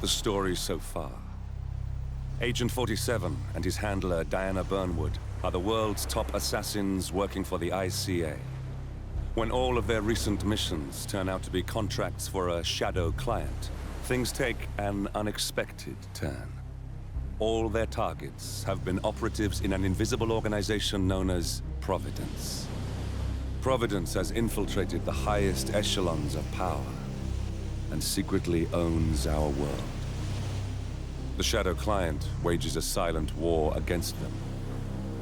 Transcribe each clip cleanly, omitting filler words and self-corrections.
the story so far. Agent 47 and his handler Diana Burnwood are the world's top assassins working for the ICA. When all of their recent missions turn out to be contracts for a shadow client, things take an unexpected turn. All their targets have been operatives in an invisible organization known as Providence. Providence has infiltrated the highest echelons of power and secretly owns our world. The shadow client wages a silent war against them.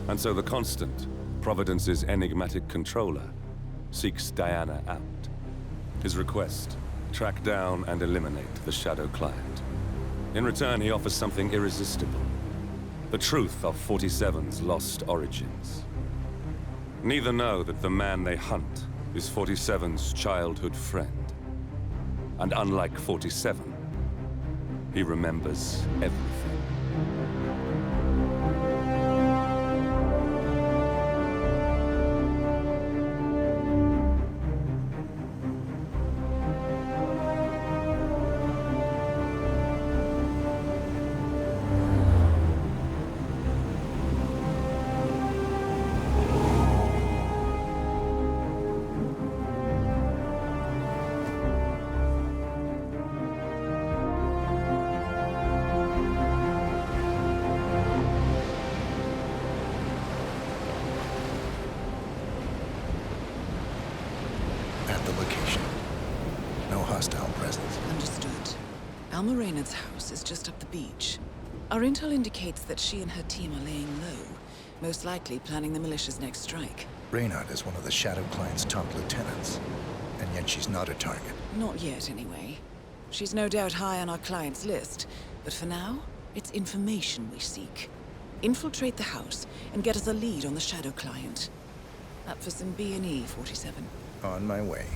And so the Constant, Providence's enigmatic controller, seeks Diana out. His request, track down and eliminate the shadow client. In return, he offers something irresistible. The truth of 47's lost origins. Neither know that the man they hunt is 47's childhood friend. And unlike 47, he remembers everything. Reynard's house is just up the beach. Our intel indicates that she and her team are laying low, most likely planning the militia's next strike. Reynard is one of the Shadow Client's top lieutenants, and yet she's not a target. Not yet, anyway. She's no doubt high on our client's list, but for now, it's information we seek. Infiltrate the house and get us a lead on the Shadow Client. Up for some B&E, 47. On my way.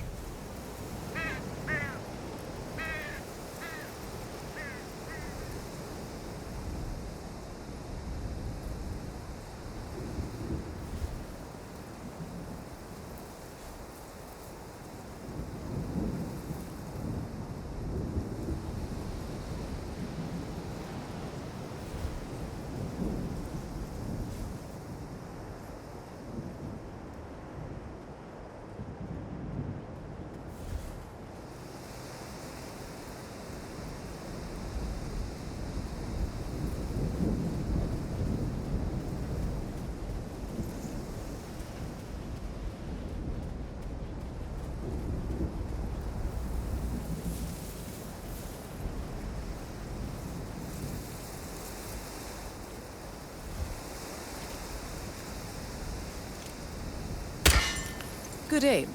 Good aim.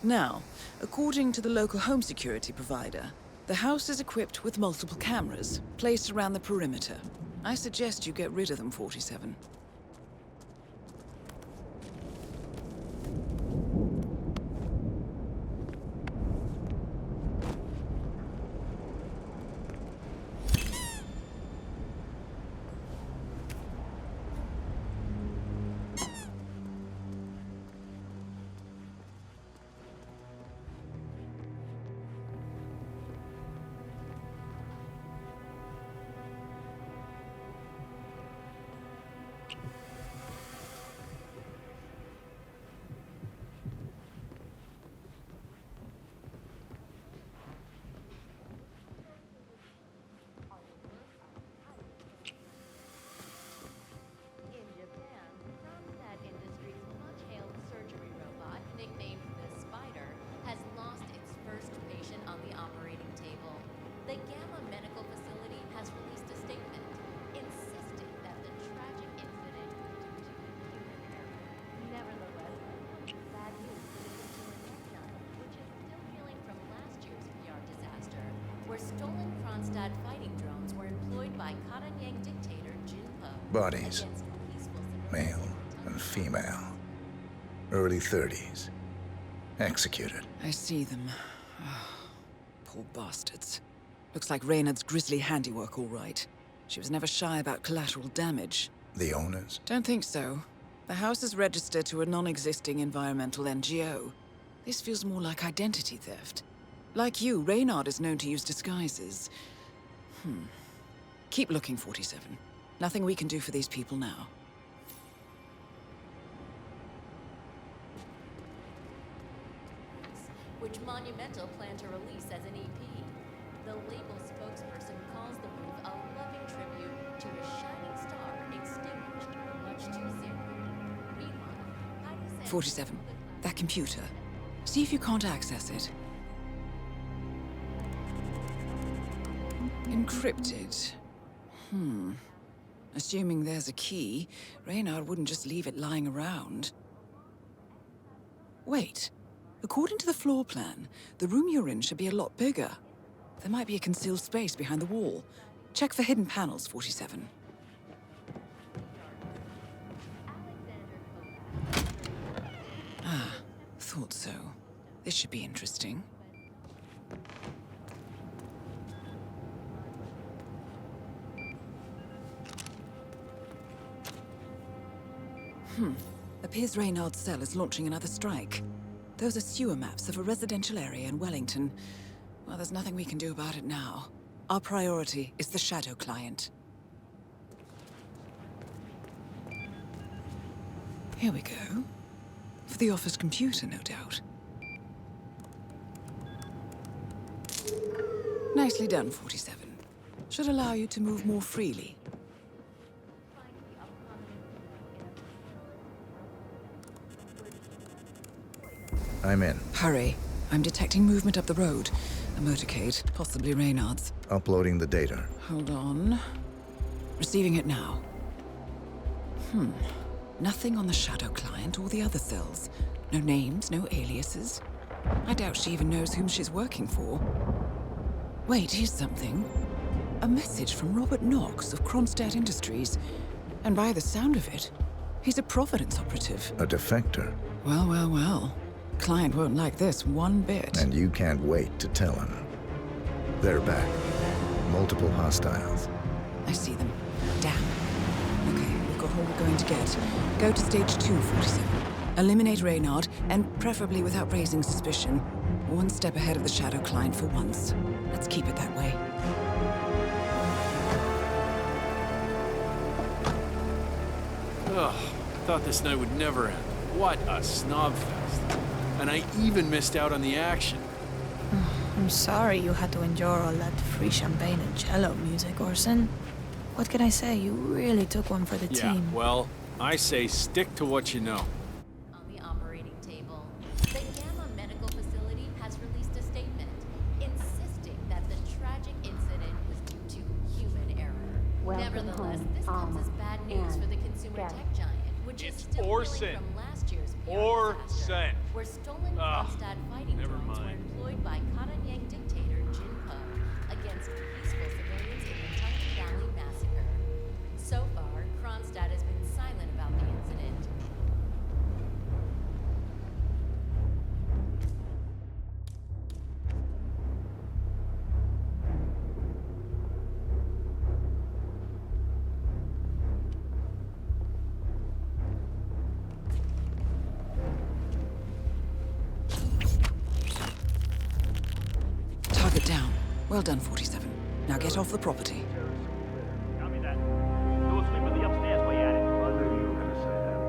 Now, according to the local home security provider, the house is equipped with multiple cameras placed around the perimeter. I suggest you get rid of them, 47. Bodies. Male and female. Early 30s. Executed. I see them. Poor bastards. Looks like Reynard's grisly handiwork, all right. She was never shy about collateral damage. The owners? Don't think so. The house is registered to a non-existing environmental NGO. This feels more like identity theft. Like you, Reynard is known to use disguises. Keep looking, 47. Nothing we can do for these people now. Which Monumental plan to release as an EP. The label spokesperson calls the move a loving tribute to a shining star extinguished much too soon. Meanwhile, 47. That computer. See if you can't access it. Encrypted. Assuming there's a key, Reynard wouldn't just leave it lying around. Wait. According to the floor plan, the room you're in should be a lot bigger. There might be a concealed space behind the wall. Check for hidden panels, 47. Ah, thought so. This should be interesting. Appears Reynard's cell is launching another strike. Those are sewer maps of a residential area in Wellington. Well, there's nothing we can do about it now. Our priority is the Shadow client. Here we go. For the office computer, no doubt. Nicely done, 47. Should allow you to move more freely. I'm in. Hurry. I'm detecting movement up the road. A motorcade, possibly Reynard's. Uploading the data. Hold on. Receiving it now. Nothing on the Shadow client or the other cells. No names, no aliases. I doubt she even knows whom she's working for. Wait, here's something. A message from Robert Knox of Kronstadt Industries. And by the sound of it, he's a Providence operative. A defector. Well, well, well. Client won't like this one bit. And you can't wait to tell him. They're back. Multiple hostiles. I see them. Damn. Okay, we've got all we're going to get. Go to stage 2, 47. Eliminate Reynard, and preferably without raising suspicion. One step ahead of the Shadow client for once. Let's keep it that way. Ugh, thought this night would never end. What a snobfest. And I even missed out on the action. I'm sorry you had to endure all that free champagne and cello music, Orson. What can I say? You really took one for the Yeah, team. well, I say stick to what you know. on the operating table, the Gamma Medical Facility has released a statement insisting that the tragic incident was due to human error. Nevertheless, this comes as bad news for the consumer tech giant, which is still reeling from last year's PR disaster, where stolen Kronstadt fighting drones were employed by Karanyang dictator Jin Po against peaceful civilians in the Tunky Valley massacre. So far, Kronstadt has been silent about the incident. Target down. Well done, 47. Now get off the property. Copy that. Do a sweep of the upstairs while you're at it. I knew you were gonna say that.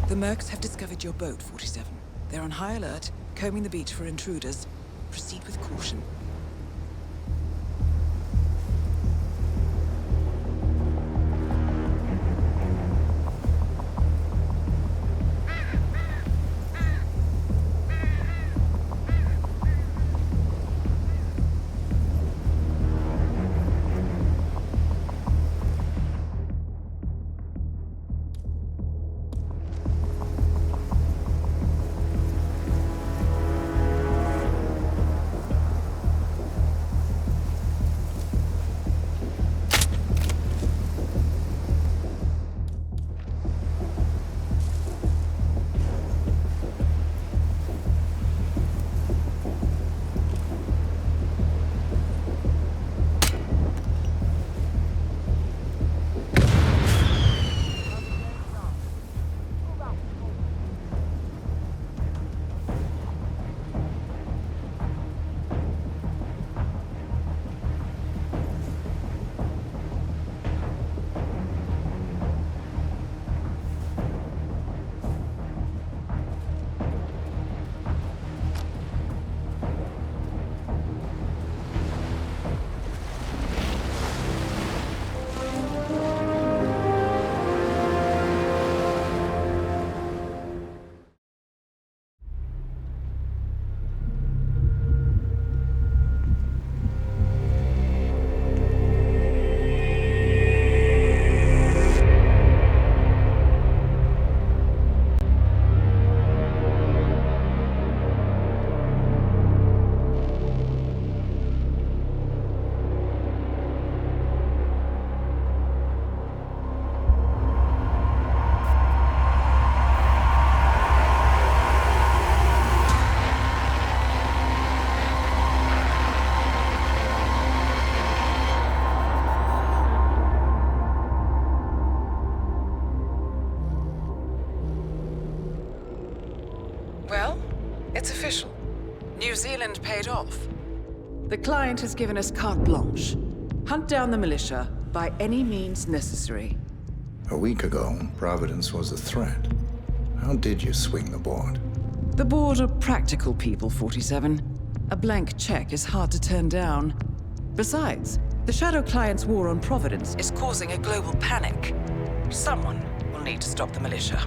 The Mercs have discovered your boat, 47. They're on high alert, combing the beach for intruders. Proceed with caution. Well, it's official. New Zealand paid off. The client has given us carte blanche. Hunt down the militia by any means necessary. A week ago, Providence was a threat. How did you swing the board? The board are practical people, 47. A blank check is hard to turn down. Besides, the Shadow Client's war on Providence is causing a global panic. Someone will need to stop the militia.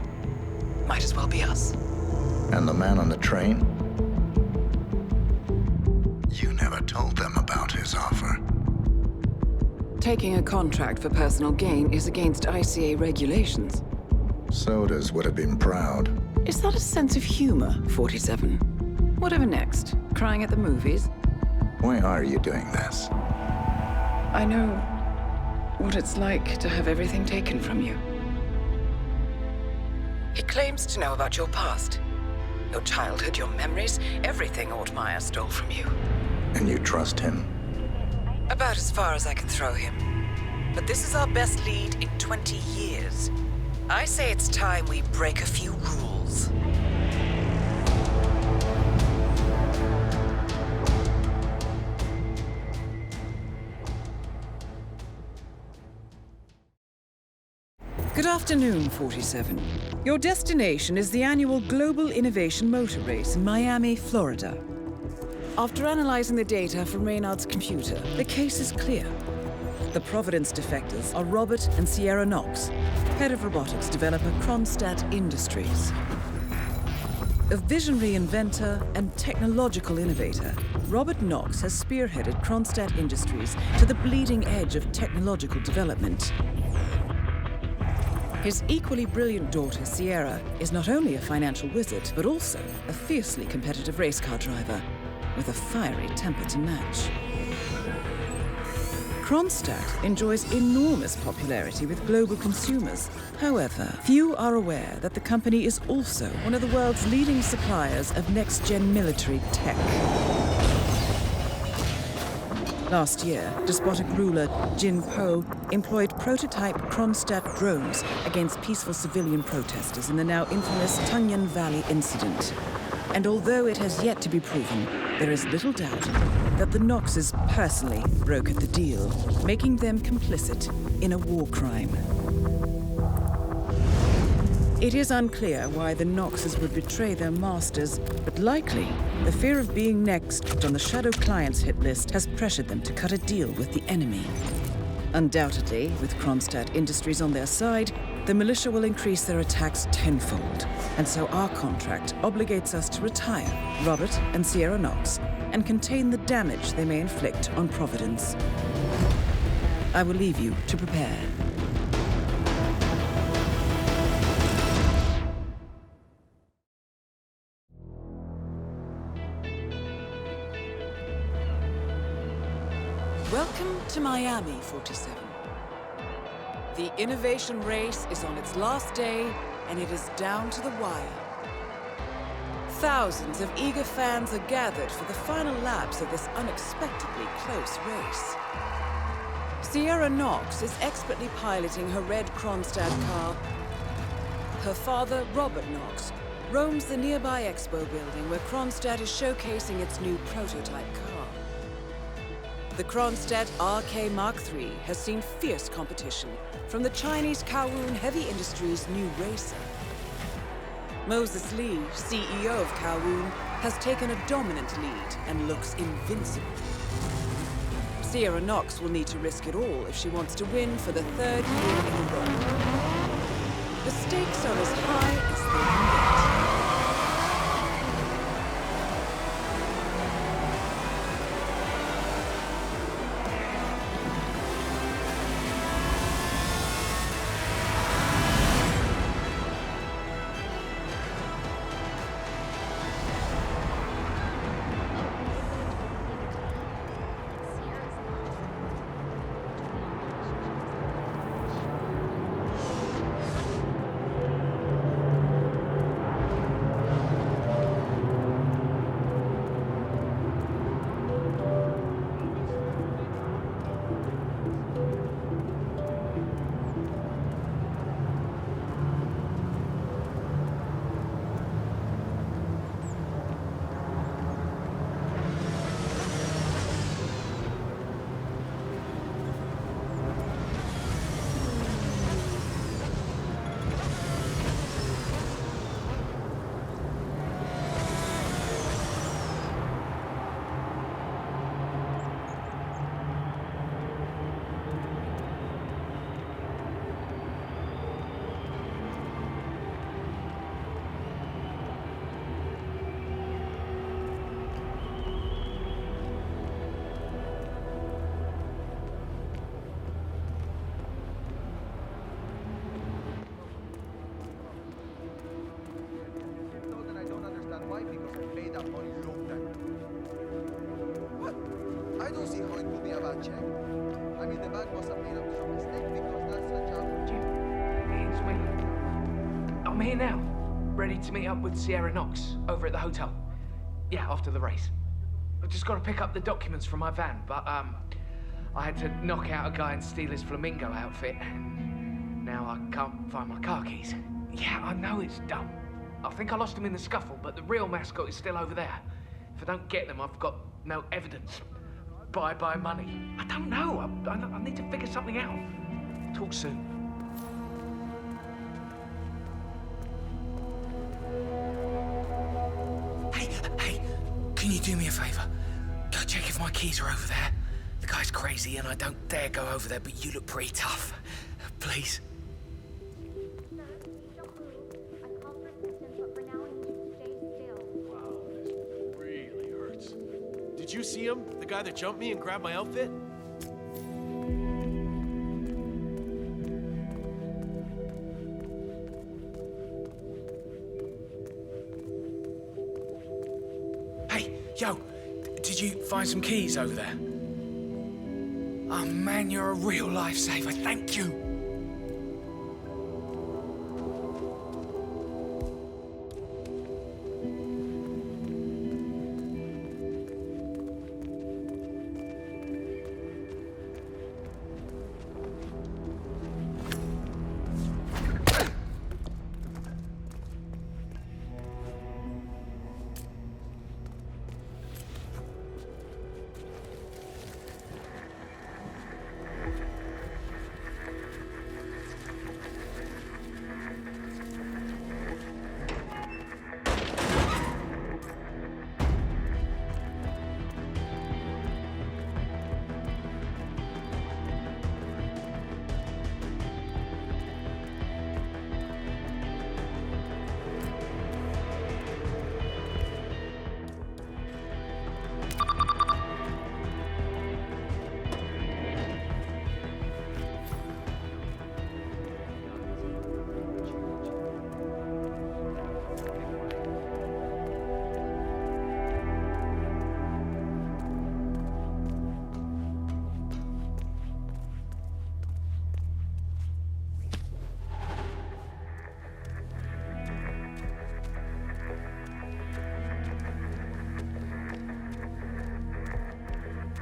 Might as well be us. And the man on the train? You never told them about his offer. Taking a contract for personal gain is against ICA regulations. Sodas would have been proud. Is that a sense of humor, 47? Whatever next? Crying at the movies? Why are you doing this? I know what it's like to have everything taken from you. He claims to know about your past. Your childhood, your memories, everything Ortmeyer stole from you. And you trust him? About as far as I can throw him. But this is our best lead in 20 years. I say it's time we break a few rules. Good afternoon, 47. Your destination is the annual Global Innovation Motor Race in Miami, Florida. After analyzing the data from Reynard's computer, the case is clear. The Providence defectors are Robert and Sierra Knox, head of robotics developer Kronstadt Industries. A visionary inventor and technological innovator, Robert Knox has spearheaded Kronstadt Industries to the bleeding edge of technological development. His equally brilliant daughter, Sierra, is not only a financial wizard, but also a fiercely competitive race car driver, with a fiery temper to match. Kronstadt enjoys enormous popularity with global consumers. However, few are aware that the company is also one of the world's leading suppliers of next-gen military tech. Last year, despotic ruler Jin Po employed prototype Kronstadt drones against peaceful civilian protesters in the now infamous Tungan Valley incident. And although it has yet to be proven, there is little doubt that the Knoxes personally brokered the deal, making them complicit in a war crime. It is unclear why the Noxes would betray their masters, but likely the fear of being next on the Shadow Clients hit list has pressured them to cut a deal with the enemy. Undoubtedly, with Kronstadt Industries on their side, the militia will increase their attacks tenfold, and so our contract obligates us to retire Robert and Sierra Nox and contain the damage they may inflict on Providence. I will leave you to prepare. Welcome to Miami, 47. The innovation race is on its last day, and it is down to the wire. Thousands of eager fans are gathered for the final laps of this unexpectedly close race. Sierra Nox is expertly piloting her red Kronstadt car. Her father, Robert Nox, roams the nearby expo building where Kronstadt is showcasing its new prototype car. The Kronstadt RK Mark III has seen fierce competition from the Chinese Kowloon Heavy Industries' new racer. Moses Lee, CEO of Kowloon, has taken a dominant lead and looks invincible. Sierra Nox will need to risk it all if she wants to win for the third year in a row. The stakes are as high as they can get. I don't see how it could be a bad check. I mean, the bank must have made some mistake because that's such a... Jim, it's me. I'm here now, ready to meet up with Sierra Nox over at the hotel. Yeah, after the race. I've just got to pick up the documents from my van, but I had to knock out a guy and steal his flamingo outfit, and now I can't find my car keys. Yeah, I know it's dumb. I think I lost them in the scuffle, but the real mascot is still over there. If I don't get them, I've got no evidence. Bye-bye money. I don't know. I need to figure something out. Talk soon. Hey, can you do me a favor? Go check if my keys are over there. The guy's crazy and I don't dare go over there, but you look pretty tough. Please. No, don't move. I called for assistance, but for now I need you to stay still. Wow, this really hurts. Did you see him? The guy that jumped me and grabbed my outfit? Hey, yo, did you find some keys over there? Oh man, you're a real lifesaver. Thank you.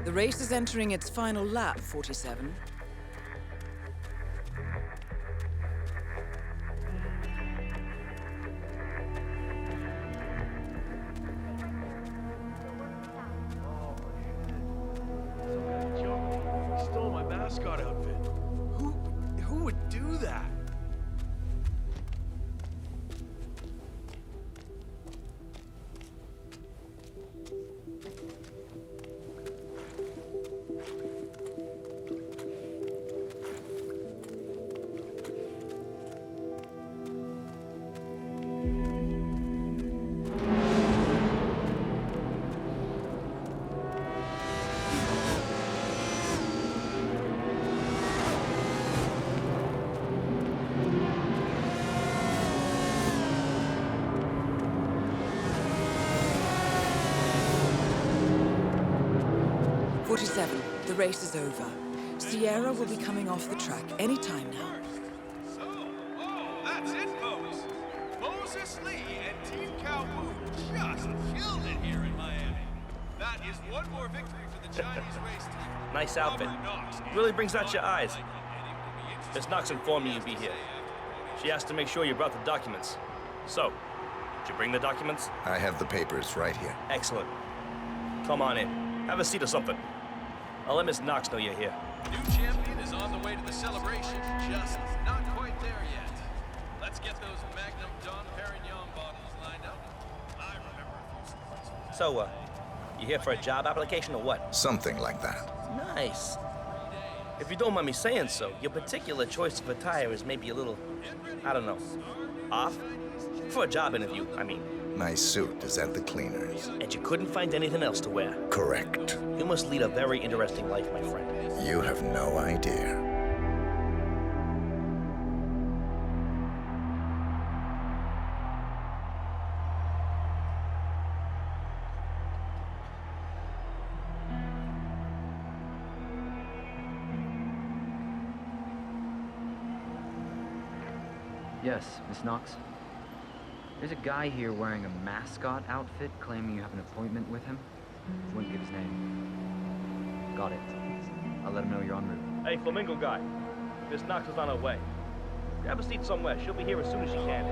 The race is entering its final lap, 47. Stole my mascot outfit. Who would do that? The race is over. Sierra will be coming off the track any time now. That's it, folks. Moses Lee and Team Kowoo just killed it here in Miami. That is one more victory for the Chinese race team. Nice outfit. Really brings out your eyes. Miss Knox informed me you'd be here. She asked to make sure you brought the documents. So, did you bring the documents? I have the papers right here. Excellent. Come on in. Have a seat or something. I'll let Miss Knox know you're here. New champion is on the way to the celebration. Just not quite there yet. Let's get those Magnum Dom Perignon bottles lined up. I remember a few. So, you here for a job application or what? Something like that. Nice. If you don't mind me saying so, your particular choice of attire is maybe a little, I don't know, off? For a job interview, I mean. My suit is at the cleaners. And you couldn't find anything else to wear? Correct. You must lead a very interesting life, my friend. You have no idea. Yes, Miss Knox? There's a guy here wearing a mascot outfit claiming you have an appointment with him. Wouldn't give his name. Got it. I'll let him know you're en route. Hey, Flamingo guy. Miss Knox is on her way. Grab a seat somewhere. She'll be here as soon as she can.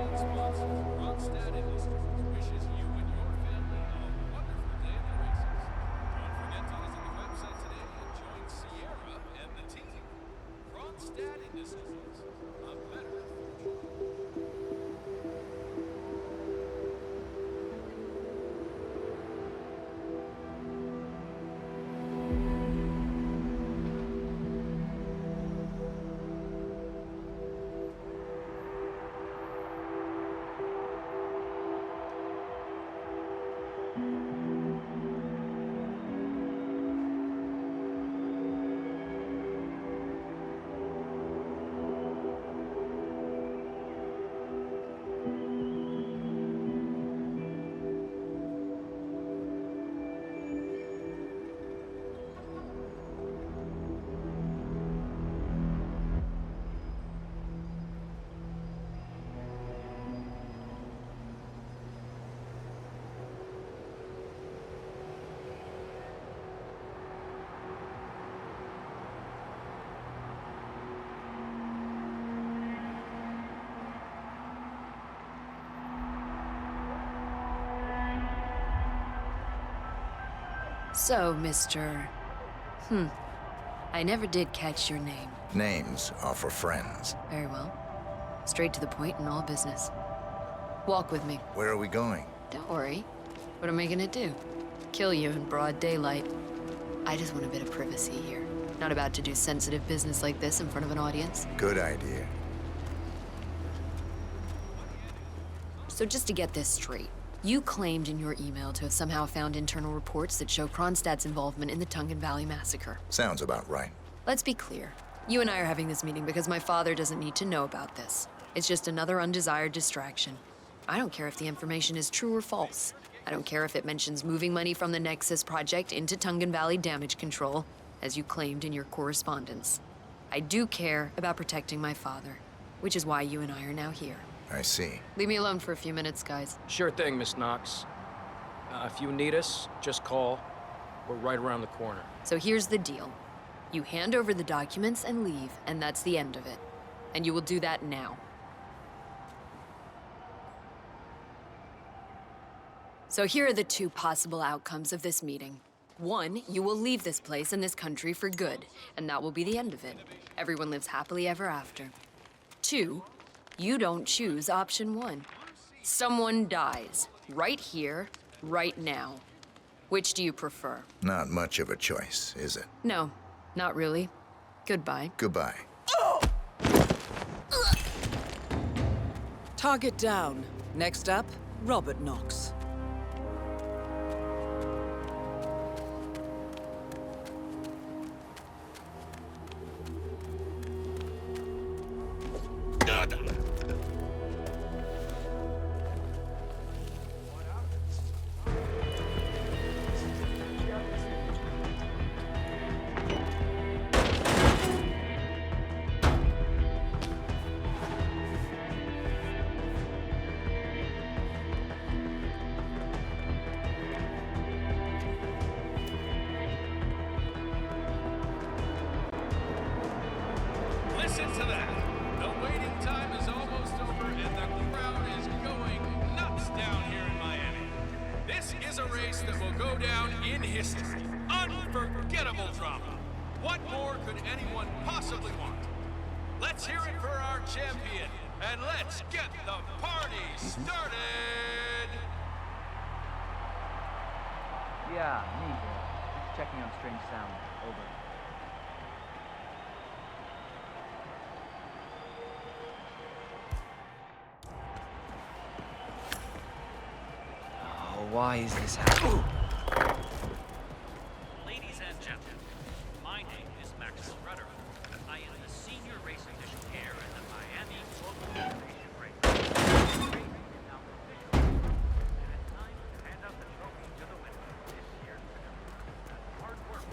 So, Mr. I never did catch your name. Names are for friends. Very well. Straight to the point in all business. Walk with me. Where are we going? Don't worry. What am I gonna do? Kill you in broad daylight. I just want a bit of privacy here. Not about to do sensitive business like this in front of an audience. Good idea. So just to get this straight, you claimed in your email to have somehow found internal reports that show Kronstadt's involvement in the Tungan Valley massacre. Sounds about right. Let's be clear. You and I are having this meeting because my father doesn't need to know about this. It's just another undesired distraction. I don't care if the information is true or false. I don't care if it mentions moving money from the Nexus project into Tungan Valley damage control, as you claimed in your correspondence. I do care about protecting my father, which is why you and I are now here. I see. Leave me alone for a few minutes, guys. Sure thing, Miss Knox. If you need us, just call. We're right around the corner. So here's the deal. You hand over the documents and leave, and that's the end of it. And you will do that now. So here are the two possible outcomes of this meeting. One, you will leave this place and this country for good, and that will be the end of it. Everyone lives happily ever after. Two, you don't choose option one. Someone dies, right here, right now. Which do you prefer? Not much of a choice, is it? No, not really. Goodbye. Goodbye. Target down. Next up, Robert Knox. Listen to that. The waiting time is almost over and the crowd is going nuts down here in Miami. This is a race that will go down in history. Unforgettable drama. What more could anyone possibly want? Let's hear it for our champion, and let's get the party started! Yeah, me. Just checking on strange sound. Over. Why is this happening? Ladies and gentlemen, my name is Maxwell Rudder. I am the senior race official here at the Miami Global Aviation Race. The race is now official, and it's time to hand out the trophy to the winner this year's winner. That's hard work.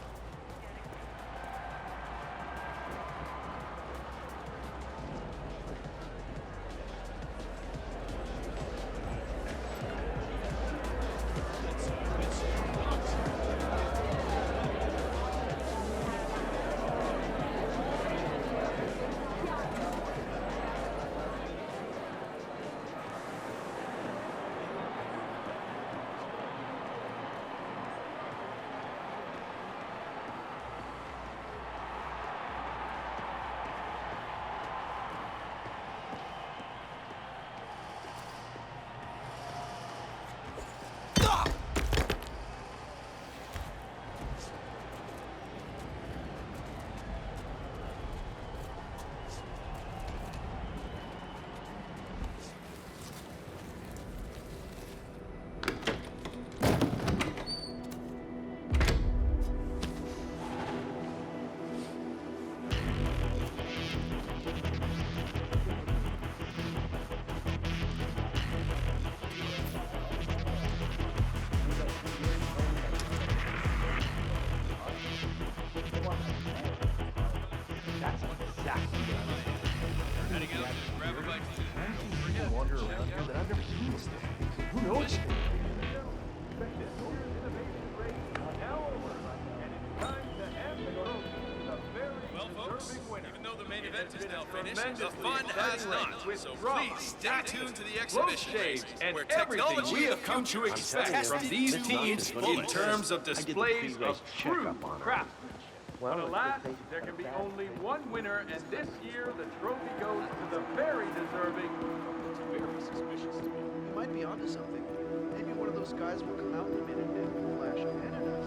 The fun has not, so please stay tuned to the exhibition where technology we have come to expect from these teams in terms of displays of true craftsmanship. But alas, there can be only one winner, and this year the trophy goes to the very deserving. It's very suspicious to me. We might be onto something. Maybe one of those guys will come out in a minute and flash a pen at us.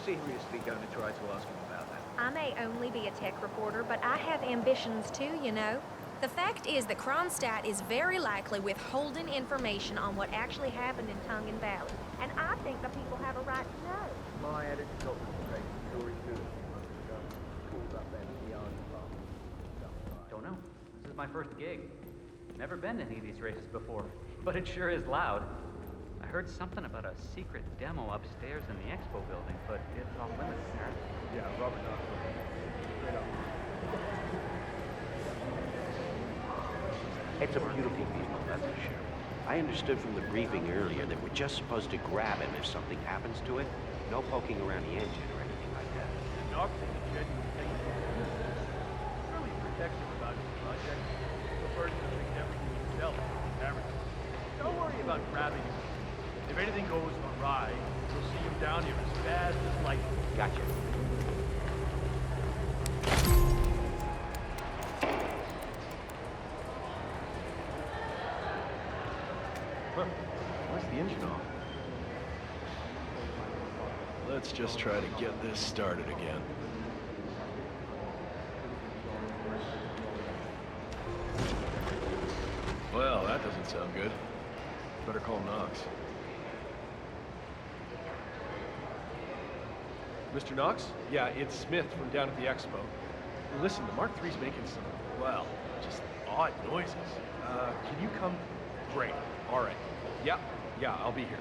seriously going to try to ask him about that? I may only be a tech reporter, but I have ambitions too, you know. The fact is that Kronstadt is very likely withholding information on what actually happened in Tungan Valley. And I think the people have a right to know. My editor told me to take the story too. Called up them beyond the Don't know. This is my first gig. Never been to any of these races before, but it sure is loud. I heard something about a secret demo upstairs in the expo building, but it's off limits apparently. Yeah, Robert knows. Straight up. It's a beautiful vehicle, that's for sure. I understood from the briefing earlier that we're just supposed to grab him if something happens to it. No poking around the engine or anything like that. The doc's in the genuine thing. Really protective about his project. Prefers to fix everything himself. Don't worry about grabbing him. If anything goes awry, you'll see him down here as fast as lightning. Gotcha. Where's the engine off? Let's just try to get this started again. Well, that doesn't sound good. Better call Knox. Mr. Knox? Yeah, it's Smith from down at the expo. Listen, the Mark III's making some, well, just odd noises. Can you come? Great. All right. Yeah, I'll be here.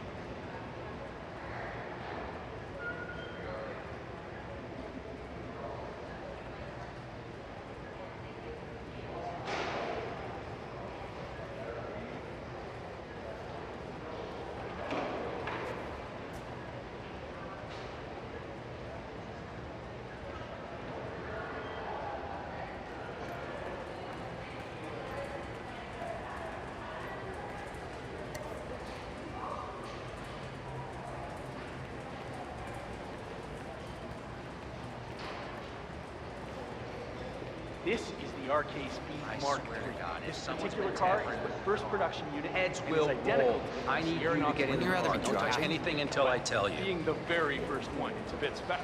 This is the RK Speed Mark III. This particular car is the first production unit. Heads and will is identical roll. to the I need Sierra you to Knox get in the Car. car. Don't touch anything until I tell you. Being the very first one, it's a bit special.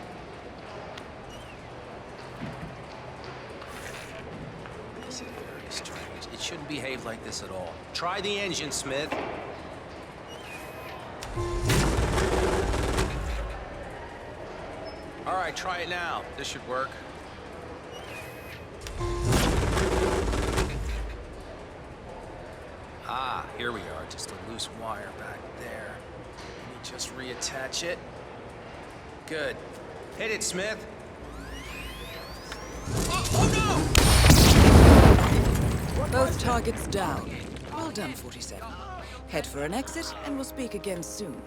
This is very strange. It shouldn't behave like this at all. Try the engine, Smith. All right, try it now. This should work. Ah, here we are. Just a loose wire back there. Let me just reattach it. Good. Hit it, Smith. Oh no! Both targets down. Well done, 47. Head for an exit, and we'll speak again soon.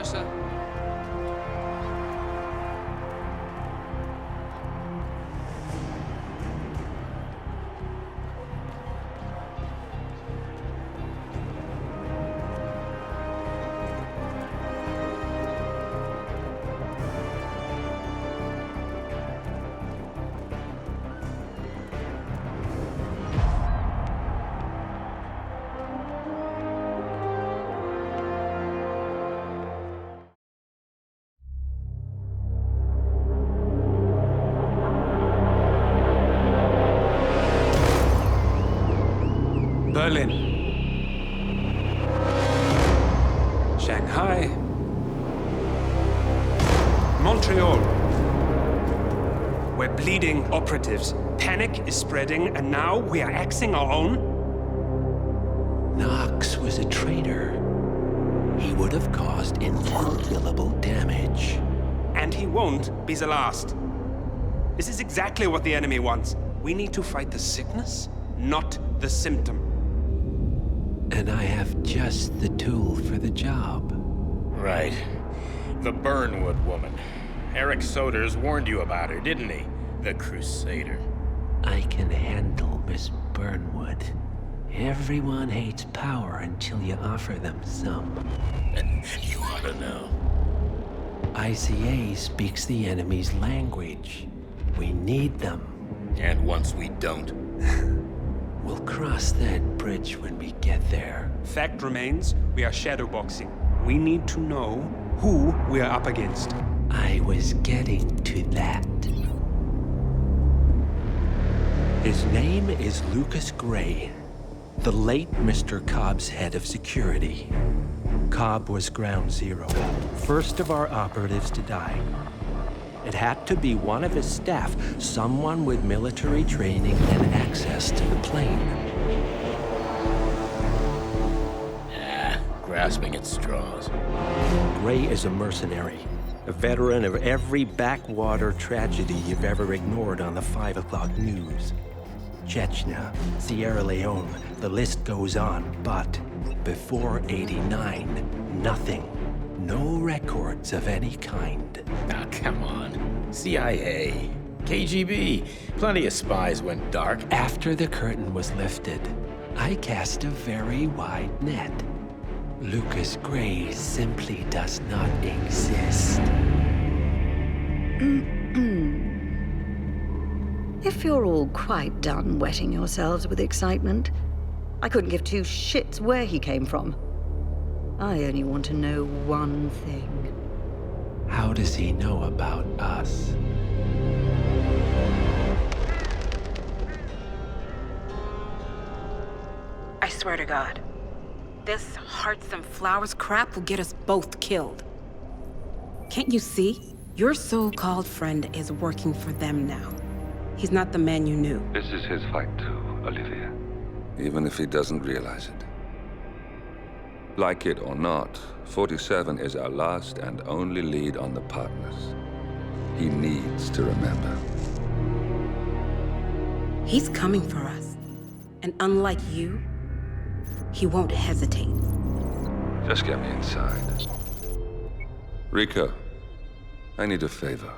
closer. Berlin, Shanghai, Montreal. We're bleeding operatives. Panic is spreading, and now we are axing our own? Knox was a traitor. He would have caused incalculable damage. And he won't be the last. This is exactly what the enemy wants. We need to fight the sickness, not the symptom. And I have just the tool for the job. Right. The Burnwood woman. Eric Soders warned you about her, didn't he? The Crusader. I can handle Miss Burnwood. Everyone hates power until you offer them some. You ought to know. ICA speaks the enemy's language. We need them. And once we don't? We'll cross that bridge when we get there. Fact remains, we are shadowboxing. We need to know who we are up against. I was getting to that. His name is Lucas Gray, the late Mr. Cobb's head of security. Cobb was ground zero, first of our operatives to die. It had to be one of his staff, someone with military training and access to the plane. Grasping at straws. Gray is a mercenary, a veteran of every backwater tragedy you've ever ignored on the 5 o'clock news. Chechnya, Sierra Leone, the list goes on, but before '89, nothing. No records of any kind. Ah, come on. CIA, KGB, plenty of spies went dark. After the curtain was lifted, I cast a very wide net. Lucas Gray simply does not exist. If you're all quite done wetting yourselves with excitement, I couldn't give two shits where he came from. I only want to know one thing. How does he know about us? I swear to God, this hearts and flowers crap will get us both killed. Can't you see? Your so-called friend is working for them now. He's not the man you knew. This is his fight too, Olivia. Even if he doesn't realize it. Like it or not, 47 is our last and only lead on the partners. He needs to remember. He's coming for us. And unlike you, he won't hesitate. Just get me inside. Rico, I need a favor.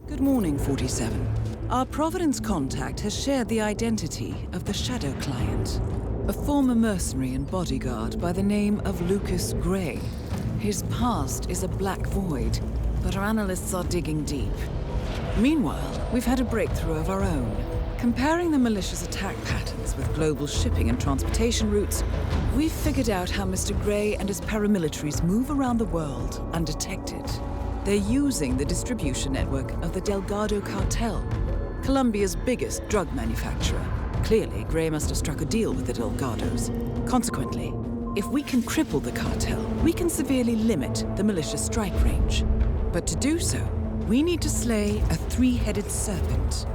Good morning, 47. Our Providence contact has shared the identity of the Shadow Client, a former mercenary and bodyguard by the name of Lucas Gray. His past is a black void, but our analysts are digging deep. Meanwhile, we've had a breakthrough of our own. Comparing the malicious attack patterns with global shipping and transportation routes, we've figured out how Mr. Gray and his paramilitaries move around the world undetected. They're using the distribution network of the Delgado Cartel, Colombia's biggest drug manufacturer. Clearly, Gray must have struck a deal with the Delgados. Consequently, if we can cripple the cartel, we can severely limit the militia's strike range. But to do so, we need to slay a three-headed serpent.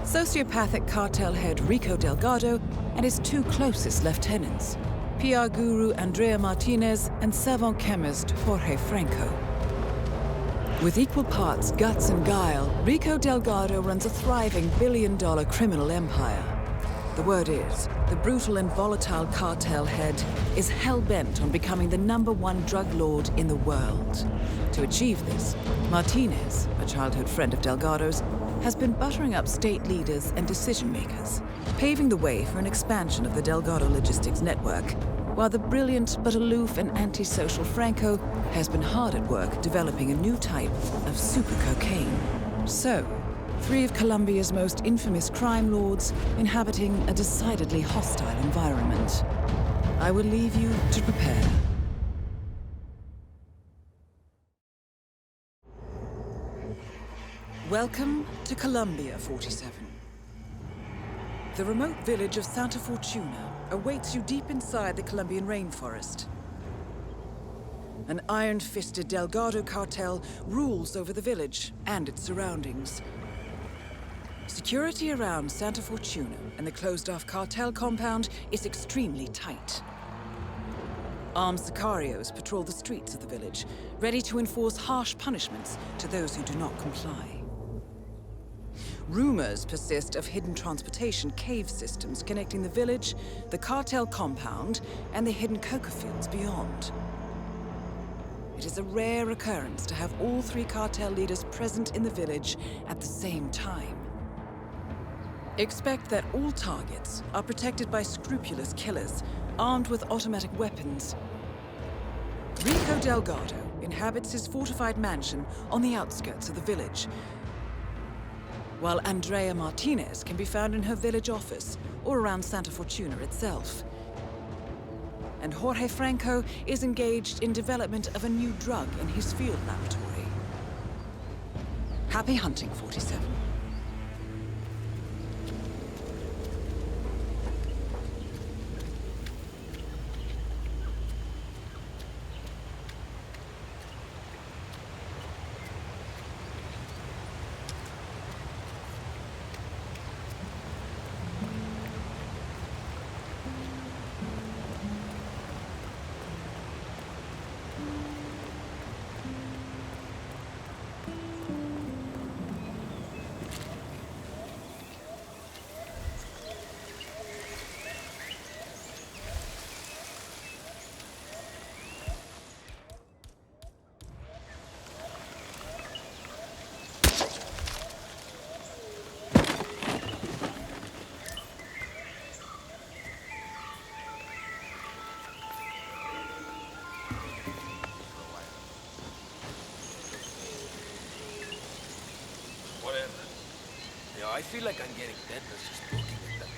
Sociopathic cartel head Rico Delgado and his two closest lieutenants, PR guru Andrea Martinez and savant chemist Jorge Franco. With equal parts guts and guile, Rico Delgado runs a thriving billion-dollar criminal empire. The word is, the brutal and volatile cartel head is hell-bent on becoming the #1 drug lord in the world. To achieve this, Martinez, a childhood friend of Delgado's, has been buttering up state leaders and decision-makers, paving the way for an expansion of the Delgado logistics network, while the brilliant but aloof and antisocial Franco has been hard at work developing a new type of super cocaine. So, 3 of Colombia's most infamous crime lords inhabiting a decidedly hostile environment. I will leave you to prepare. Welcome to Colombia, 47. The remote village of Santa Fortuna awaits you deep inside the Colombian rainforest. An iron-fisted Delgado cartel rules over the village and its surroundings. Security around Santa Fortuna and the closed-off cartel compound is extremely tight. Armed sicarios patrol the streets of the village, ready to enforce harsh punishments to those who do not comply. Rumors persist of hidden transportation cave systems connecting the village, the cartel compound, and the hidden coca fields beyond. It is a rare occurrence to have all 3 cartel leaders present in the village at the same time. Expect that all targets are protected by scrupulous killers, armed with automatic weapons. Rico Delgado inhabits his fortified mansion on the outskirts of the village, while Andrea Martinez can be found in her village office or around Santa Fortuna itself. And Jorge Franco is engaged in development of a new drug in his field laboratory. Happy hunting, 47. I feel like I'm getting deadless just looking at them.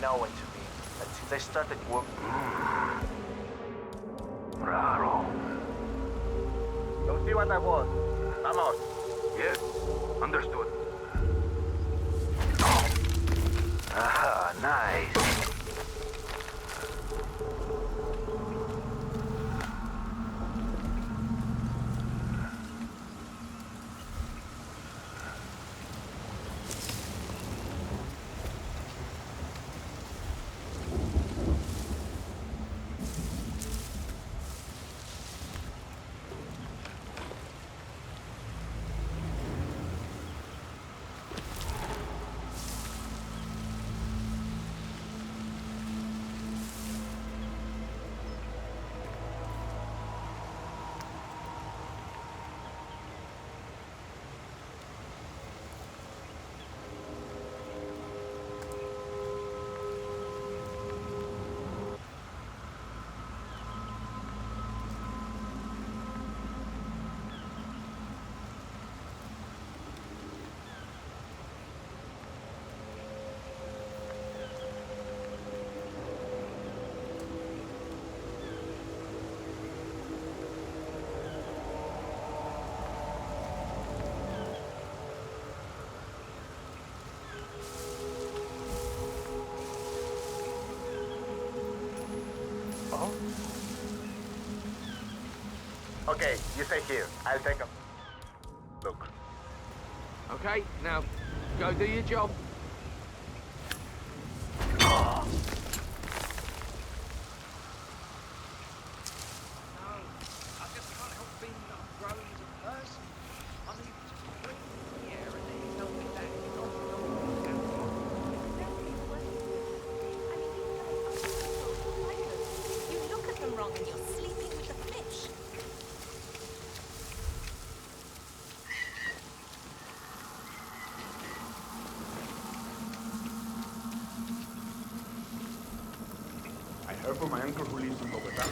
know what you mean. But since I started work... Raro. Don't see what I want. Vamos. Yes, understood. Aha, nice. Okay, you stay here. I'll take a look. Okay, now go do your job. I heard from my uncle who lives in Bogota.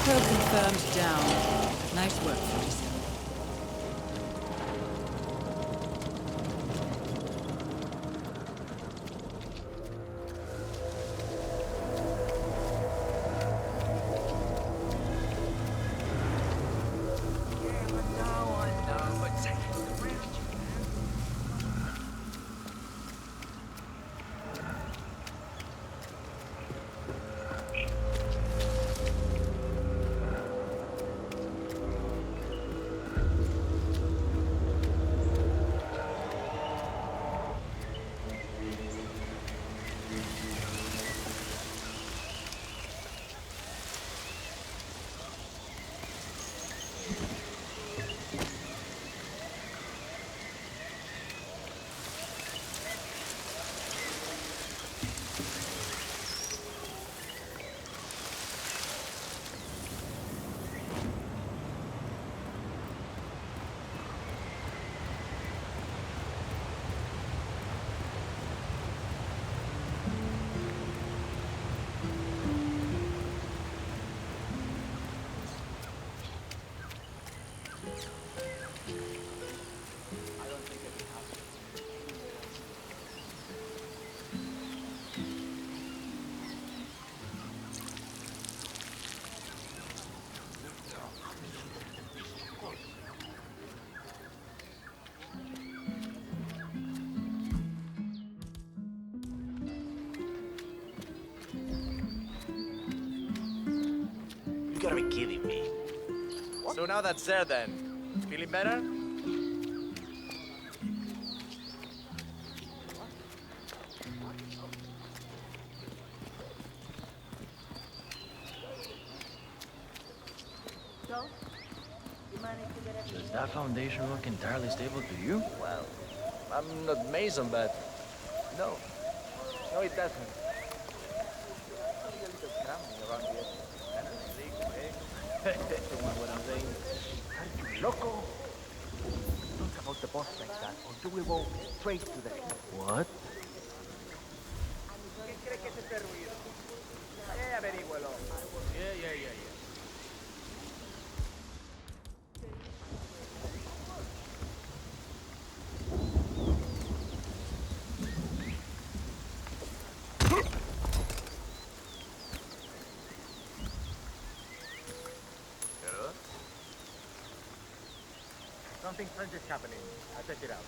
Confirmed down. Nice work, 47. You gotta be kidding me. So now that's there then. Feeling better? Joe, you mind Does that foundation look entirely stable to you? Well, I'm not Mason, but no. No, it doesn't. What I'm saying? Are you loco? Talk about the boss like that, or you will go straight to the head. What? Yeah. Something strange is happening. I'll check it out.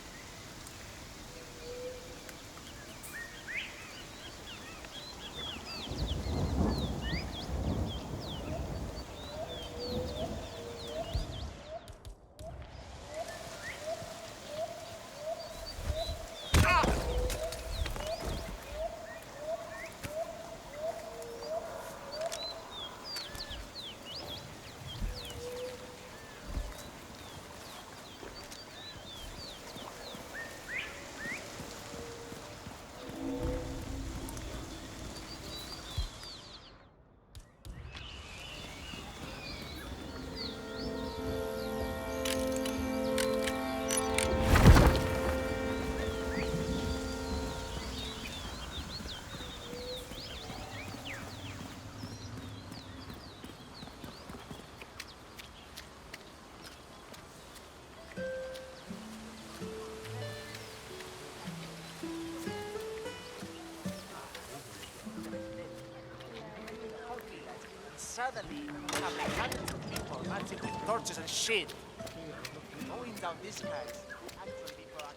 Suddenly, we have like hundreds of people marching with torches and shit. Going down these guys, actual people are...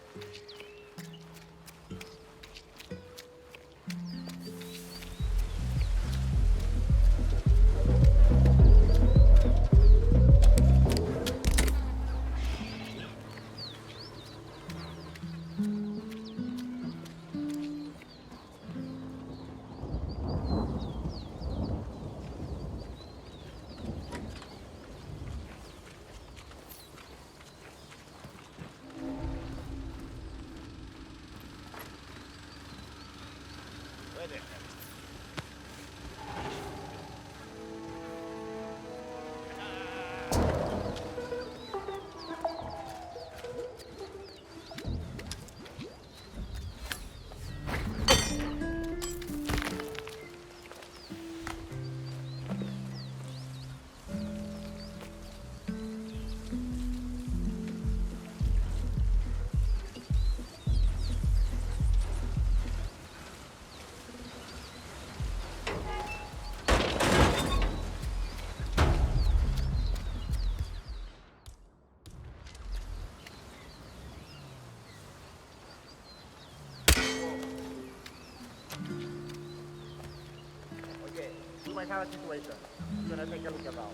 We might have a situation. I'm gonna take a look about.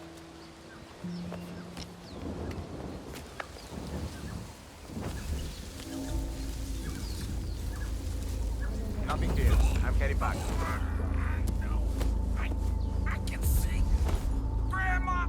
Nothing here. I'm heading back. I can see Grandma!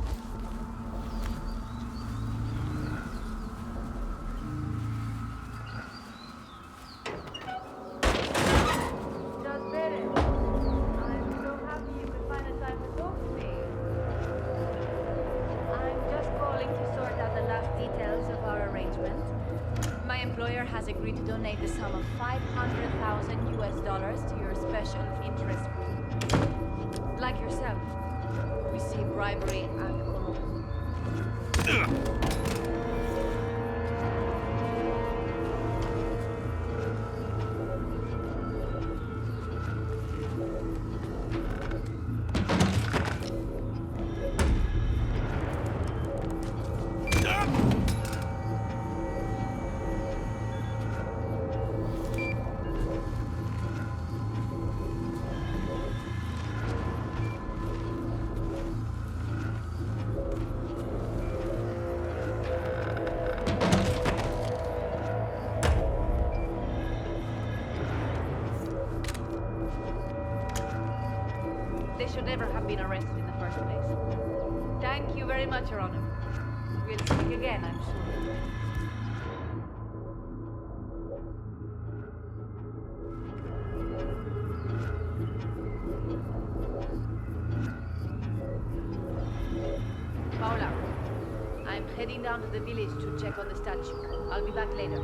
Has agreed to donate the sum of $500,000 to your special interest group. Like yourself, we see bribery and corruption. They should never have been arrested in the first place. Thank you very much, Your Honor. We'll speak again, I'm sure. Paula, I'm heading down to the village to check on the statue. I'll be back later.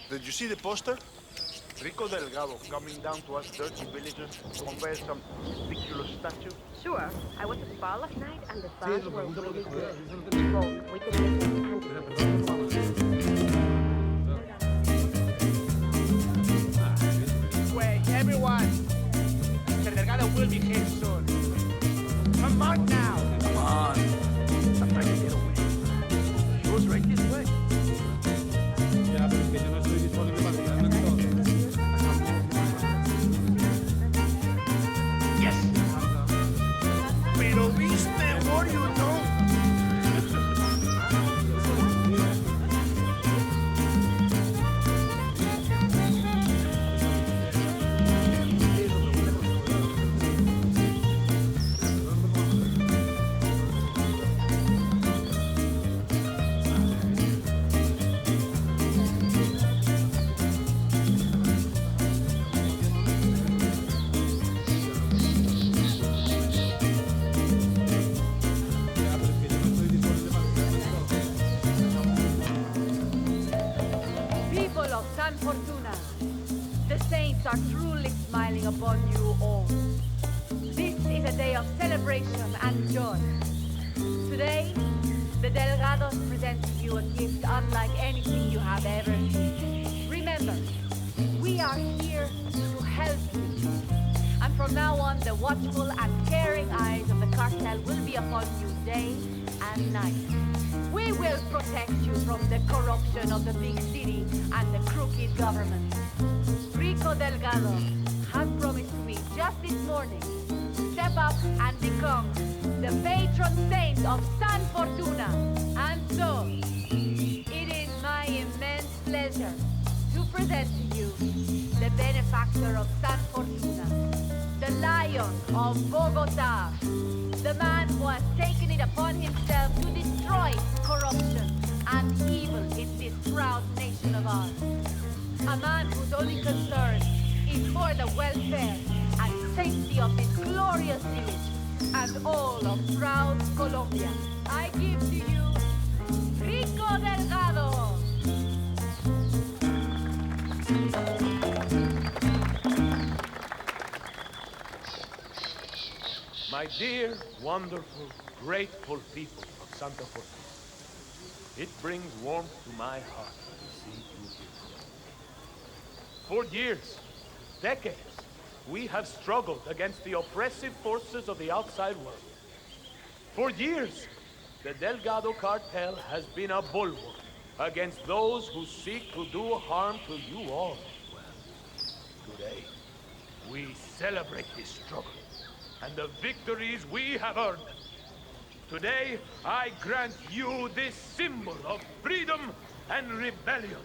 Did you see the poster? Rico Delgado coming down to us dirty villagers to unveil some ridiculous statue? Sure. I was at the bar last night and the stars were really good. Well, we could Wait, everyone! Mr. Delgado will be here soon. Come on now! Come on! I'm trying to get away. He goes right this way. Yes! Pero viste, what do you know? Are truly smiling upon you all. This is a day of celebration and joy. Today, the Delgados present to you a gift unlike anything you have ever seen. Remember, we are here to help you. And from now on, the watchful and caring eyes of the cartel will be upon you day and night. We will protect protect you from the corruption of the big city and the crooked government. Rico Delgado has promised me just this morning to step up and become the patron saint of San Fortuna. And so, it is my immense pleasure to present to you the benefactor of San Fortuna, the Lion of Bogota, the man who has taken it upon himself to destroy corruption and evil in this proud nation of ours. A man whose only concern is for the welfare and safety of this glorious village and all of proud Colombia. I give to you Rico Delgado. My dear, wonderful, grateful people of Santa Fortuna, it brings warmth to my heart to see you here. For years, decades, we have struggled against the oppressive forces of the outside world. For years, the Delgado cartel has been a bulwark against those who seek to do harm to you all. Well, today, we celebrate this struggle and the victories we have earned. Today, I grant you this symbol of freedom and rebellion.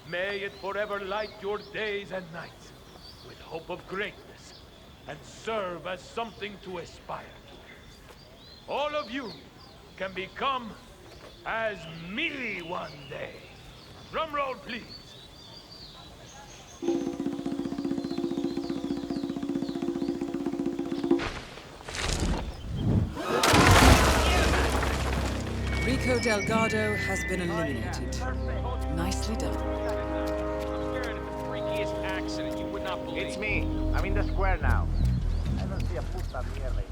May it forever light your days and nights with hope of greatness and serve as something to aspire to. All of you can become as me one day. Drum roll, please. Rico Delgado has been eliminated. Nicely done. I'm scared of the freakiest accident you would not believe. It's me. I'm in the square now. I don't see a puta mierda.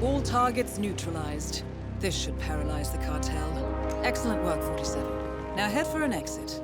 All targets neutralized. This should paralyze the cartel. Excellent work, 47. Now head for an exit.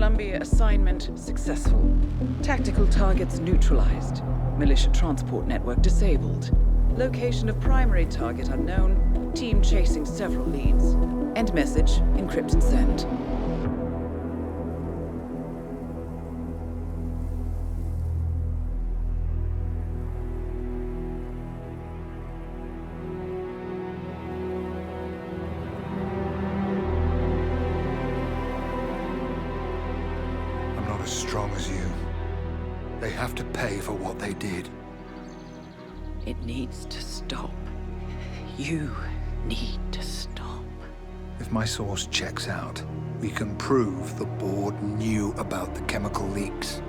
Columbia assignment successful. Tactical targets neutralized. Militia transport network disabled. Location of primary target unknown. Team chasing several leads. End message, encrypt and send. I'm not as strong as you. They have to pay for what they did. It needs to stop. You need to stop. If my source checks out, we can prove the board knew about the chemical leaks.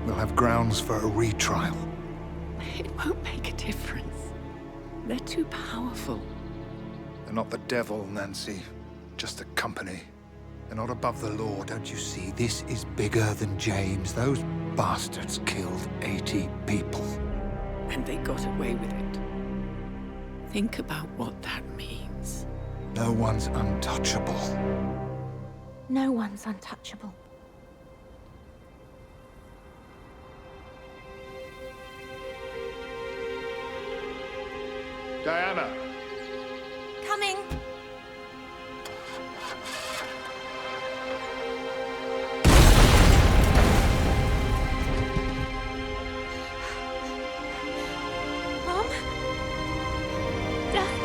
We'll have grounds for a retrial. It won't make a difference. They're too powerful. They're not the devil, Nancy. Just a company. They're not above the law, don't you see? This is bigger than James. Those bastards killed 80 people. And they got away with it. Think about what that means. No one's untouchable. No one's untouchable. Diana! Coming! Mom? Dad?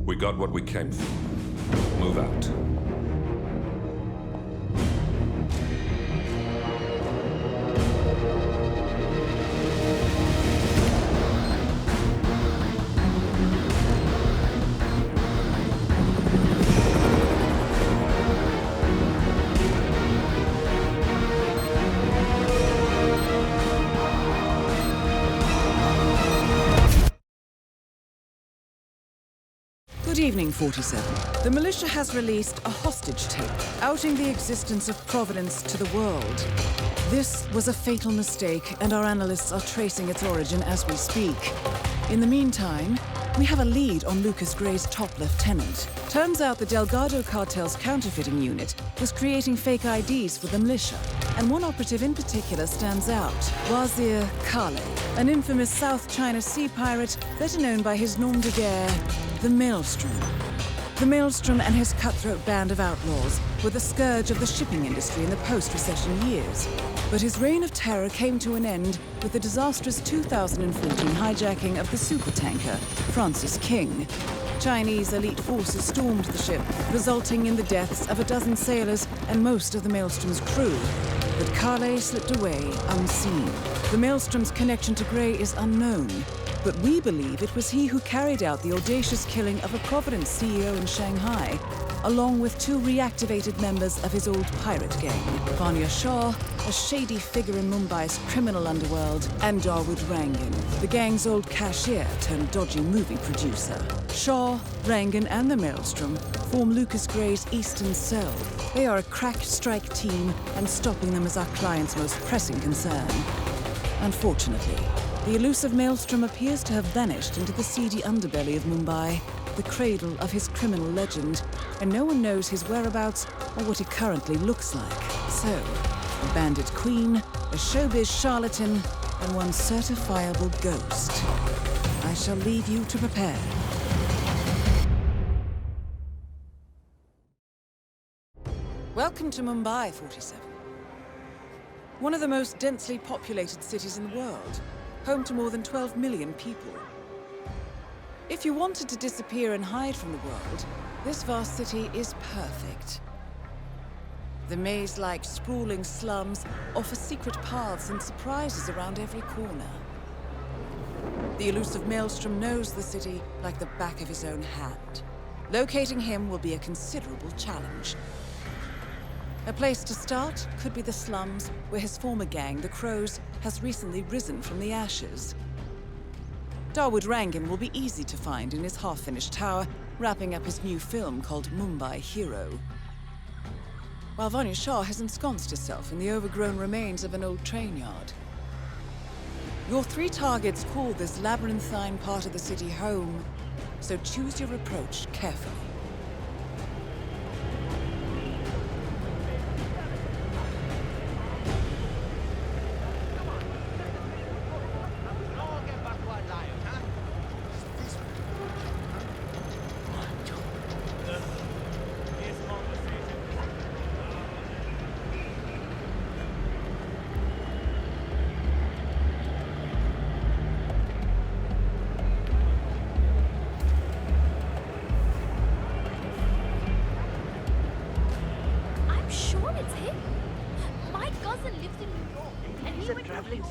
We got what we came for. Move out. Good evening, 47. The militia has released a hostage tape, outing the existence of Providence to the world. This was a fatal mistake, and our analysts are tracing its origin as we speak. In the meantime, we have a lead on Lucas Gray's top lieutenant. Turns out the Delgado cartel's counterfeiting unit was creating fake IDs for the militia, and one operative in particular stands out, Wazir Kale, an infamous South China Sea pirate better known by his nom de guerre, the Maelstrom. The Maelstrom and his cutthroat band of outlaws were the scourge of the shipping industry in the post-recession years. But his reign of terror came to an end with the disastrous 2014 hijacking of the supertanker, Francis King. Chinese elite forces stormed the ship, resulting in the deaths of a dozen sailors and most of the Maelstrom's crew. But Kale slipped away unseen. The Maelstrom's connection to Gray is unknown, but we believe it was he who carried out the audacious killing of a Providence CEO in Shanghai, along with two reactivated members of his old pirate gang, Vanya Shah, a shady figure in Mumbai's criminal underworld, and Dawood Rangan, the gang's old cashier turned dodgy movie producer. Shah, Rangan, and the Maelstrom form Lucas Gray's Eastern Cell. They are a crack strike team, and stopping them is our client's most pressing concern. Unfortunately, the elusive Maelstrom appears to have vanished into the seedy underbelly of Mumbai, the cradle of his criminal legend, and no one knows his whereabouts or what he currently looks like. So, a bandit queen, a showbiz charlatan, and one certifiable ghost. I shall leave you to prepare. Welcome to Mumbai, 47. One of the most densely populated cities in the world, home to more than 12 million people. If you wanted to disappear and hide from the world, this vast city is perfect. The maze-like sprawling slums offer secret paths and surprises around every corner. The elusive Maelstrom knows the city like the back of his own hand. Locating him will be a considerable challenge. A place to start could be the slums, where his former gang, the Crows, has recently risen from the ashes. Dawood Rangan will be easy to find in his half-finished tower, wrapping up his new film called Mumbai Hero. While Vanya Shah has ensconced herself in the overgrown remains of an old train yard. Your 3 targets call this labyrinthine part of the city home, so choose your approach carefully.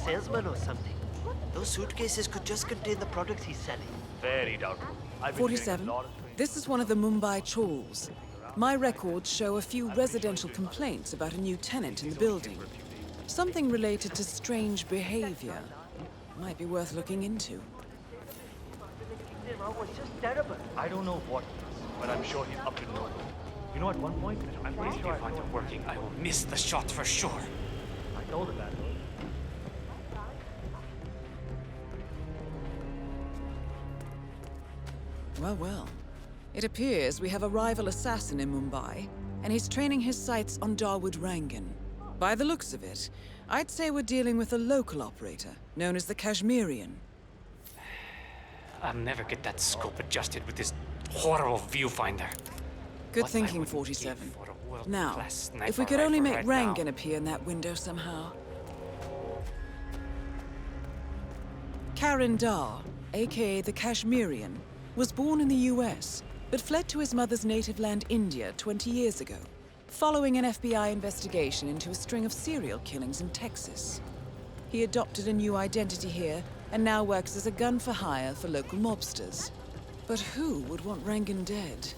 Salesman or something. Those suitcases could just contain the products he's selling. Very doubtful. 47. This is one of the Mumbai chawls. My records show a few residential complaints about a new tenant in the building. Something related to strange behavior. Might be worth looking into. It's just terrible. I don't know what, but I'm sure he's up to no good. You know, at one point, I'm pretty sure if I'm working, I will miss the shot for sure. I told him that. Well, well. It appears we have a rival assassin in Mumbai, and he's training his sights on Dawood Rangan. By the looks of it, I'd say we're dealing with a local operator, known as the Kashmirian. I'll never get that scope adjusted with this horrible viewfinder. Good thinking, 47. Now, if we could only make Rangan appear in that window somehow. Karan Dar, aka the Kashmirian, was born in the US, but fled to his mother's native land, India, 20 years ago, following an FBI investigation into a string of serial killings in Texas. He adopted a new identity here, and now works as a gun for hire for local mobsters. But who would want Rangan dead?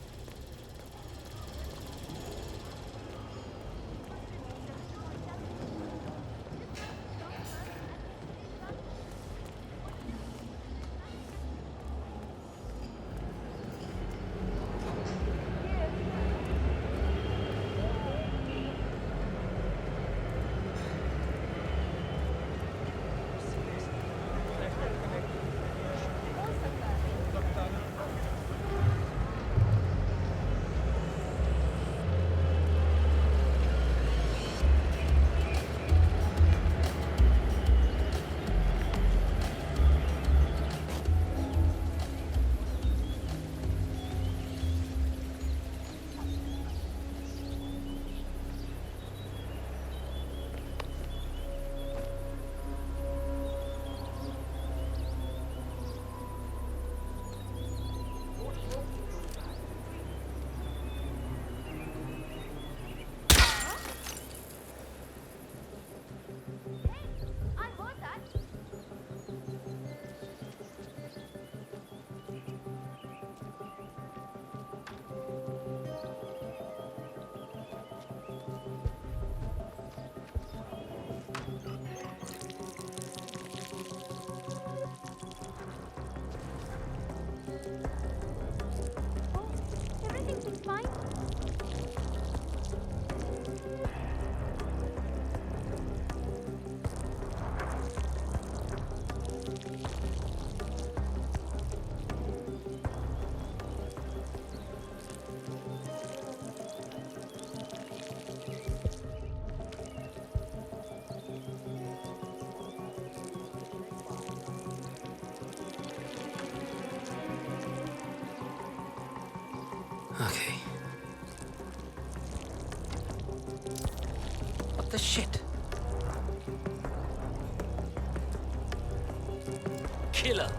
Okay. What the shit? Killer.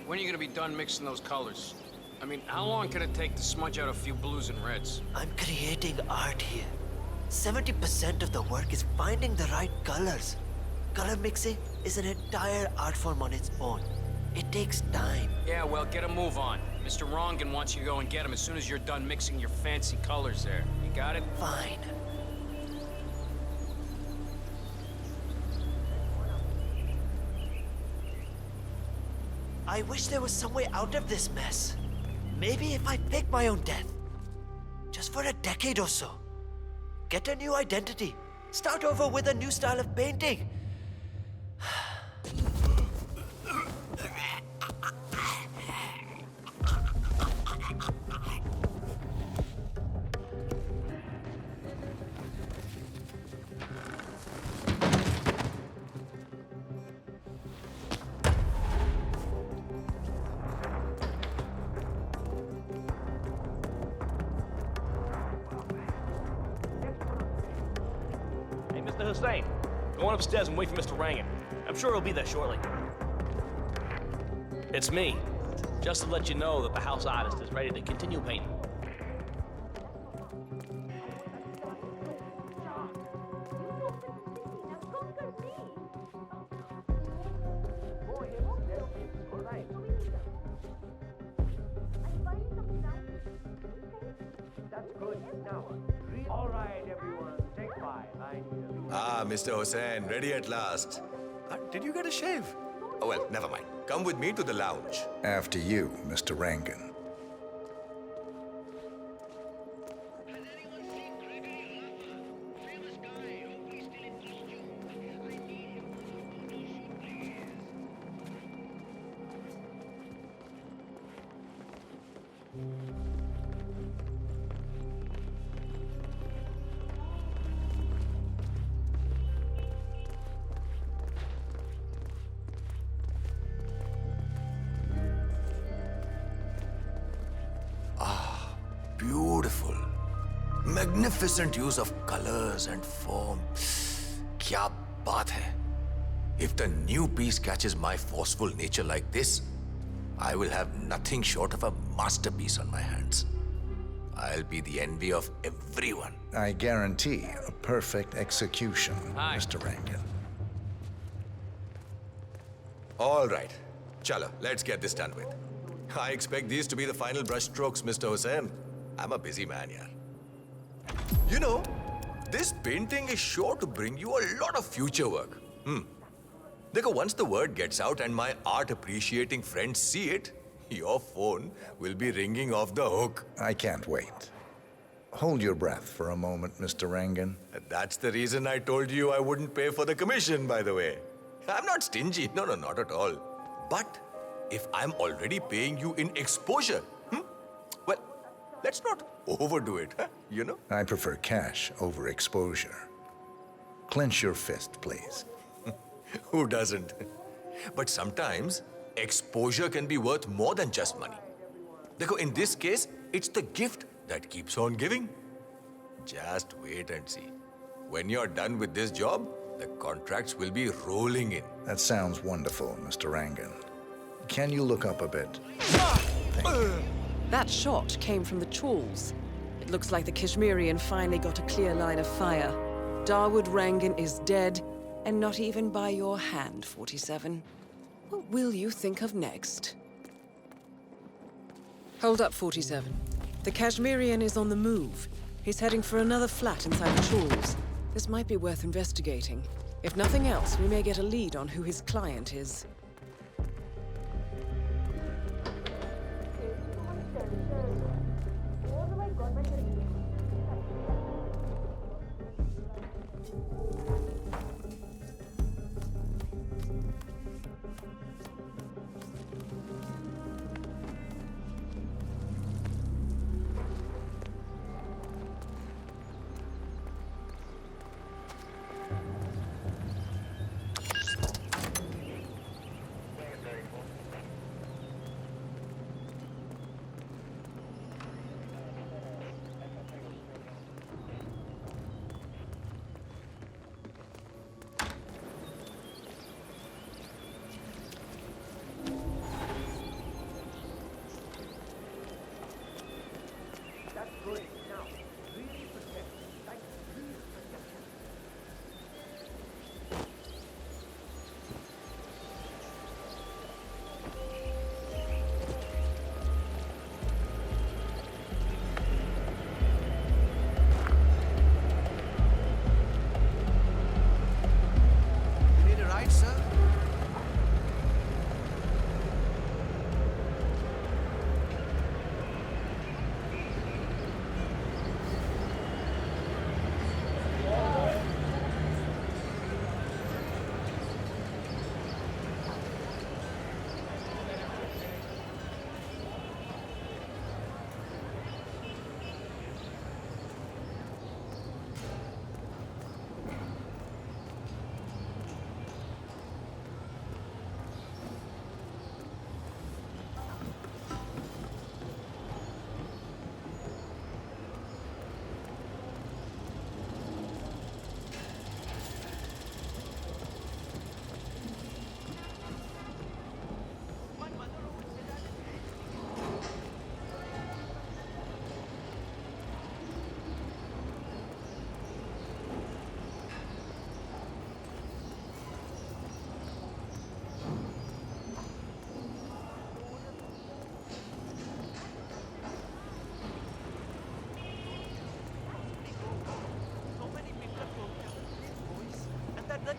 when are you gonna be done mixing those colors? I mean, how long can it take to smudge out a few blues and reds? I'm creating art here. 70% of the work is finding the right colors. Color mixing is an entire art form on its own. It takes time. Yeah, well, get a move on. Mr. Rongan wants you to go and get him as soon as you're done mixing your fancy colors there. You got it? Fine. I wish there was some way out of this mess. Maybe if I pick my own death. Just for a decade or so. Get a new identity. Start over with a new style of painting. Mr. Hussein, go on upstairs and wait for Mr. Rangan. I'm sure he'll be there shortly. It's me. Just to let you know that the house artist is ready to continue painting. Ah, Mr. Hussain, ready at last. Did you get a shave? Oh, well, never mind. Come with me to the lounge. After you, Mr. Rangan. Beautiful. Magnificent use of colors and form. Kya baat hai. If the new piece catches my forceful nature like this, I will have nothing short of a masterpiece on my hands. I'll be the envy of everyone. I guarantee a perfect execution, Mr. Rangan. All right. Chalo, let's get this done with. I expect these to be the final brushstrokes, Mr. Hussain. I'm a busy man, yaar. You know, this painting is sure to bring you a lot of future work. Dekho, once the word gets out and my art-appreciating friends see it, your phone will be ringing off the hook. I can't wait. Hold your breath for a moment, Mr. Rangan. That's the reason I told you I wouldn't pay for the commission, by the way. I'm not stingy. No, not at all. But if I'm already paying you in exposure, well, let's not overdo it, you know? I prefer cash over exposure. Clench your fist, please. Who doesn't? But sometimes, exposure can be worth more than just money. Dekho, in this case, it's the gift that keeps on giving. Just wait and see. When you're done with this job, the contracts will be rolling in. That sounds wonderful, Mr. Rangan. Can you look up a bit? That shot came from the trawls. It looks like the Kashmirian finally got a clear line of fire. Dawood Rangan is dead, and not even by your hand, 47. What will you think of next? Hold up, 47. The Kashmirian is on the move. He's heading for another flat inside the trawls. This might be worth investigating. If nothing else, we may get a lead on who his client is.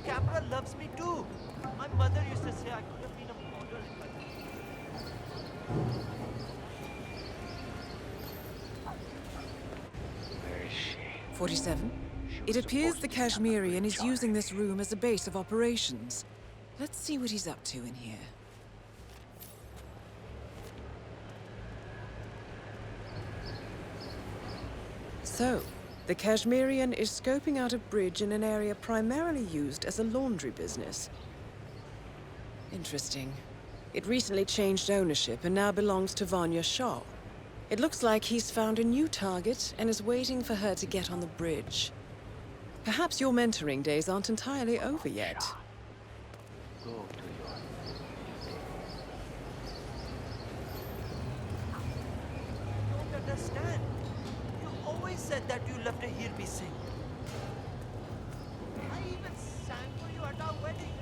camera loves me too. My mother used to say I could have been a model if I... Where is she? 47. It appears the Kashmirian is using this room as a base of operations. Let's see what he's up to in here. So, the Kashmirian is scoping out a bridge in an area primarily used as a laundry business. Interesting. It recently changed ownership and now belongs to Vanya Shah. It looks like he's found a new target and is waiting for her to get on the bridge. Perhaps your mentoring days aren't entirely over yet. Go to your... I don't understand. You always said that you loved to hear me sing. I even sang for you at our wedding.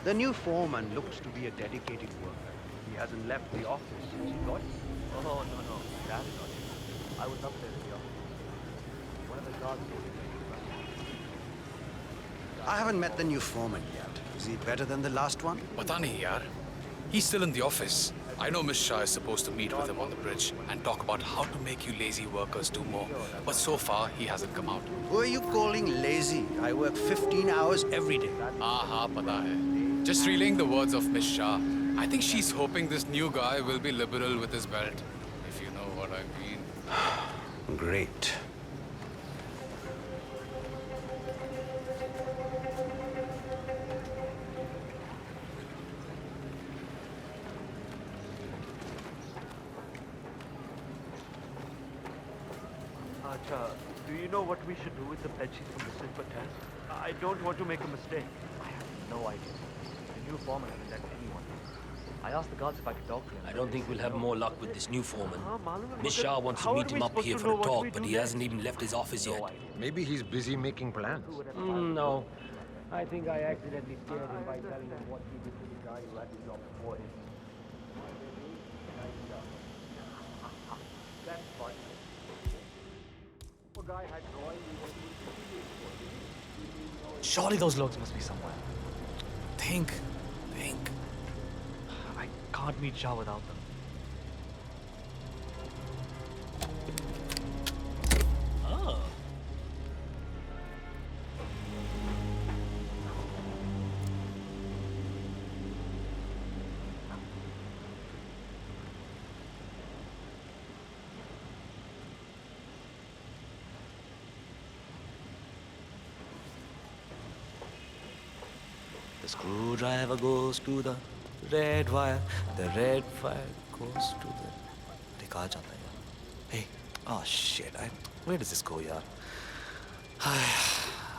The new foreman looks to be a dedicated worker. He hasn't left the office since he got here. Oh, no. That is not it. I was up there in the office. One of the guards told me that I haven't met the new foreman yet. Is he better than the last one? Pata nahi, yaar. He's still in the office. I know Miss Shah is supposed to meet with him on the bridge and talk about how to make you lazy workers do more. But so far, he hasn't come out. Who are you calling lazy? I work 15 hours every day. Aha, pata hai. Just relaying the words of Miss Shah. I think she's hoping this new guy will be liberal with his belt. If you know what I mean. Great. do you know what we should do with the bedsheets from the sleeper tent? I don't want to make a mistake. I have no idea. The new foreman hasn't let anyone. I asked the guards if I could talk to him. I don't think we'll have more luck with this new foreman. Miss Shah wants to meet him up here for a talk, but he hasn't even left his office yet. Maybe he's busy making plans. No. I think I accidentally scared him by telling him what he did to the guy who had the job before him. That's fun. The guy had no idea what he was doing. Surely those logs must be somewhere. Think. I can't meet Shah without them. Oh. The screwdriver goes to the red wire. The red wire goes to the... अरे कहाँ जाता है यार? Hey, oh shit! Where does this go, yaar?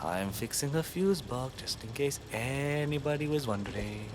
I'm fixing a fuse box just in case anybody was wondering.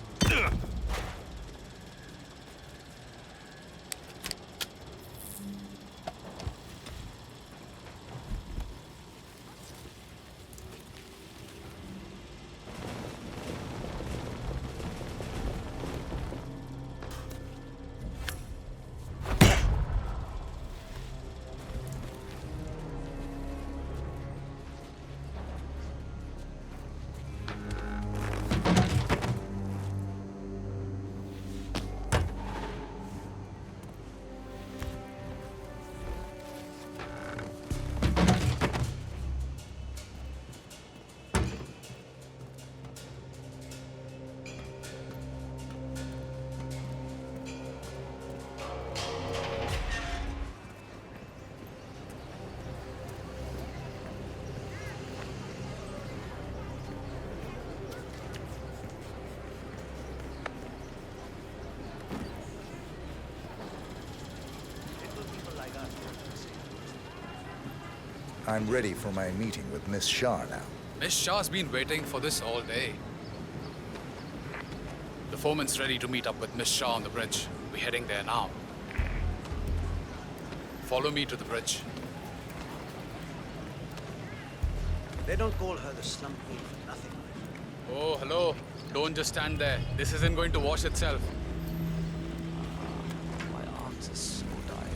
I'm ready for my meeting with Miss Shah now. Miss Shah's been waiting for this all day. The foreman's ready to meet up with Miss Shah on the bridge. We're heading there now. Follow me to the bridge. They don't call her the slump queen for nothing. Oh, hello. Don't just stand there. This isn't going to wash itself. My arms are so tired.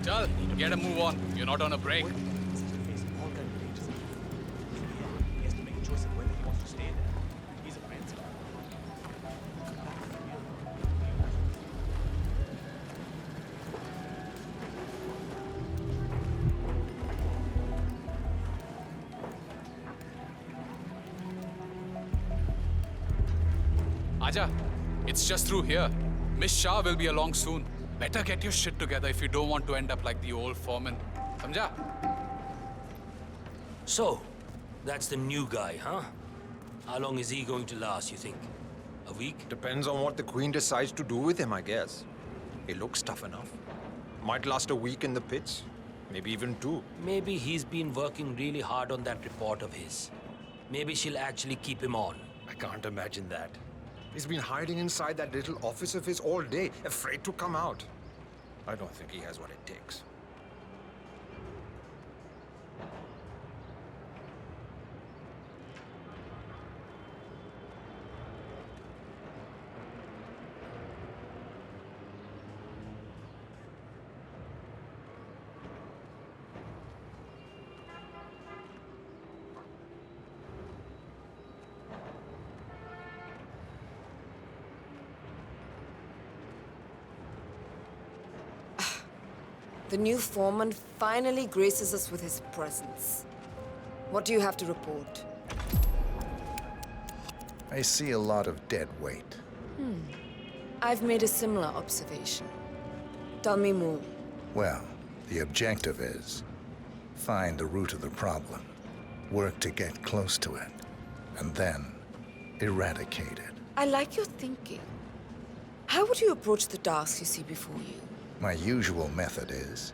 Chal, get a move on. You're not on a break. Aja, it's just through here. Miss Shah will be along soon. Better get your shit together if you don't want to end up like the old foreman. Samjha? So, that's the new guy, huh? How long is he going to last, you think? A week? Depends on what the Queen decides to do with him, I guess. He looks tough enough. Might last a week in the pits. Maybe even 2. Maybe he's been working really hard on that report of his. Maybe she'll actually keep him on. I can't imagine that. He's been hiding inside that little office of his all day, afraid to come out. I don't think he has what it takes. The new foreman finally graces us with his presence. What do you have to report? I see a lot of dead weight. I've made a similar observation. Tell me more. Well, the objective is find the root of the problem, work to get close to it, and then eradicate it. I like your thinking. How would you approach the task you see before you? My usual method is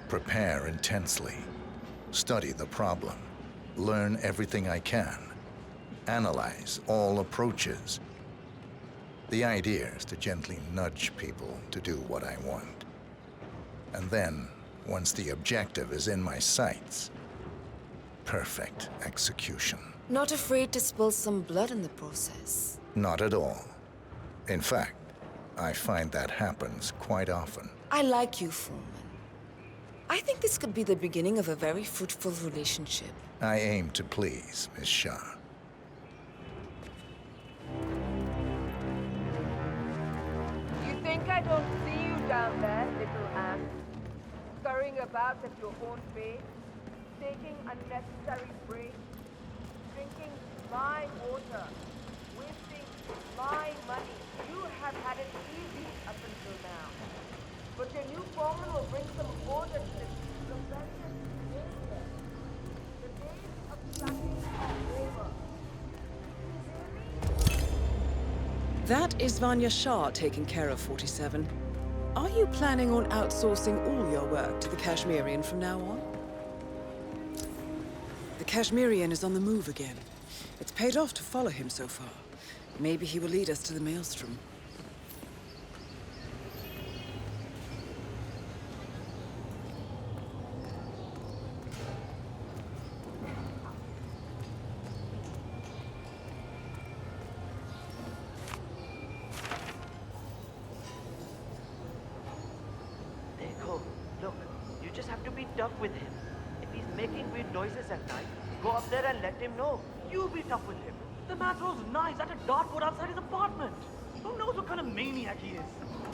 prepare intensely, study the problem, learn everything I can, analyze all approaches. The idea is to gently nudge people to do what I want. And then, once the objective is in my sights, perfect execution. Not afraid to spill some blood in the process? Not at all. In fact, I find that happens quite often. I like you, Foreman. I think this could be the beginning of a very fruitful relationship. I aim to please, Miss Shah. You think I don't see you down there, little ant? Scurrying about at your own pace, taking unnecessary breaks, drinking my water, wasting my money. You have had it easy up until now. But your new foreman will bring some order to this rebellious behavior. The days of slacking are over. That is Vanya Shah taking care of 47. Are you planning on outsourcing all your work to the Kashmirian from now on? The Kashmirian is on the move again. It's paid off to follow him so far. Maybe he will lead us to the Maelstrom. Look, you just have to be tough with him. If he's making weird noises at night, go up there and let him know. You be tough with him. The man throws knives at a dartboard outside his apartment. Who knows what kind of maniac he is?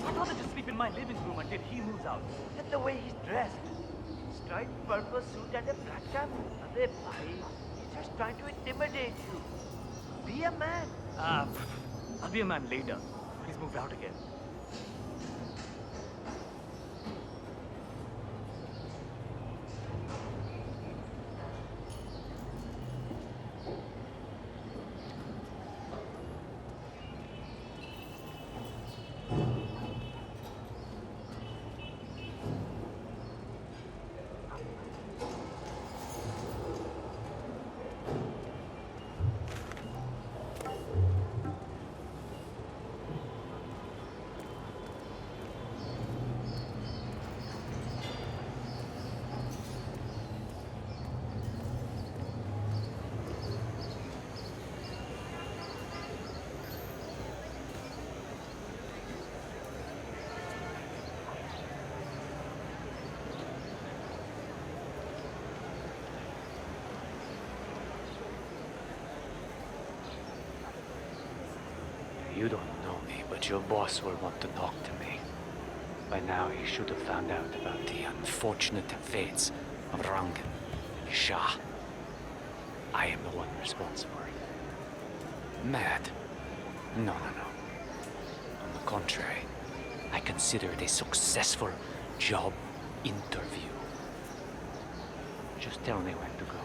I'd rather just sleep in my living room until he moves out. And the way he's dressed. Striped purple suit and a black cap. Abey bhai, he's just trying to intimidate you. Be a man. I'll be a man later. He's moved out again. You don't know me, but your boss will want to talk to me. By now, he should have found out about the unfortunate fates of Rangan and Shah. I am the one responsible. Mad? No. On the contrary, I consider it a successful job interview. Just tell me when to go.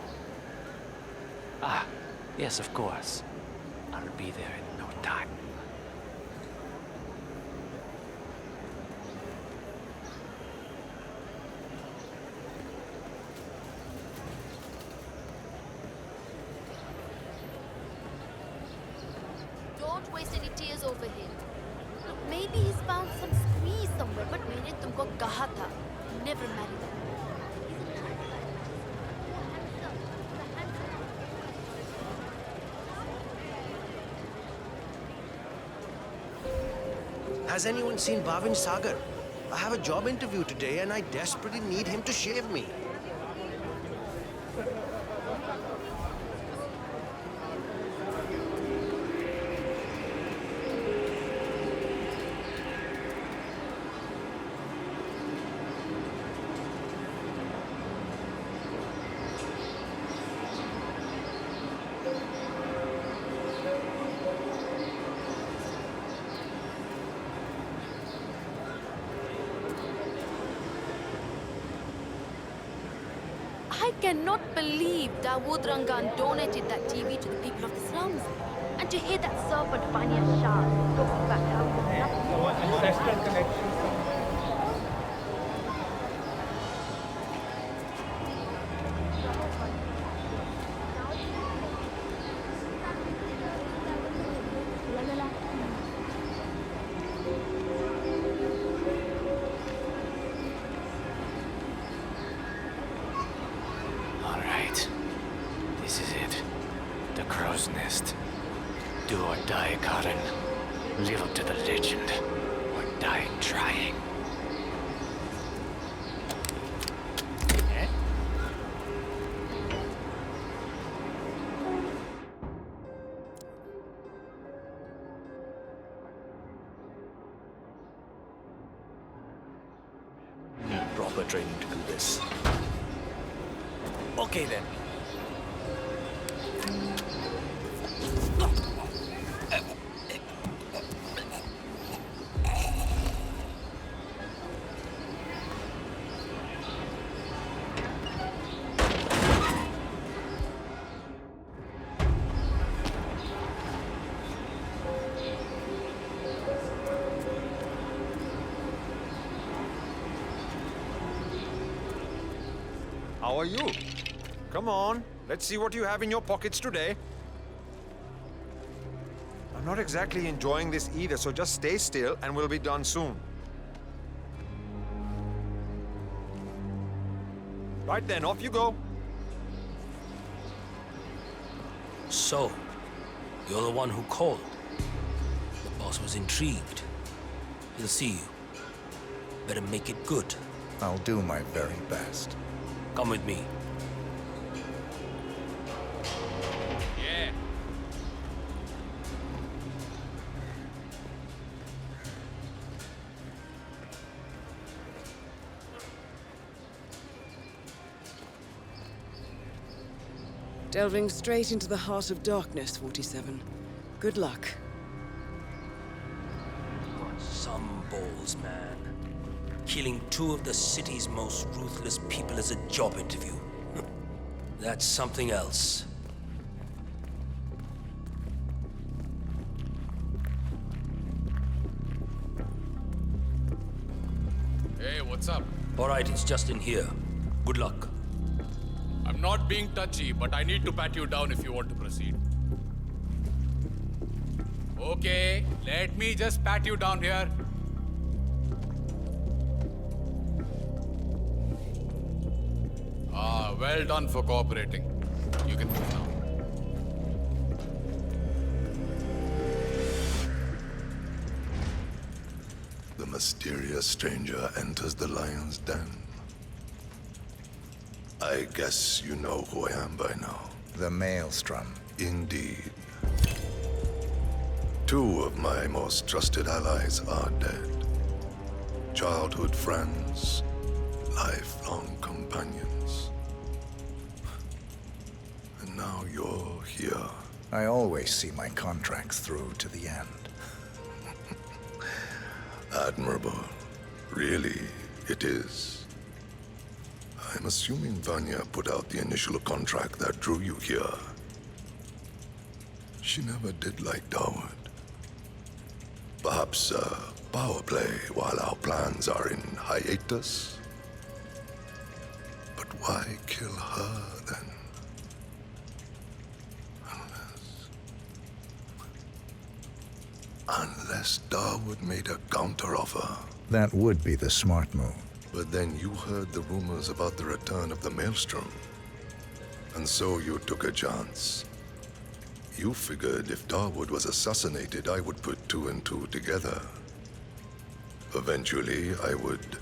Ah, yes, of course. I'll be there in no time. Don't waste any tears over him. Look, maybe he's found some squeeze somewhere, but मैंने तुमको कहा था. Never marry them. Has anyone seen Bhavin Sagar? I have a job interview today and I desperately need him to shave me. I cannot believe Dawood Rangan donated that TV to the people of the slums. And to hear that serpent Fania Shah talking about how he has nothing. This is it. The crow's nest. Do or die, Karen. Live up to the legend. Or die trying. Need proper training to do this. Okay then. How are you? Come on, let's see what you have in your pockets today. I'm not exactly enjoying this either, so just stay still and we'll be done soon. Right then, off you go. So, you're the one who called. The boss was intrigued. He'll see you. Better make it good. I'll do my very best. Come with me. Yeah. Delving straight into the heart of darkness, 47. Good luck. Some balls, man. Killing two of the city's most ruthless people as a job interview. That's something else. Hey, what's up? All right, it's just in here. Good luck. I'm not being touchy, but I need to pat you down if you want to proceed. Okay, let me just pat you down here. Ah, well done for cooperating. You can move now. The mysterious stranger enters the lion's den. I guess you know who I am by now. The Maelstrom. Indeed. Two of my most trusted allies are dead. Childhood friends, lifelong companions. And now you're here. I always see my contracts through to the end. Admirable. Really, it is. I'm assuming Vanya put out the initial contract that drew you here. She never did like Dawood. Perhaps power play while our plans are in hiatus? But why kill her then? Unless Dawood made a counteroffer. That would be the smart move. But then you heard the rumors about the return of the Maelstrom. And so you took a chance. You figured if Dawood was assassinated, I would put two and two together. Eventually, I would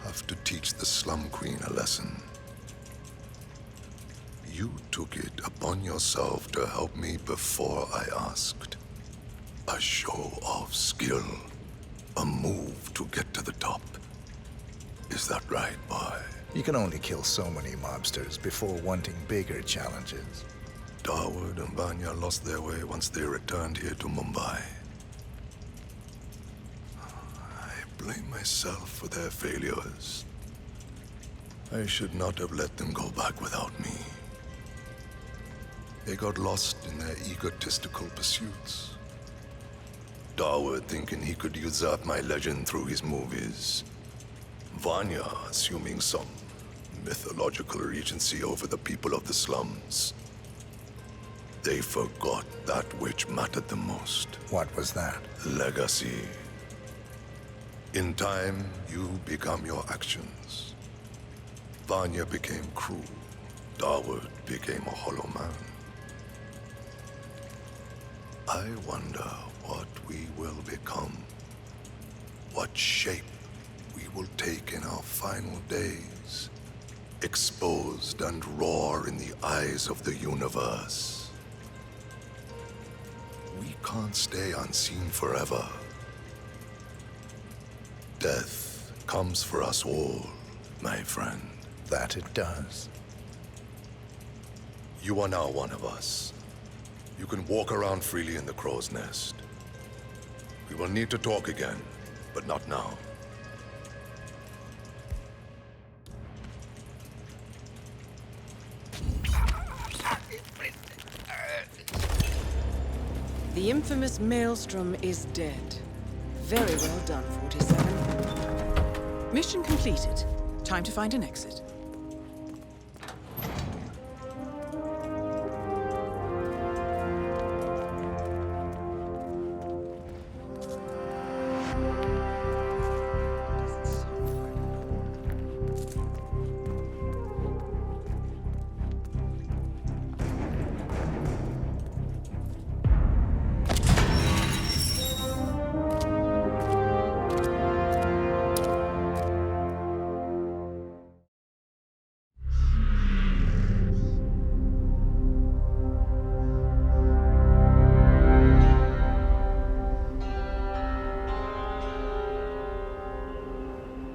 have to teach the Slum Queen a lesson. You took it upon yourself to help me before I asked. A show of skill. A move to get to the top. Is that right, boy? You can only kill so many mobsters before wanting bigger challenges. Dawood and Vanya lost their way once they returned here to Mumbai. I blame myself for their failures. I should not have let them go back without me. They got lost in their egotistical pursuits. Dawood thinking he could usurp my legend through his movies. Vanya assuming some mythological regency over the people of the slums. They forgot that which mattered the most. What was that? Legacy. In time, you become your actions. Vanya became cruel. Dawood became a hollow man. I wonder what we will become. What shape we will take in our final days. Exposed and roar in the eyes of the universe. We can't stay unseen forever. Death comes for us all, my friend. That it does. You are now one of us. You can walk around freely in the crow's nest. We will need to talk again, but not now. The infamous Maelstrom is dead. Very well done, 47. Mission completed. Time to find an exit.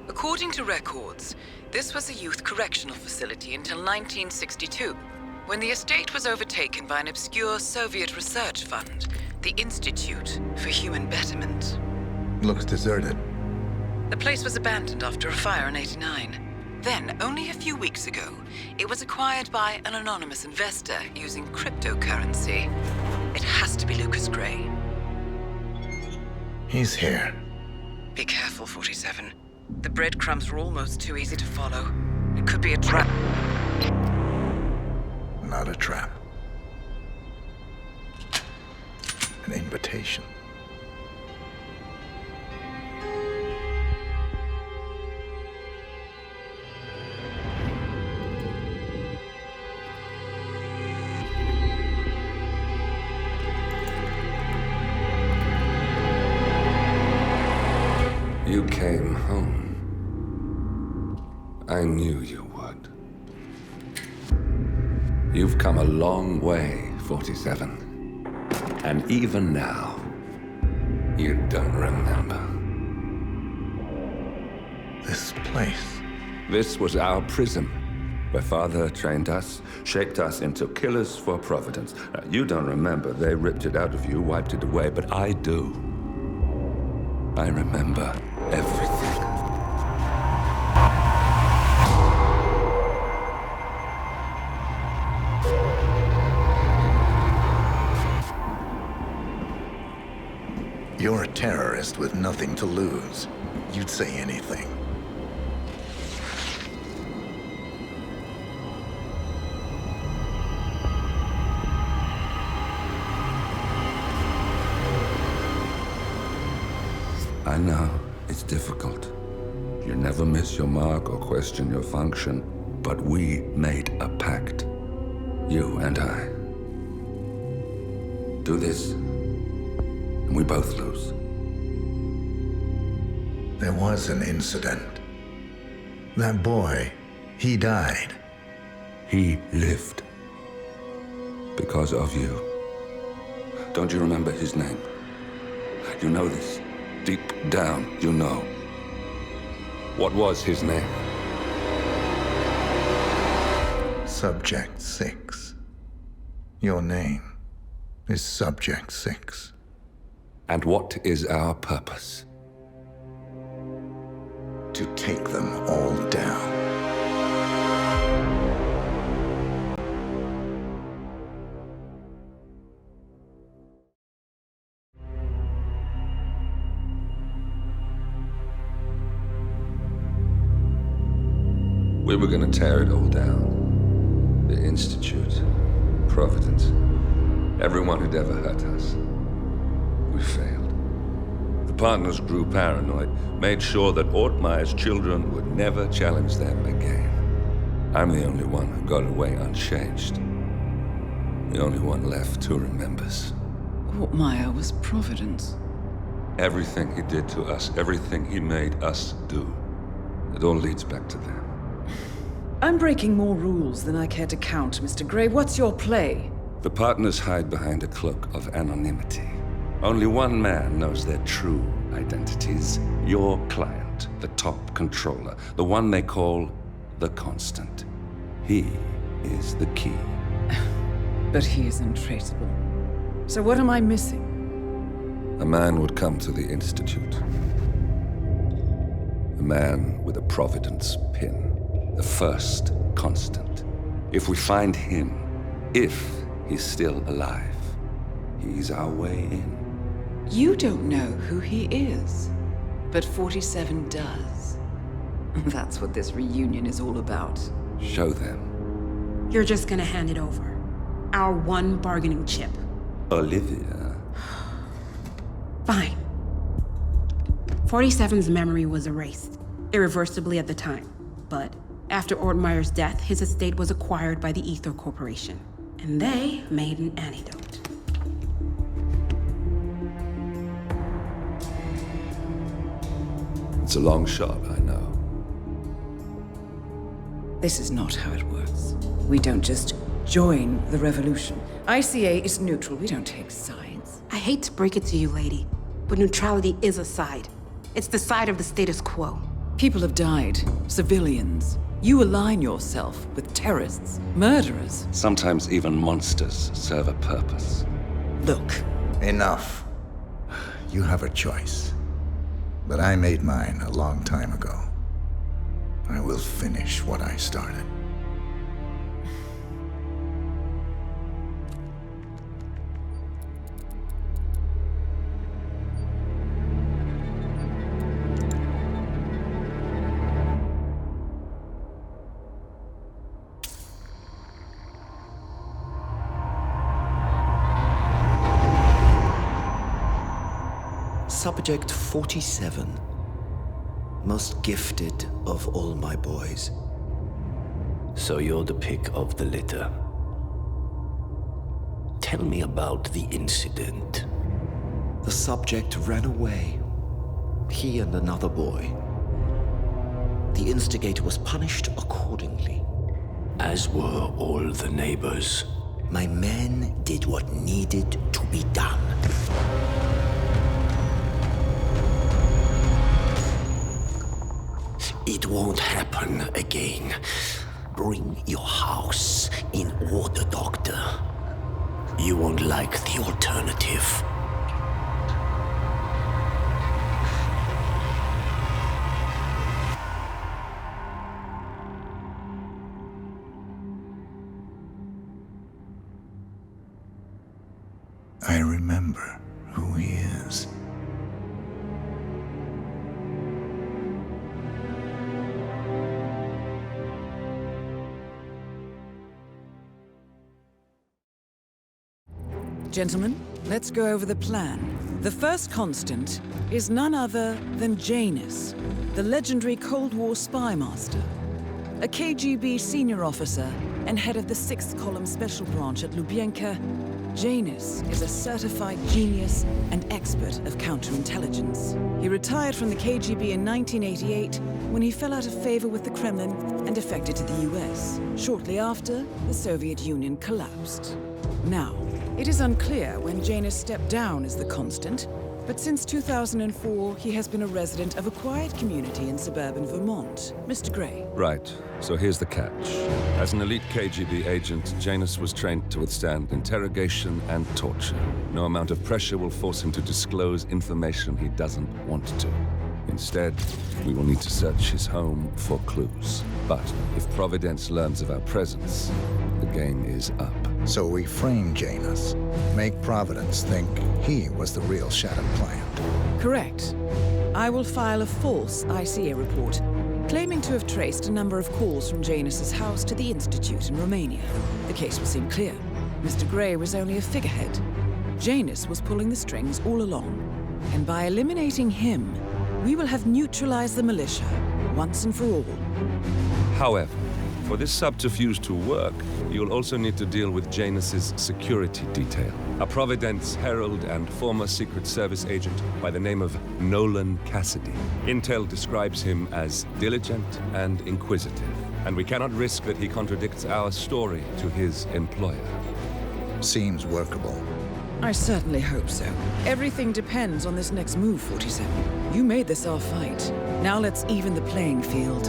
According to records, this was a youth correctional facility until 1962, when the estate was overtaken by an obscure Soviet research fund, the Institute for Human Betterment. Looks deserted. The place was abandoned after a fire in '89. Then, only a few weeks ago, it was acquired by an anonymous investor using cryptocurrency. It has to be Lucas Gray. He's here. Be careful, 47. The breadcrumbs are almost too easy to follow. It could be a trap. Not a trap. An invitation. You came home. I knew you would. You've come a long way, 47. And even now, You don't remember. This place. This was our prison, where Father trained us, shaped us into killers for Providence. Now, you don't remember. They ripped it out of you, wiped it away, but I do. I remember everything. You're a terrorist with nothing to lose. You'd say anything. I know, it's difficult. You never miss your mark or question your function, but we made a pact. You and I. Do this, and we both lose. There was an incident. That boy, he died. He lived. Because of you. Don't you remember his name? You know this. Deep down, you know. What was his name? Subject 6. Your name is Subject 6. And what is our purpose? To take them all down. We were gonna tear it all down. The Institute, Providence, everyone who'd ever hurt us. We failed. The partners grew paranoid, made sure that Ortmeyer's children would never challenge them again. I'm the only one who got away unchanged. The only one left who remembers. Ortmeyer was Providence. Everything he did to us, everything he made us do, it all leads back to them. I'm breaking more rules than I care to count, Mr. Gray. What's your play? The partners hide behind a cloak of anonymity. Only one man knows their true identities. Your client, the top controller, the one they call the Constant. He is the key. But he is untraceable. So what am I missing? A man would come to the Institute. A man with a Providence pin. The first Constant. If we find him, if he's still alive, he's our way in. You don't know who he is, but 47 does. That's what this reunion is all about. Show them. You're just gonna hand it over. Our one bargaining chip. Olivia. Fine. 47's memory was erased, irreversibly at the time. But after Ortmeyer's death, his estate was acquired by the Ether Corporation. And they made an antidote. It's a long shot, I know. This is not how it works. We don't just join the revolution. ICA is neutral. We don't take sides. I hate to break it to you, lady, but neutrality is a side. It's the side of the status quo. People have died. Civilians. You align yourself with terrorists, murderers. Sometimes even monsters serve a purpose. Look. Enough. You have a choice. But I made mine a long time ago. I will finish what I started. Subject 47. Most gifted of all my boys. So you're the pick of the litter. Tell me about the incident. The subject ran away. He and another boy. The instigator was punished accordingly. As were all the neighbors. My men did what needed to be done. It won't happen again. Bring your house in order, Doctor. You won't like the alternative. I remember who he is. Gentlemen, let's go over the plan. The first constant is none other than Janus, the legendary Cold War spy master, a KGB senior officer and head of the 6th Column Special Branch at Lubyanka. Janus is a certified genius and expert of counterintelligence. He retired from the KGB in 1988 when he fell out of favor with the Kremlin and defected to the US. Shortly after, the Soviet Union collapsed. Now, it is unclear when Janus stepped down as the constant, but since 2004, he has been a resident of a quiet community in suburban Vermont. Mr. Gray. Right. So here's the catch. As an elite KGB agent, Janus was trained to withstand interrogation and torture. No amount of pressure will force him to disclose information he doesn't want to. Instead, we will need to search his home for clues. But if Providence learns of our presence, the game is up. So we frame Janus, make Providence think he was the real Shattered client. Correct. I will file a false ICA report, claiming to have traced a number of calls from Janus's house to the Institute in Romania. The case will seem clear. Mr. Gray was only a figurehead. Janus was pulling the strings all along. And by eliminating him, we will have neutralized the militia, once and for all. However, for this subterfuge to work, you'll also need to deal with Janus's security detail. A Providence herald and former Secret Service agent by the name of Nolan Cassidy. Intel describes him as diligent and inquisitive, and we cannot risk that he contradicts our story to his employer. Seems workable. I certainly hope so. Everything depends on this next move, 47. You made this our fight. Now let's even the playing field.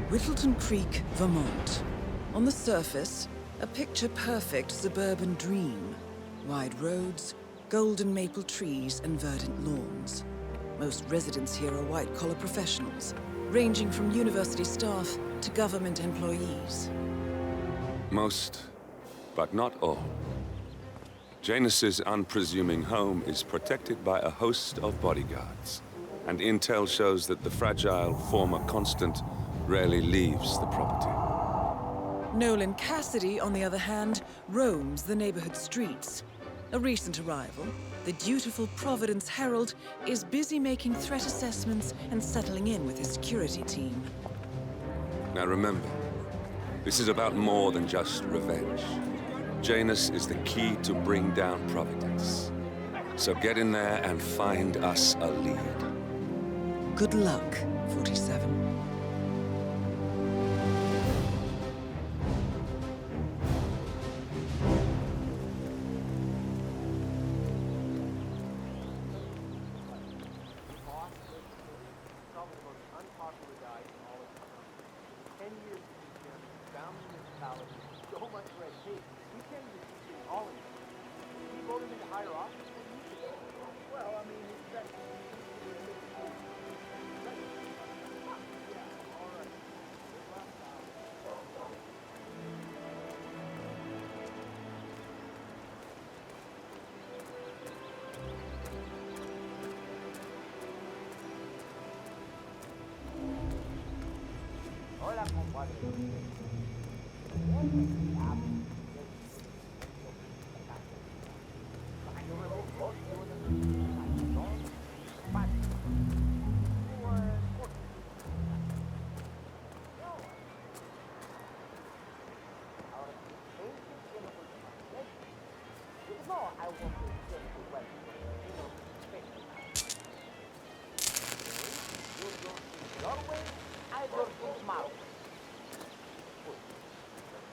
Whittleton Creek, Vermont. On the surface, a picture-perfect suburban dream. Wide roads, golden maple trees, and verdant lawns. Most residents here are white-collar professionals, ranging from university staff to government employees. Most, but not all. Janus's unpresuming home is protected by a host of bodyguards, and intel shows that the fragile former constant rarely leaves the property. Nolan Cassidy, on the other hand, roams the neighborhood streets. A recent arrival, the dutiful Providence Herald is busy making threat assessments and settling in with his security team. Now remember, this is about more than just revenge. Janus is the key to bring down Providence. So get in there and find us a lead. Good luck, 47.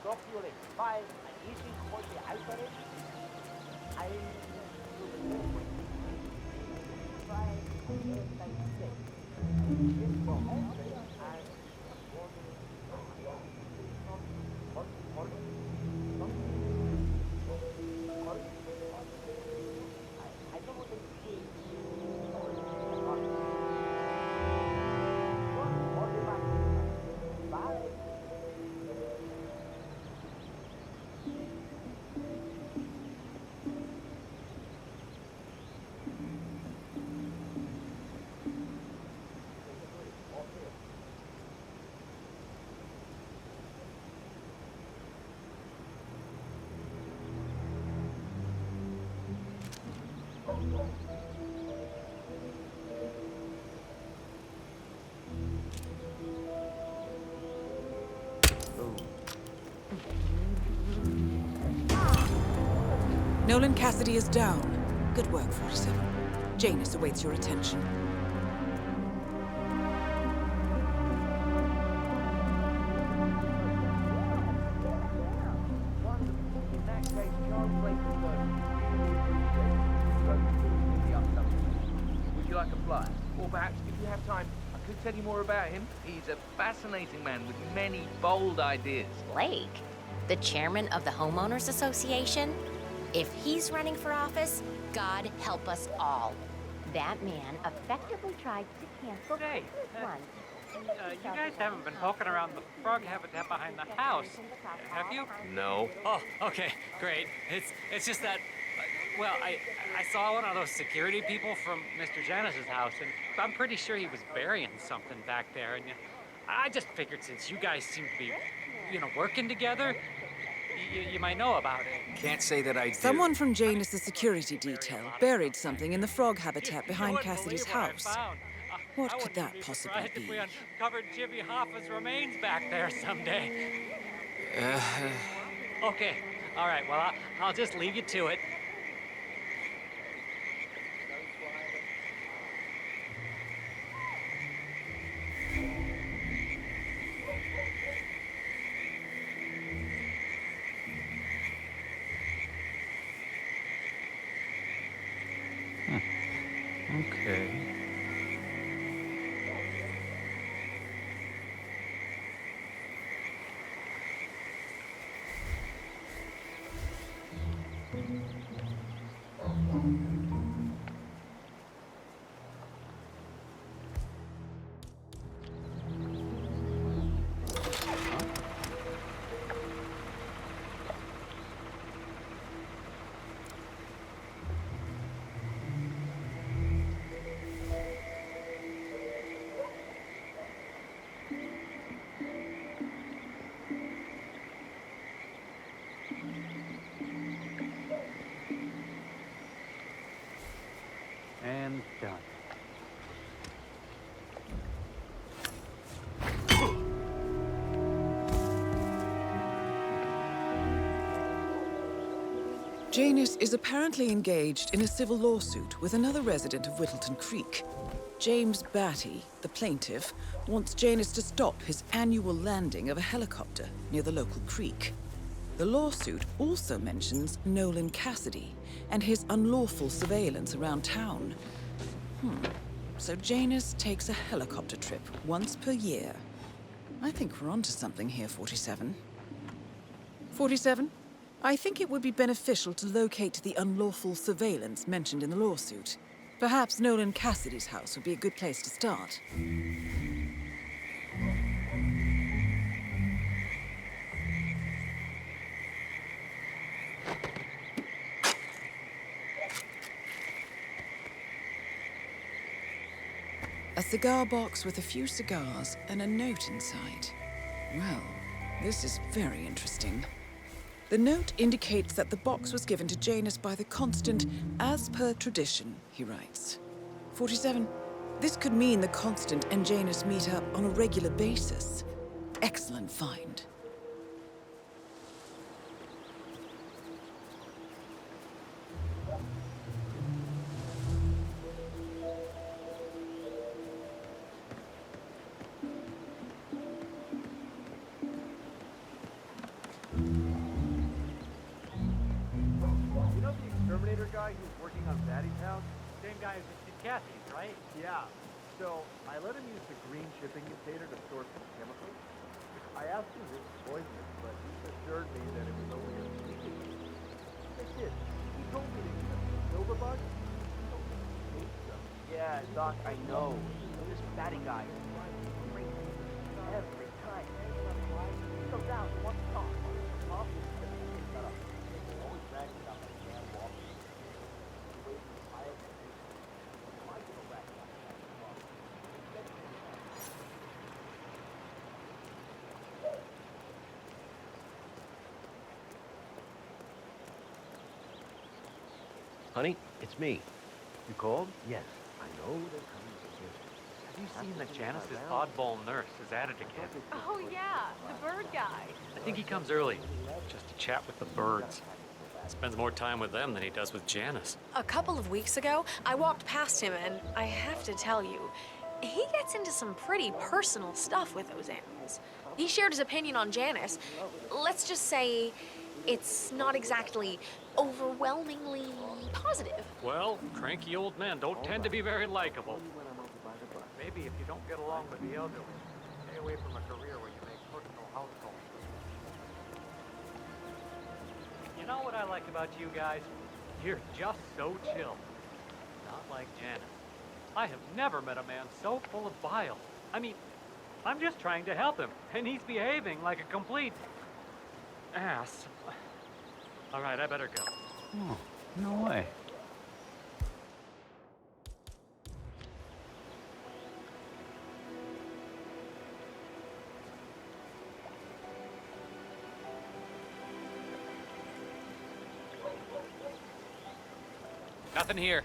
document file and issued for the alphabet. I Nolan Cassidy is down. Good work, 47. Janus awaits your attention. Would you like a flyer? Or perhaps, if you have time, I could tell you more about him. He's a fascinating man with many bold ideas. Blake? The chairman of the Homeowners Association? If he's running for office, God help us all. That man effectively tried to cancel one. You guys haven't been poking around the frog habitat behind the house, have you? No. Oh, okay, great. It's just that, well, I saw one of those security people from Mr. Janus's house, and I'm pretty sure he was burying something back there, and I just figured since you guys seem to be, working together, you might know about it. Can't say that I do. Someone from Janus' security detail buried something in the frog habitat behind Cassidy's house. What could that possibly be? If we uncovered Jimmy Hoffa's remains back there someday. Okay, all right, well, I'll just leave you to it. Okay. And done. Janus is apparently engaged in a civil lawsuit with another resident of Whittleton Creek. James Batty, the plaintiff, wants Janus to stop his annual landing of a helicopter near the local creek. The lawsuit also mentions Nolan Cassidy and his unlawful surveillance around town. So Janus takes a helicopter trip once per year. I think we're onto something here, 47. 47? I think it would be beneficial to locate the unlawful surveillance mentioned in the lawsuit. Perhaps Nolan Cassidy's house would be a good place to start. A cigar box with a few cigars and a note inside. Well, this is very interesting. The note indicates that the box was given to Janus by the Constant, as per tradition, he writes. 47. This could mean the Constant and Janus meet up on a regular basis. Excellent find. guys at Kathy's, right? Yeah. So, I let him use the green shipping container to store some chemicals. I asked him if it was poisonous, but he assured me that it was only a sneaking. Hey, kid, he told me to use a silver bug. Yeah, Doc, I know. This fatty guy is crazy every time. He comes out and wants to talk. Shut up. Always dragging me out like a damn wall. Honey, it's me. You called? Yes. I know they're coming to visit. Have you seen that Janice's oddball nurse is at it again? Oh, yeah, the bird guy. I think he comes early, just to chat with the birds. Spends more time with them than he does with Janice. A couple of weeks ago, I walked past him, and I have to tell you, he gets into some pretty personal stuff with those animals. He shared his opinion on Janice. Let's just say it's not exactly overwhelmingly positive. Well, cranky old men don't tend to be very likable. Maybe if you don't get along with the elderly, stay away from a career where you make personal house calls. You know what I like about you guys? You're just so chill. Not like Janice. I have never met a man so full of bile. I mean, I'm just trying to help him, and he's behaving like a complete ass. All right, I better go. Oh, no way. Nothing here.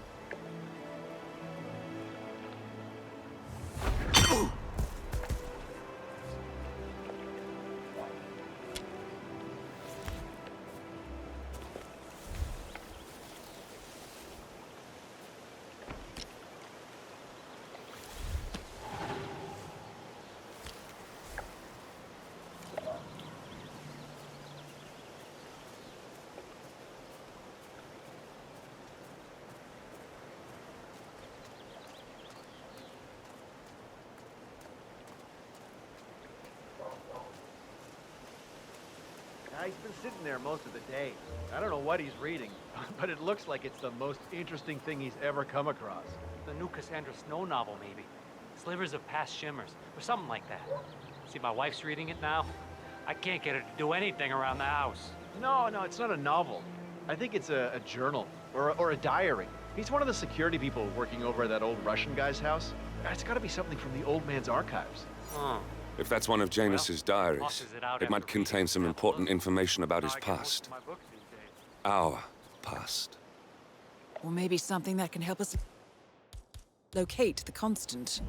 He's been sitting there most of the day. I don't know what he's reading, but it looks like it's the most interesting thing he's ever come across. The new Cassandra Snow novel, maybe. Slivers of Past Shimmers, or something like that. See, my wife's reading it now. I can't get her to do anything around the house. No, it's not a novel. I think it's a journal, or a diary. He's one of the security people working over at that old Russian guy's house. It's gotta be something from the old man's archives. Huh. If that's one of Janus's diaries, it might contain some important information about his past. Our past. Or maybe something that can help us locate the Constant.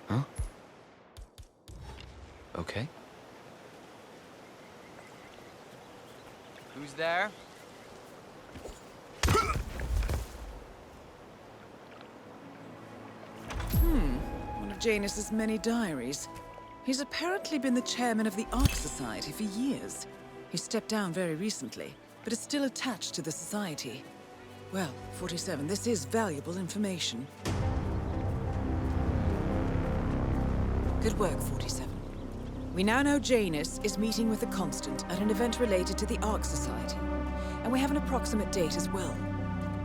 Huh? Okay. Who's there? One of Janus's many diaries. He's apparently been the chairman of the Ark Society for years. He stepped down very recently, but is still attached to the society. Well, 47, this is valuable information. Good work, 47. We now know Janus is meeting with the Constant at an event related to the Ark Society. And we have an approximate date as well.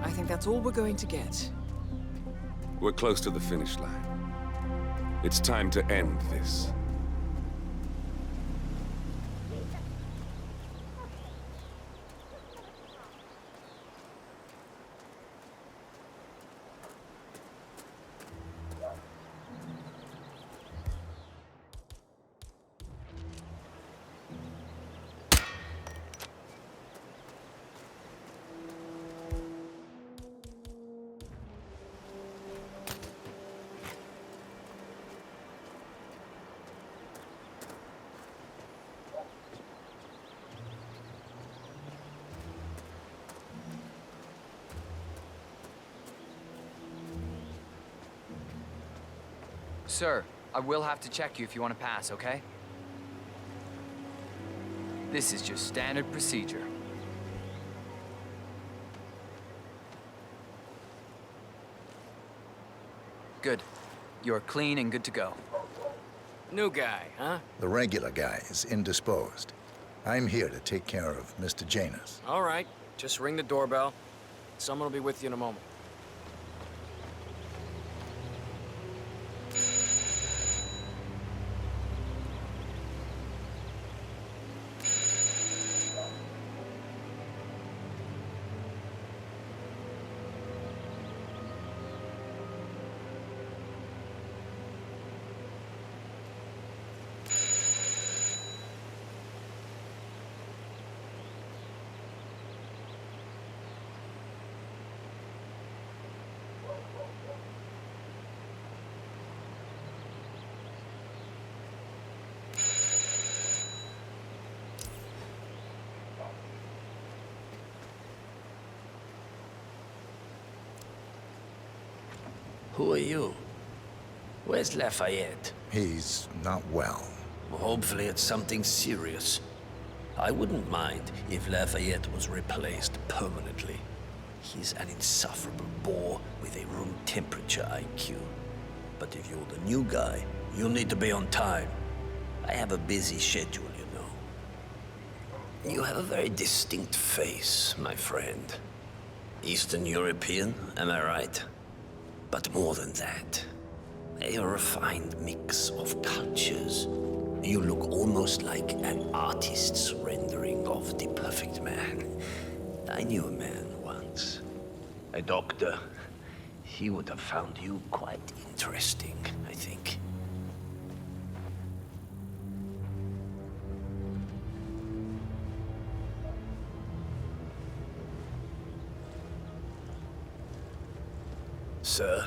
I think that's all we're going to get. We're close to the finish line. It's time to end this. Sir, I will have to check you if you want to pass, okay? This is just standard procedure. Good. You're clean and good to go. New guy, huh? The regular guy is indisposed. I'm here to take care of Mr. Janus. All right. Just ring the doorbell. Someone will be with you in a moment. Who are you? Where's Lafayette? He's not well. Hopefully it's something serious. I wouldn't mind if Lafayette was replaced permanently. He's an insufferable bore with a room temperature IQ. But if you're the new guy, you'll need to be on time. I have a busy schedule, you know. You have a very distinct face, my friend. Eastern European, am I right? But more than that, a refined mix of cultures. You look almost like an artist's rendering of the perfect man. I knew a man once, a doctor. He would have found you quite interesting, I think. Sir?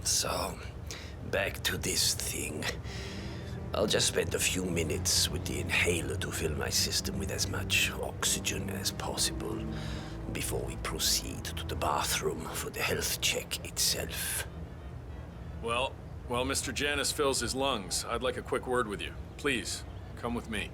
So, back to this thing. I'll just spend a few minutes with the inhaler to fill my system with as much oxygen as possible before we proceed to the bathroom for the health check itself. Well, while Mr. Janus fills his lungs, I'd like a quick word with you. Please, come with me.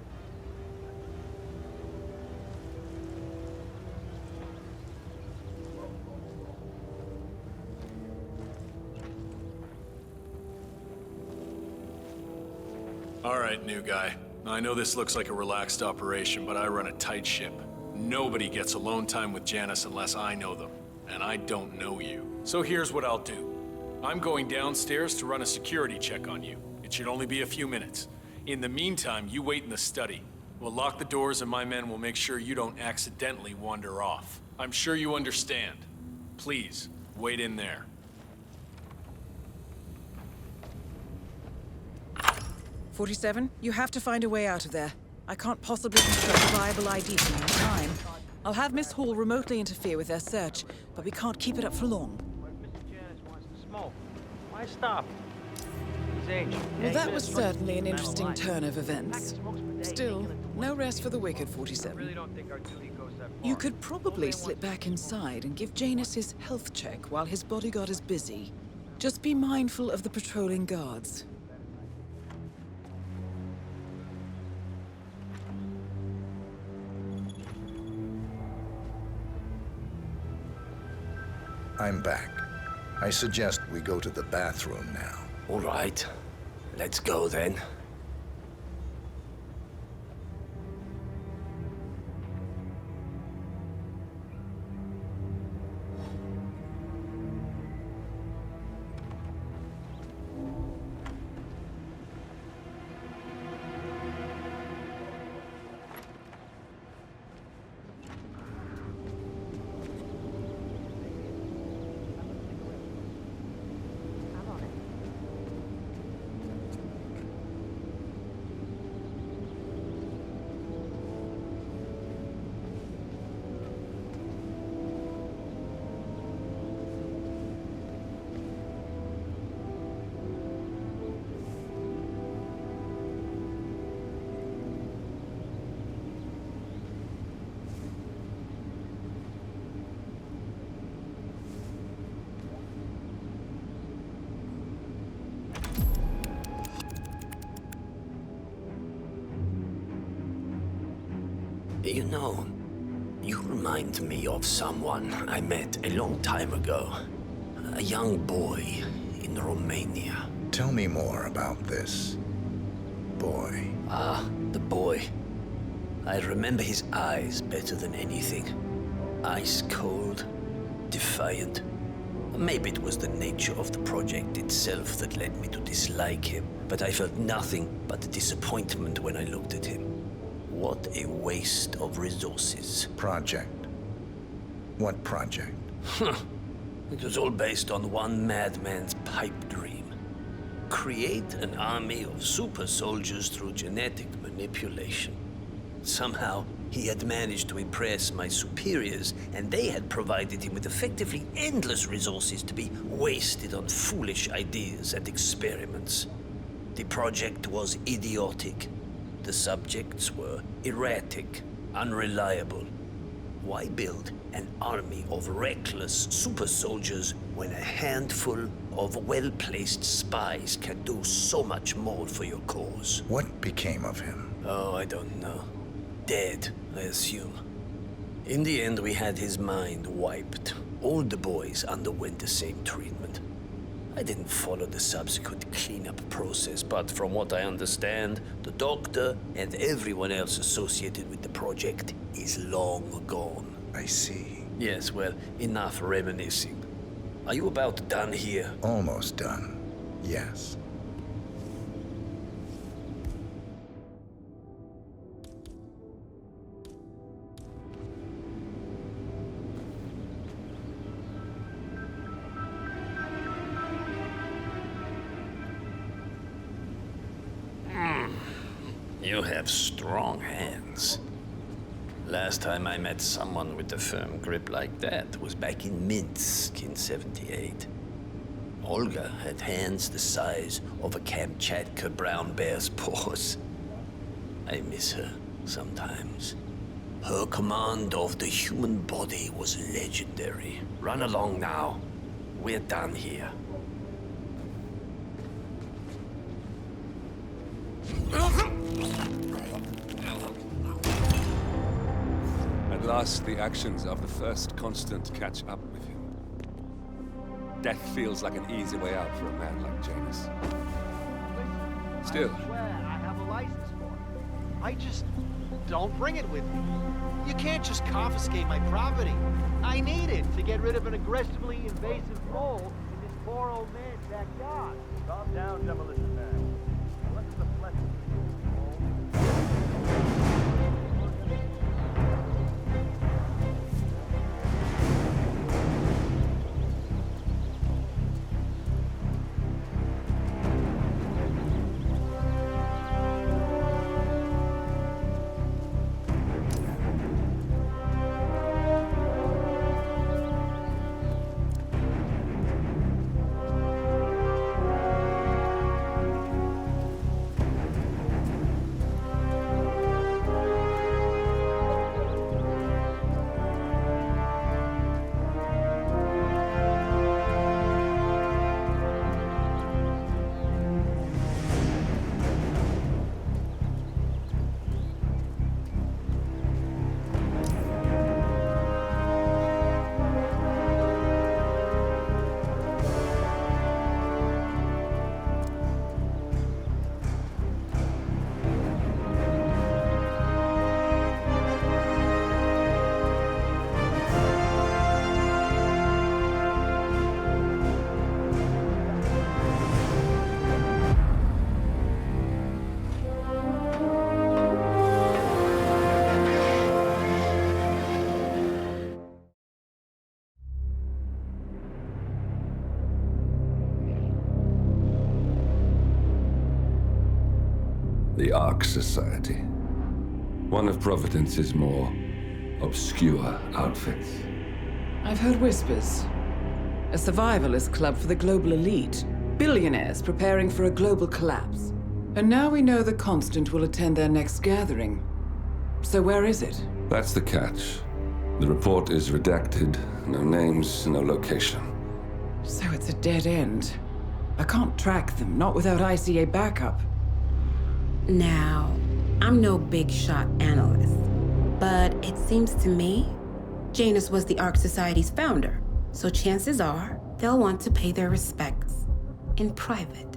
All right, new guy. I know this looks like a relaxed operation, but I run a tight ship. Nobody gets alone time with Janus unless I know them, and I don't know you. So here's what I'll do. I'm going downstairs to run a security check on you. It should only be a few minutes. In the meantime, you wait in the study. We'll lock the doors and my men will make sure you don't accidentally wander off. I'm sure you understand. Please, wait in there. 47, you have to find a way out of there. I can't possibly construct a viable ID for you in time. I'll have Miss Hall remotely interfere with their search, but we can't keep it up for long. Mr. Janus wants to smoke. Why stop? His age. Well, that was certainly an interesting turn of events. Still, no rest for the wicked, 47. You could probably slip back inside and give Janus his health check while his bodyguard is busy. Just be mindful of the patrolling guards. I'm back. I suggest we go to the bathroom now. All right. Let's go then. You know, you remind me of someone I met a long time ago. A young boy in Romania. Tell me more about this boy. Ah, the boy. I remember his eyes better than anything. Ice cold, defiant. Maybe it was the nature of the project itself that led me to dislike him, but I felt nothing but disappointment when I looked at him. What a waste of resources. Project? What project? It was all based on one madman's pipe dream. Create an army of super soldiers through genetic manipulation. Somehow, he had managed to impress my superiors, and they had provided him with effectively endless resources to be wasted on foolish ideas and experiments. The project was idiotic. The subjects were erratic, unreliable. Why build an army of reckless super soldiers when a handful of well-placed spies can do so much more for your cause? What became of him? Oh, I don't know. Dead, I assume. In the end, we had his mind wiped. All the boys underwent the same treatment. I didn't follow the subsequent cleanup process, but from what I understand, the doctor and everyone else associated with the project is long gone. I see. Yes, well, enough reminiscing. Are you about done here? Almost done, yes. You have strong hands. Last time I met someone with a firm grip like that was back in Minsk in '78. Olga had hands the size of a Kamchatka brown bear's paws. I miss her sometimes. Her command of the human body was legendary. Run along now. We're done here. At last, the actions of the first constant catch up with him. Death feels like an easy way out for a man like Janus. Still, I swear I have a license for it. I just don't bring it with me. You can't just confiscate my property. I need it to get rid of an aggressively invasive mole in this poor old man's backyard. Calm down, demolition man. What's the flesh of the Ark Society. One of Providence's more obscure outfits. I've heard whispers. A survivalist club for the global elite. Billionaires preparing for a global collapse. And now we know the Constant will attend their next gathering. So where is it? That's the catch. The report is redacted. No names, no location. So it's a dead end. I can't track them, not without ICA backup. Now, I'm no big shot analyst, but it seems to me Janus was the Ark Society's founder, so chances are they'll want to pay their respects in private.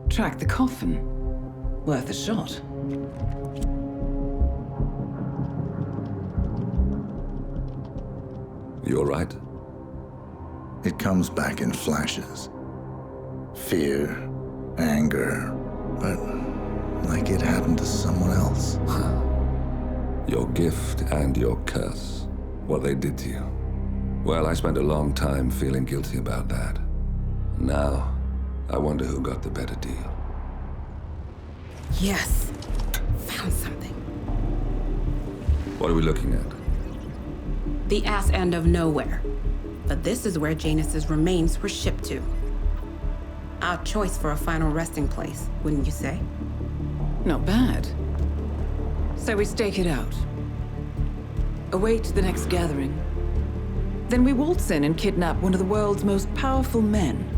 Track the coffin. Worth a shot. You all right? It comes back in flashes. Fear, anger, but like it happened to someone else. Your gift and your curse. What they did to you. Well, I spent a long time feeling guilty about that. Now, I wonder who got the better deal. Yes. Found something. What are we looking at? The ass end of nowhere. But this is where Janus's remains were shipped to. Our choice for a final resting place, wouldn't you say? Not bad. So we stake it out. Await the next gathering. Then we waltz in and kidnap one of the world's most powerful men.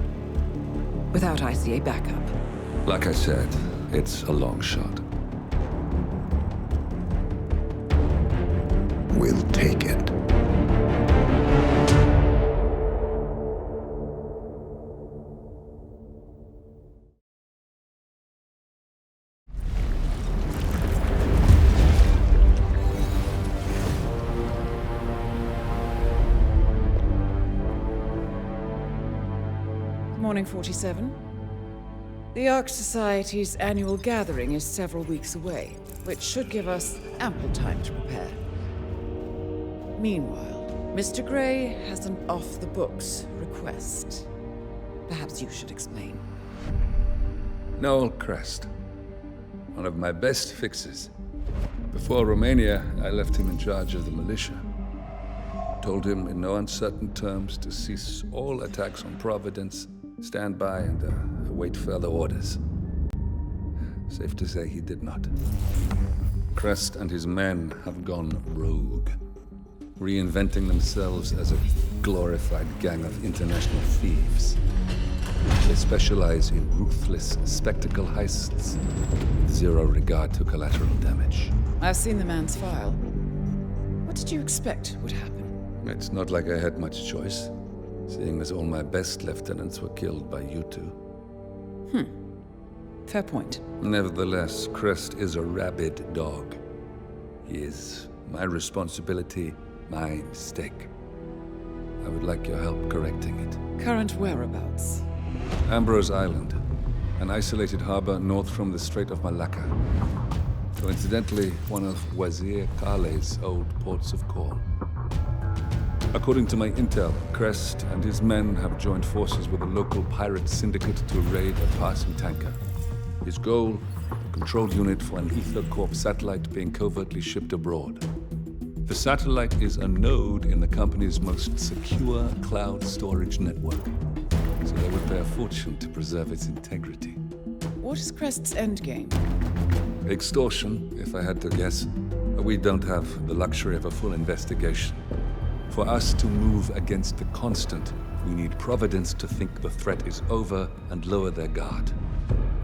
Without ICA backup. Like I said, it's a long shot. We'll take it. Morning 47. The Ark Society's annual gathering is several weeks away, which should give us ample time to prepare. Meanwhile, Mr. Gray has an off-the-books request. Perhaps you should explain. Noel Crest. One of my best fixes. Before Romania, I left him in charge of the militia. Told him in no uncertain terms to cease all attacks on Providence, stand by and await further orders. Safe to say he did not. Crest and his men have gone rogue, reinventing themselves as a glorified gang of international thieves. They specialize in ruthless spectacle heists with zero regard to collateral damage. I've seen the man's file. What did you expect would happen? It's not like I had much choice, seeing as all my best lieutenants were killed by you two. Fair point. Nevertheless, Crest is a rabid dog. He is my responsibility, my mistake. I would like your help correcting it. Current whereabouts? Ambrose Island, an isolated harbor north from the Strait of Malacca. Coincidentally, one of Wazir Kale's old ports of call. According to my intel, Crest and his men have joined forces with a local pirate syndicate to raid a passing tanker. His goal, a control unit for an Ether Corp satellite being covertly shipped abroad. The satellite is a node in the company's most secure cloud storage network, so they would pay a fortune to preserve its integrity. What is Crest's endgame? Extortion, if I had to guess. We don't have the luxury of a full investigation. For us to move against the constant, we need Providence to think the threat is over and lower their guard.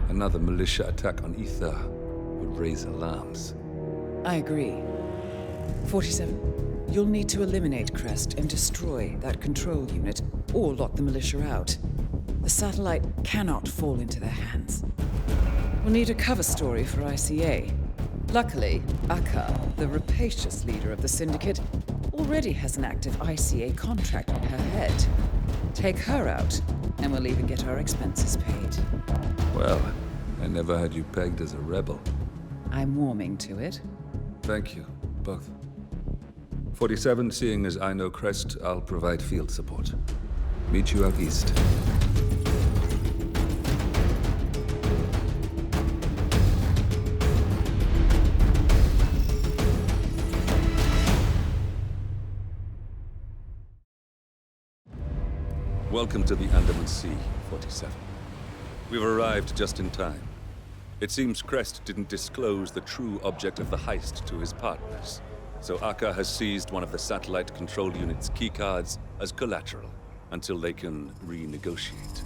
Another militia attack on Ether would raise alarms. I agree. 47. You'll need to eliminate Crest and destroy that control unit, or lock the militia out. The satellite cannot fall into their hands. We'll need a cover story for ICA. Luckily, Akka, the rapacious leader of the syndicate, already has an active ICA contract on her head. Take her out, and we'll even get our expenses paid. Well, I never had you pegged as a rebel. I'm warming to it. Thank you, both. 47, seeing as I know Crest, I'll provide field support. Meet you out east. Welcome to the Andaman Sea, 47. We've arrived just in time. It seems Crest didn't disclose the true object of the heist to his partners, so Akka has seized one of the satellite control unit's keycards as collateral until they can renegotiate.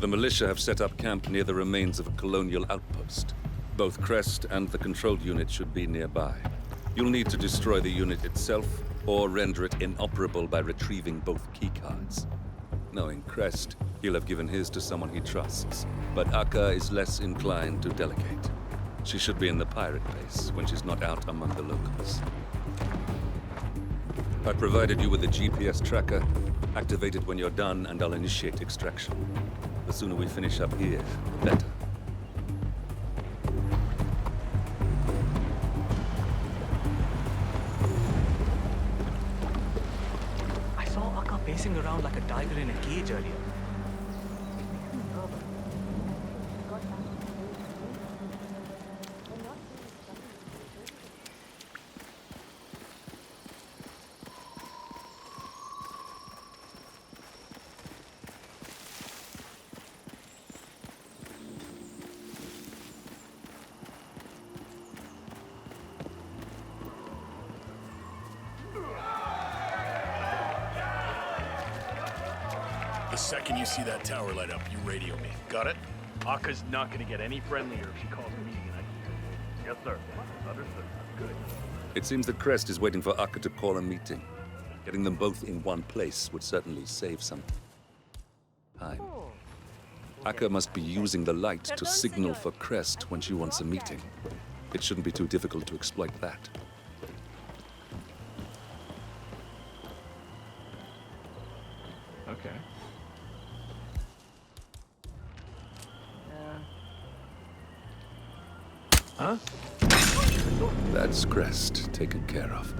The militia have set up camp near the remains of a colonial outpost. Both Crest and the control unit should be nearby. You'll need to destroy the unit itself or render it inoperable by retrieving both keycards. Knowing Crest, he'll have given his to someone he trusts. But Akka is less inclined to delegate. She should be in the pirate base when she's not out among the locals. I provided you with a GPS tracker. Activate it when you're done, and I'll initiate extraction. The sooner we finish up here, the better. I saw Akka pacing around like a tiger in a cage earlier. The second you see that tower light up, you radio me. Got it? Akka's not gonna get any friendlier if she calls a meeting and I... Yes, sir. Understood. Good. It seems that Crest is waiting for Akka to call a meeting. Getting them both in one place would certainly save some time. Akka must be using the light to signal for Crest when she wants a meeting. It shouldn't be too difficult to exploit that. Okay. Huh? That's Crest taken care of.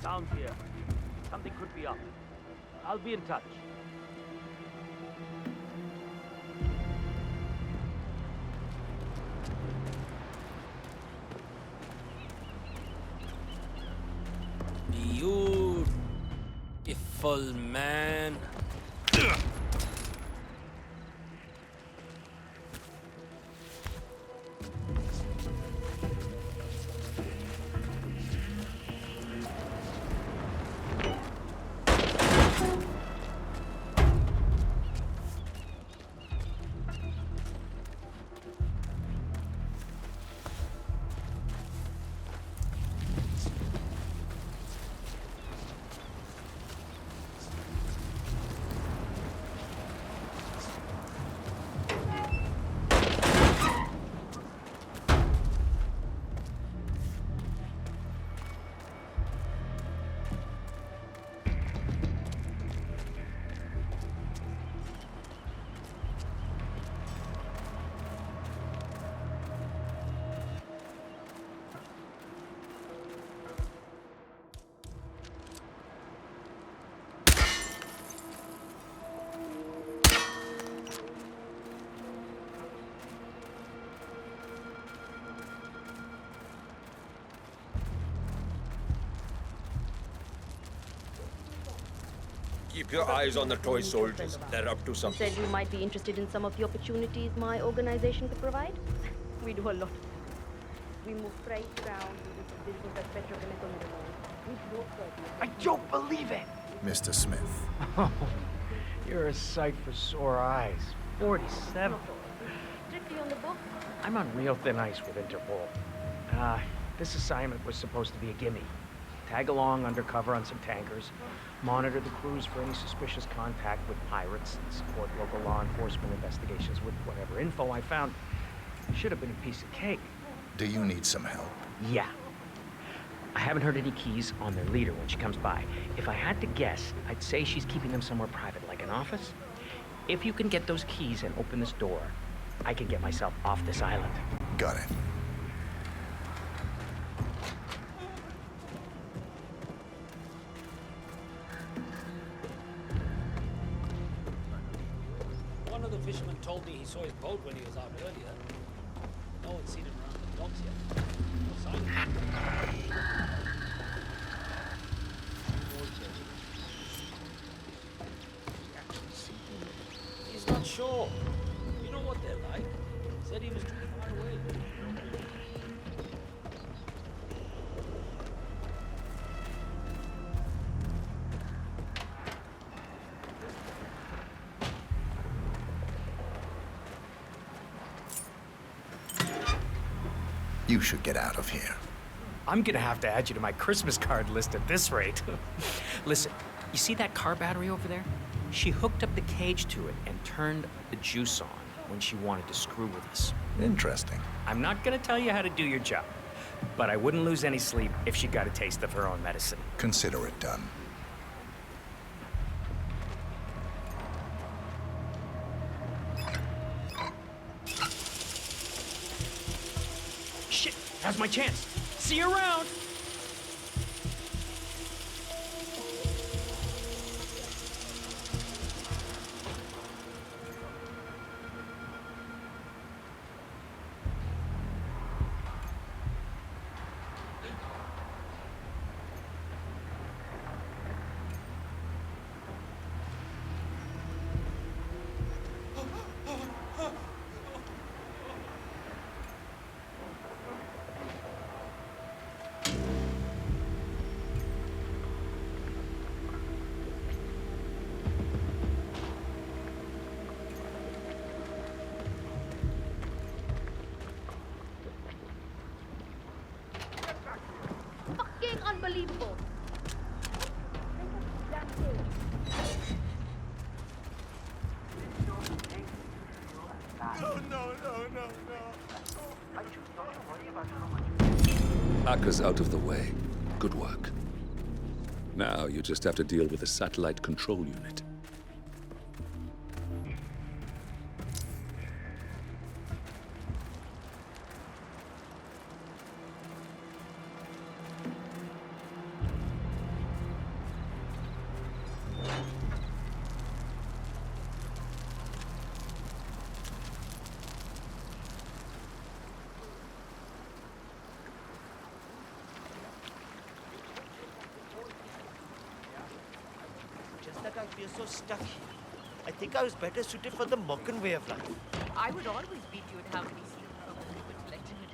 Sounds here. Something could be up. I'll be in touch. Beautiful, man. Keep your eyes on the toy soldiers. They're up to something. Said you might be interested in some of the opportunities my organization could provide. We do a lot. We move freight around, we do some business at petrochemical minerals. I don't believe it! Mr. Smith. Oh, you're a sight for sore eyes. 47. Strictly on the book? I'm on real thin ice with Interpol. This assignment was supposed to be a gimme. Tag along undercover on some tankers, monitor the crews for any suspicious contact with pirates, and support local law enforcement investigations with whatever info I found. It should have been a piece of cake. Do you need some help? Yeah. I haven't heard any keys on their leader when she comes by. If I had to guess, I'd say she's keeping them somewhere private, like an office. If you can get those keys and open this door, I can get myself off this island. Got it. One of the fishermen told me he saw his boat when he was out earlier. No one's seen him around the docks yet. No sign of him. He's not sure. You know what they're like. Said he was too far away. You should get out of here. I'm gonna have to add you to my Christmas card list at this rate. Listen, you see that car battery over there? She hooked up the cage to it and turned the juice on when she wanted to screw with us. Interesting. I'm not gonna tell you how to do your job, but I wouldn't lose any sleep if she got a taste of her own medicine. Consider it done. Shit, now's my chance. See you around. Fucking unbelievable. Aka's out of the way. Good work. Now you just have to deal with the satellite control unit. you're so stuck here. I think I was better suited for the Mokan way of life. I would always beat you at how many scenes probably would let him in.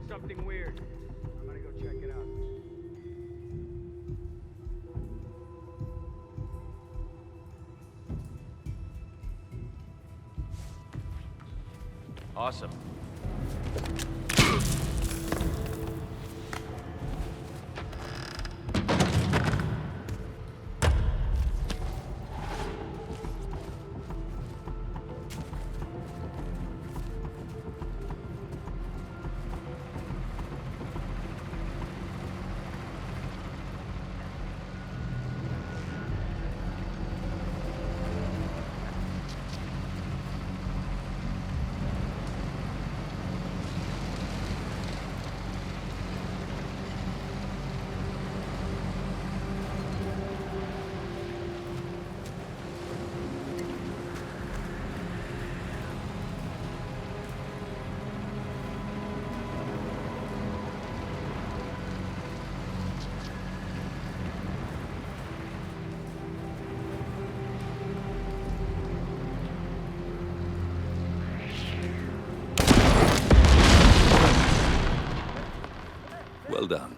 Something weird. I'm gonna go check it out. Awesome. Well done.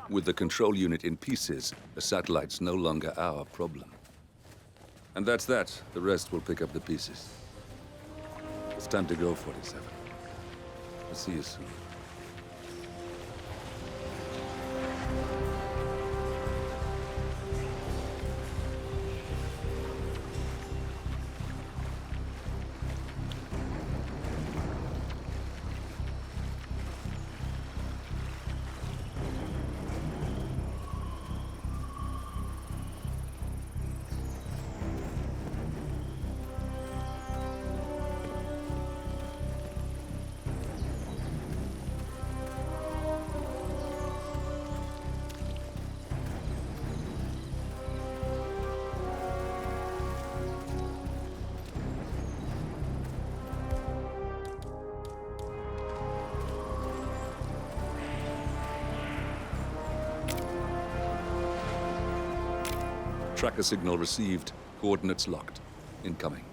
With the control unit in pieces, the satellite's no longer our problem. And that's that. The rest will pick up the pieces. It's time to go, 47. I'll see you soon. Tracker signal received. Coordinates locked. Incoming.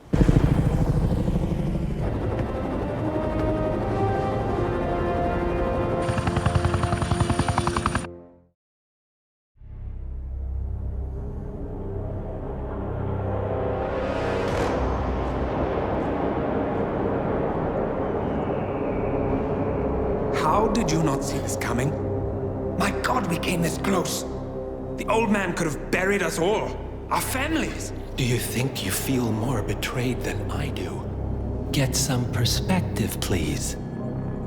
How did you not see this coming? My God, we came this close. The old man could have buried us all. Our families. Do you think you feel more betrayed than I do? Get some perspective, please.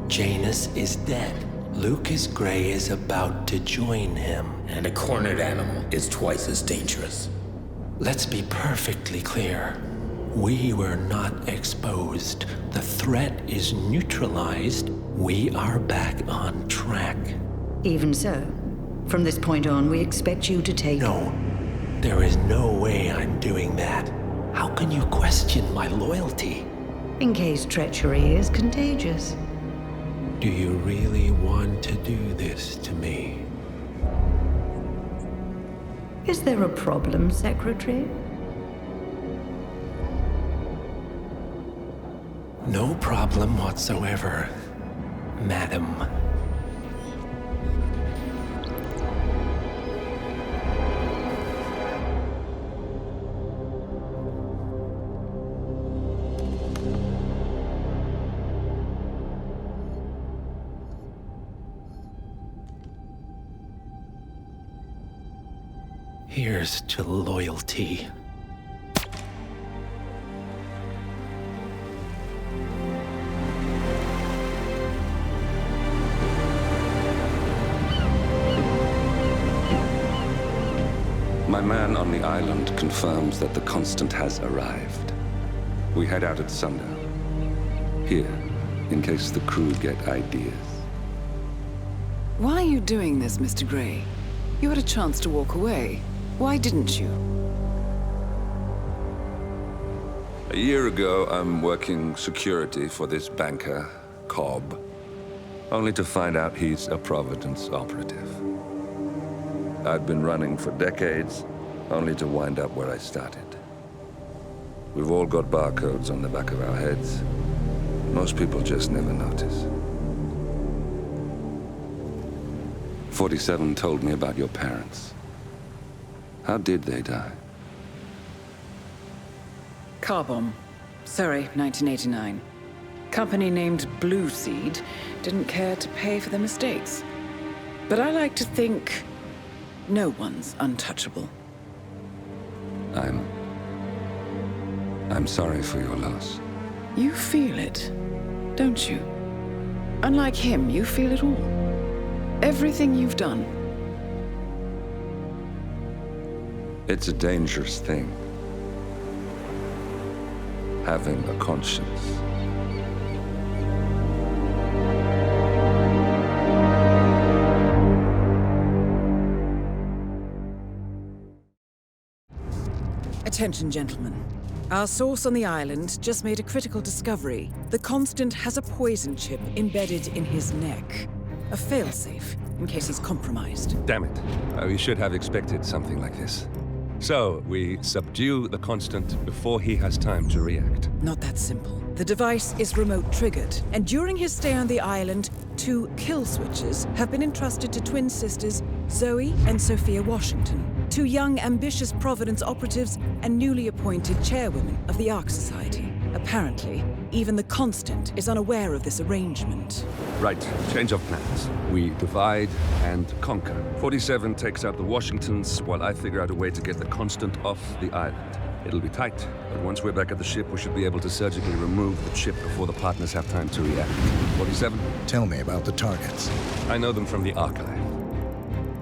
Janus is dead. Lucas Gray is about to join him. And a cornered animal is twice as dangerous. Let's be perfectly clear. We were not exposed. The threat is neutralized. We are back on track. Even so, from this point on, we expect you to take... No. There is no way I'm doing that. How can you question my loyalty? In case treachery is contagious. Do you really want to do this to me? Is there a problem, Secretary? No problem whatsoever, Madam. Here's to loyalty. My man on the island confirms that the Constant has arrived. We head out at sundown. Here, in case the crew get ideas. Why are you doing this, Mr. Gray? You had a chance to walk away. Why didn't you? A year ago, I'm working security for this banker, Cobb, only to find out he's a Providence operative. I'd been running for decades, only to wind up where I started. We've all got barcodes on the back of our heads. Most people just never notice. 47 told me about your parents. How did they die? Car bomb. Surrey, 1989. Company named Blue Seed didn't care to pay for their mistakes. But I like to think no one's untouchable. I'm sorry for your loss. You feel it, don't you? Unlike him, you feel it all. Everything you've done. It's a dangerous thing. Having a conscience. Attention, gentlemen. Our source on the island just made a critical discovery. The Constant has a poison chip embedded in his neck. A failsafe, in case he's compromised. Damn it. We should have expected something like this. So, we subdue the Constant before he has time to react. Not that simple. The device is remote-triggered, and during his stay on the island, 2 kill switches have been entrusted to twin sisters Zoe and Sophia Washington, 2 young, ambitious Providence operatives and newly appointed chairwomen of the Ark Society. Apparently, even the Constant is unaware of this arrangement. Right, change of plans. We divide and conquer. 47 takes out the Washingtons, while I figure out a way to get the Constant off the island. It'll be tight, but once we're back at the ship, we should be able to surgically remove the chip before the partners have time to react. 47? Tell me about the targets. I know them from the archive.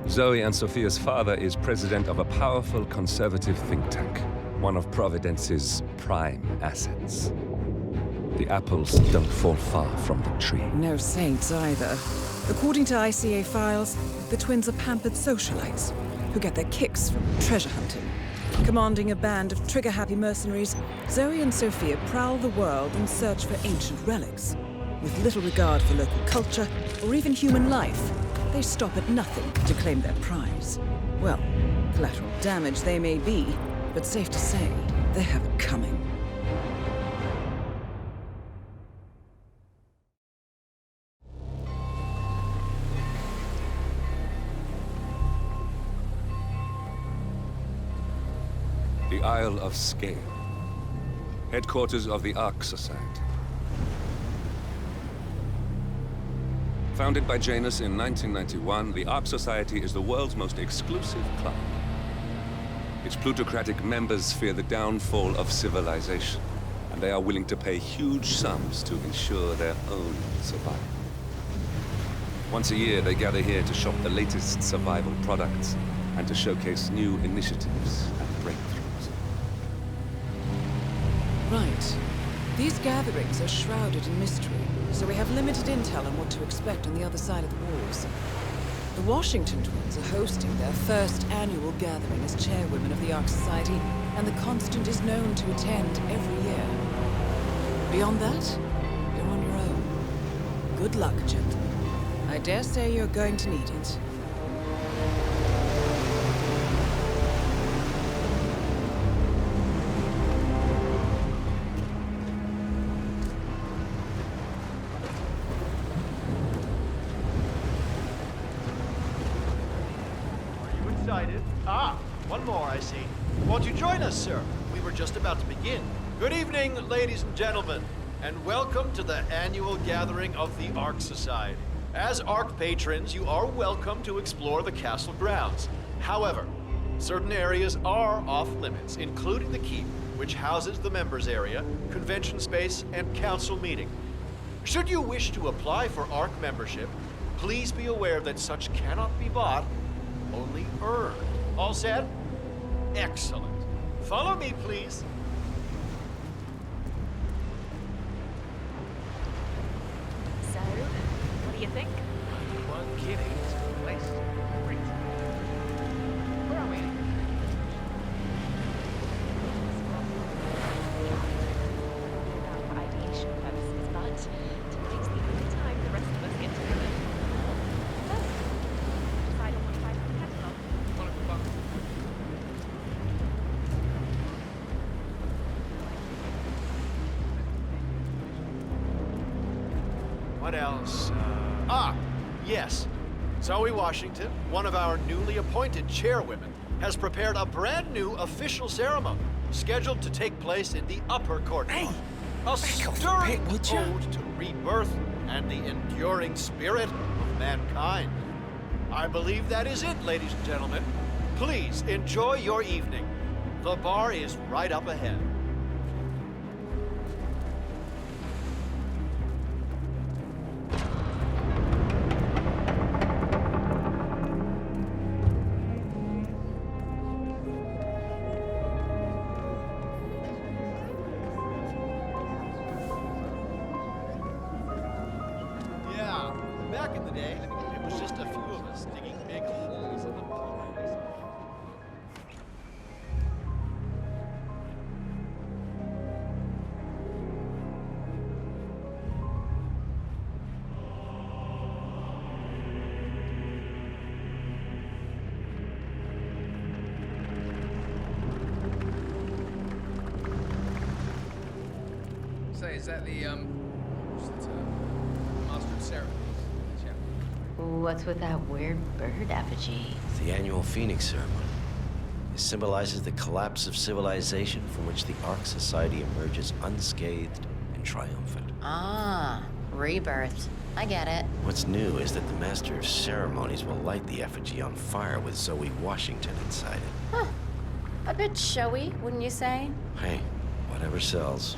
Zoe and Sophia's father is president of a powerful conservative think tank, one of Providence's prime assets. The apples don't fall far from the tree. No saints either. According to ICA files, the twins are pampered socialites who get their kicks from treasure hunting. Commanding a band of trigger-happy mercenaries, Zoe and Sophia prowl the world in search for ancient relics. With little regard for local culture or even human life, they stop at nothing to claim their prize. Well, collateral damage they may be, but safe to say, they have it coming. The Isle of Scale, headquarters of the Ark Society. Founded by Janus in 1991, the Ark Society is the world's most exclusive club. Its plutocratic members fear the downfall of civilization, and they are willing to pay huge sums to ensure their own survival. Once a year, they gather here to shop the latest survival products and to showcase new initiatives and breakthroughs. Right. These gatherings are shrouded in mystery, so we have limited intel on what to expect on the other side of the walls. The Washington twins are hosting their first annual gathering as chairwomen of the Ark Society, and the Constant is known to attend every year. Beyond that, you're on your own. Good luck, gentlemen. I dare say you're going to need it. One more, I see. Won't you join us, sir? We were just about to begin. Good evening, ladies and gentlemen, and welcome to the annual gathering of the Ark Society. As Ark patrons, you are welcome to explore the castle grounds. However, certain areas are off limits, including the keep, which houses the members area, convention space, and council meeting. Should you wish to apply for Ark membership, please be aware that such cannot be bought, only earned. All set? Excellent. Follow me, please. So, what do you think? One kidding. It's a place. Great. Where are we? For ideation purposes, but tonight's the only time the rest of us get together. First, decide on what type of catalog. What else? Yes. Zoe Washington, one of our newly appointed chairwomen, has prepared a brand new official ceremony scheduled to take place in the upper courtyard. A stirring ode to rebirth and the enduring spirit of mankind. I believe that is it, ladies and gentlemen. Please enjoy your evening. The bar is right up ahead. Back in the day, it was just a few of us digging big holes in the pond. Say, is that the, what's the term? Master of Ceremonies? What's with that weird bird effigy? It's the annual Phoenix ceremony. It symbolizes the collapse of civilization from which the Ark Society emerges unscathed and triumphant. Ah, rebirth. I get it. What's new is that the Master of Ceremonies will light the effigy on fire with Zoe Washington inside it. Huh. A bit showy, wouldn't you say? Hey, whatever sells.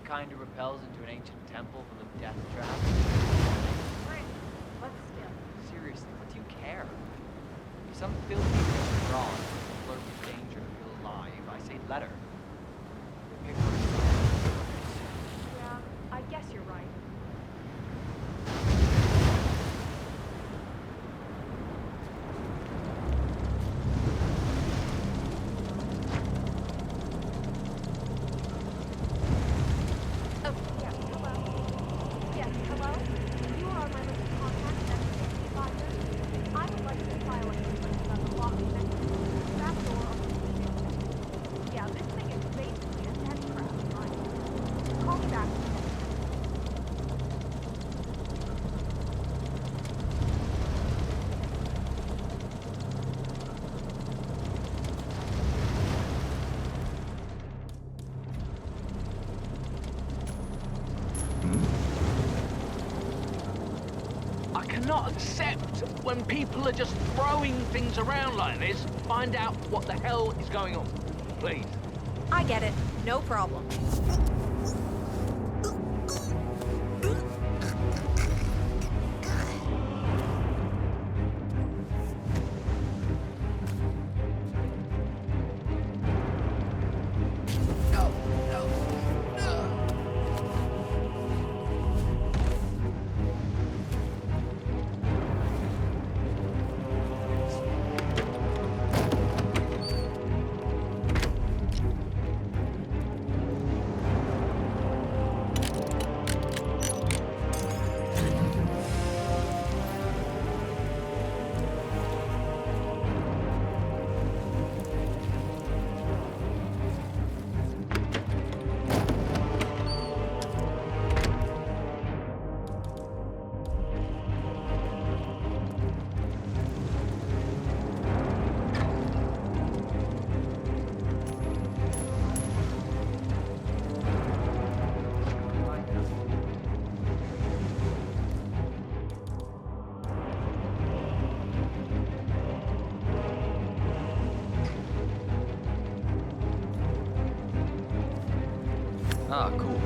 Kind of repels into an ancient temple full of death traps. But still. Seriously, what do you care? Some filthy creature drawn, flirt with danger to feel alive. I say let her. Pick her. Yeah, I guess you're right. not accept when people are just throwing things around like this. Find out what the hell is going on, please. I get it. No problem. Ah, cool.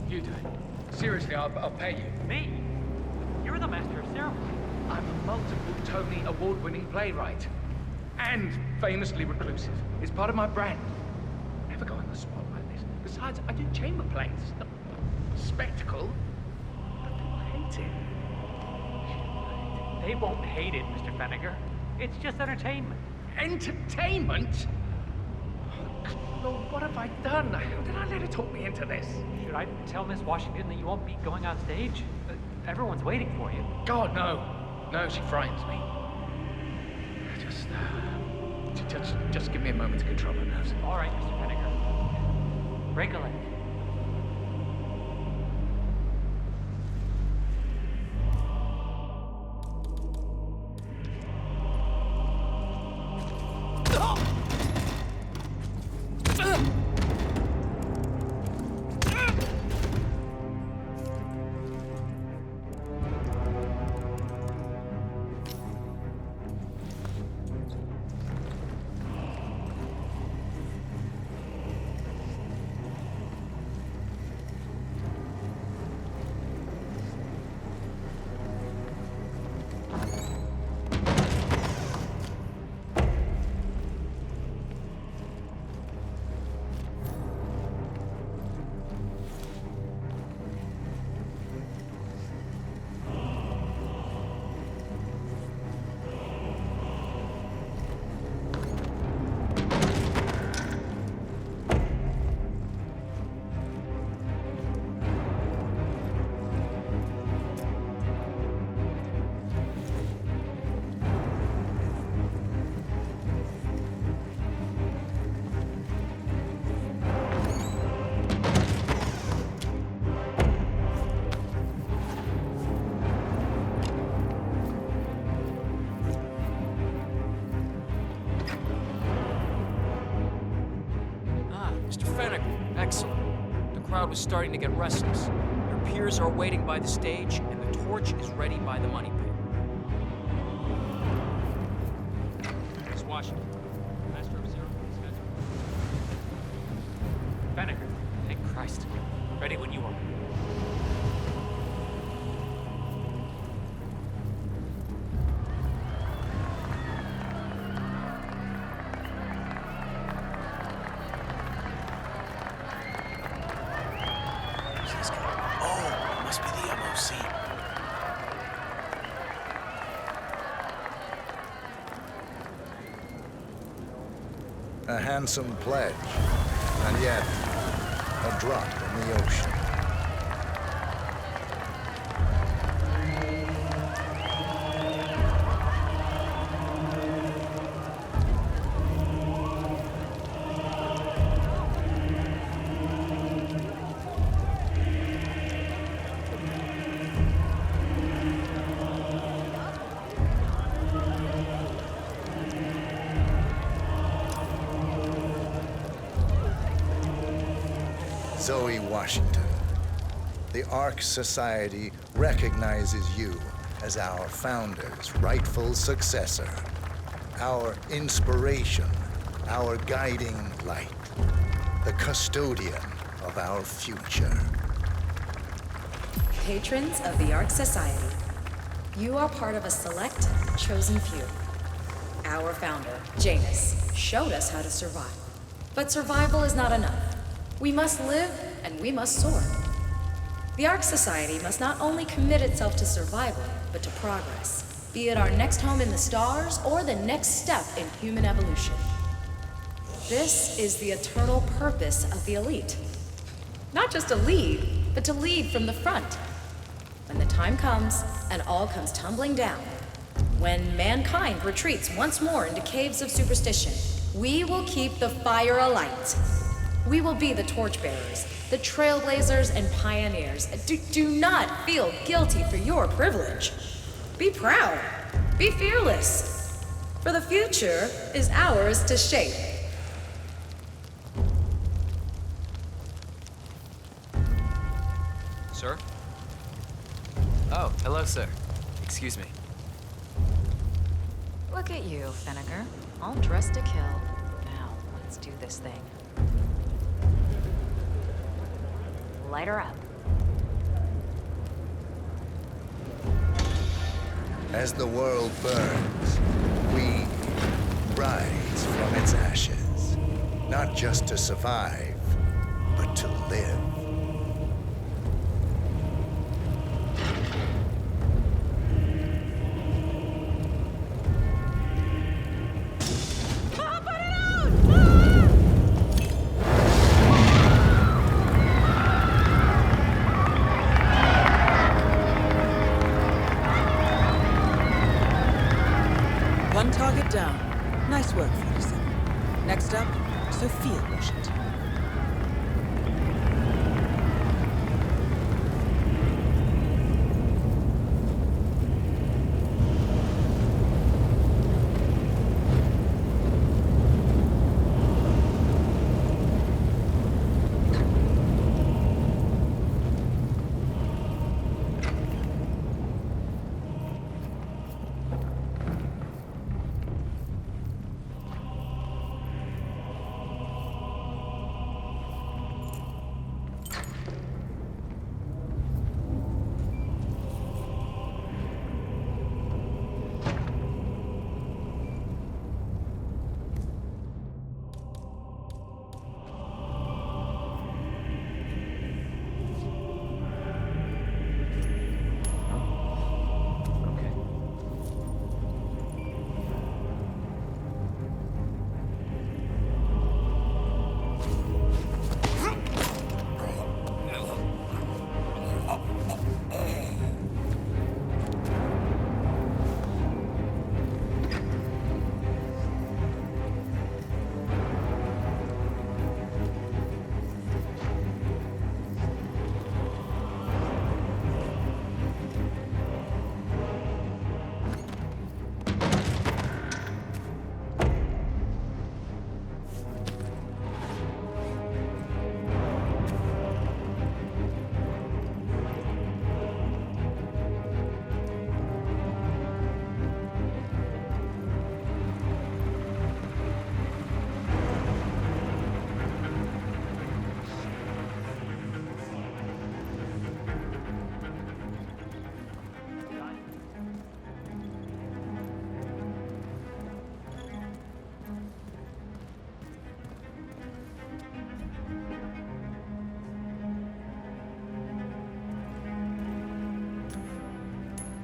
You do it. Seriously, I'll pay you. Me? You're the master of ceremony. I'm a multiple Tony award-winning playwright. And famously reclusive. It's part of my brand. Never go on the spot like this. Besides, I do chamber plays. Not a spectacle. But people hate it. They won't hate it, Mr. Fenniger. It's just entertainment. Entertainment? Lord, what have I done? How did I let her talk me into this? Should I tell Miss Washington that you won't be going on stage? Everyone's waiting for you. God, no. No, she frightens me. Just give me a moment to control my nerves. All right, Mr. Fenniger. Break a leg. crowd was starting to get restless. Your peers are waiting by the stage, and the torch is ready by the money pit. Miss Washington, Master of Zero, schedule. Banneker, thank Christ. Ready when you are. A handsome pledge, and yet a drop in the ocean. Zoe Washington, the Ark Society recognizes you as our founder's rightful successor, our inspiration, our guiding light, the custodian of our future. Patrons of the Ark Society, you are part of a select, chosen few. Our founder, Janus, showed us how to survive. But survival is not enough. We must live, and we must soar. The Ark Society must not only commit itself to survival, but to progress, be it our next home in the stars or the next step in human evolution. This is the eternal purpose of the elite. Not just to lead, but to lead from the front. When the time comes, and all comes tumbling down, when mankind retreats once more into caves of superstition, we will keep the fire alight. We will be the torchbearers, the trailblazers and pioneers. Do not feel guilty for your privilege. Be proud. Be fearless. For the future is ours to shape. Sir? Oh, hello, sir. Excuse me. Look at you, Vinegar. All dressed to kill. Now, let's do this thing. Light her up. As the world burns, we rise from its ashes, not just to survive, but to live. One target down. Nice work, 47. Next up, Sophia Washington.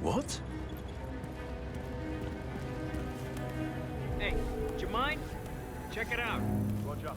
What? Hey, would you mind? Check it out. Roger.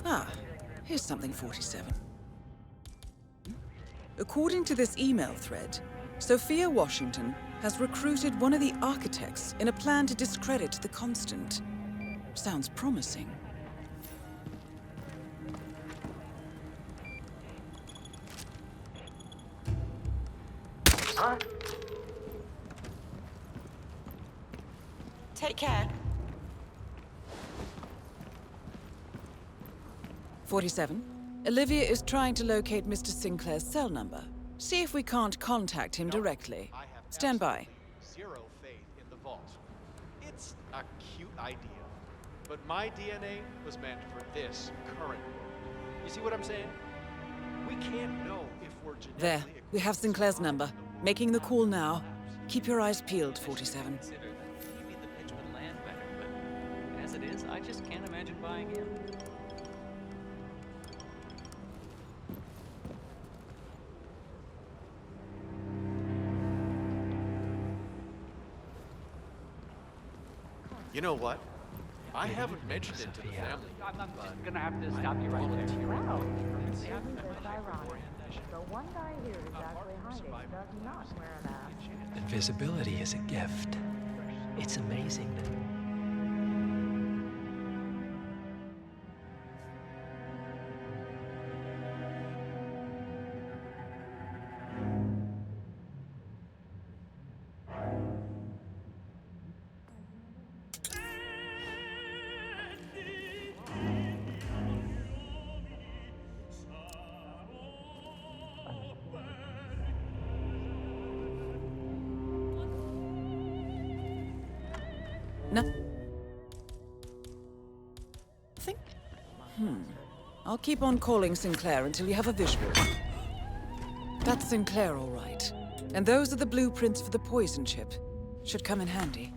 Ah, here's something 47. According to this email thread, Sophia Washington has recruited one of the architects in a plan to discredit the Constant. Sounds promising. Take care. 47. Olivia is trying to locate Mr. Sinclair's cell number. See if we can't contact him directly. Stand by. Zero faith in the vault. It's a cute idea, but my DNA was meant for this current world. You see what I'm saying? We can't know if we're genetically... There. We have Sinclair's number. Making the call now. Keep your eyes peeled, 47. Maybe the pitch would land better, but as it is, I just can't imagine buying in. You know what? I haven't mentioned it to the family. I'm just gonna have to stop you right there. Well, isn't this ironic? The one guy here exactly behind it does not wear a mask. Invisibility is a gift. It's amazing. I'll keep on calling Sinclair until you have a visual. That's Sinclair, all right. And those are the blueprints for the poison chip. Should come in handy.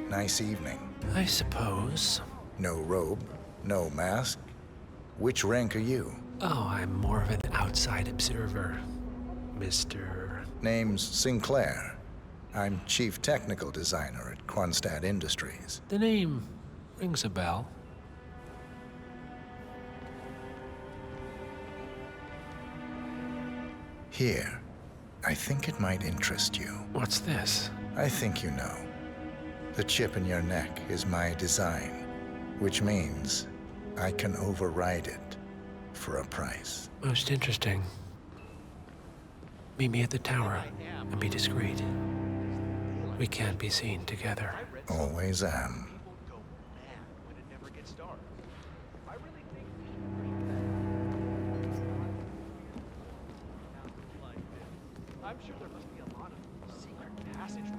Nice evening. I suppose. No robe, no mask. Which rank are you? Oh, I'm more of an outside observer, Mr. Name's Sinclair. I'm Chief Technical Designer at Kronstadt Industries. The name rings a bell. Here. I think it might interest you. What's this? I think you know. The chip in your neck is my design, which means I can override it for a price. Most interesting. Meet me at the tower and be discreet. We can't be seen together. Always am. I'm sure there must be a lot of secret passageways.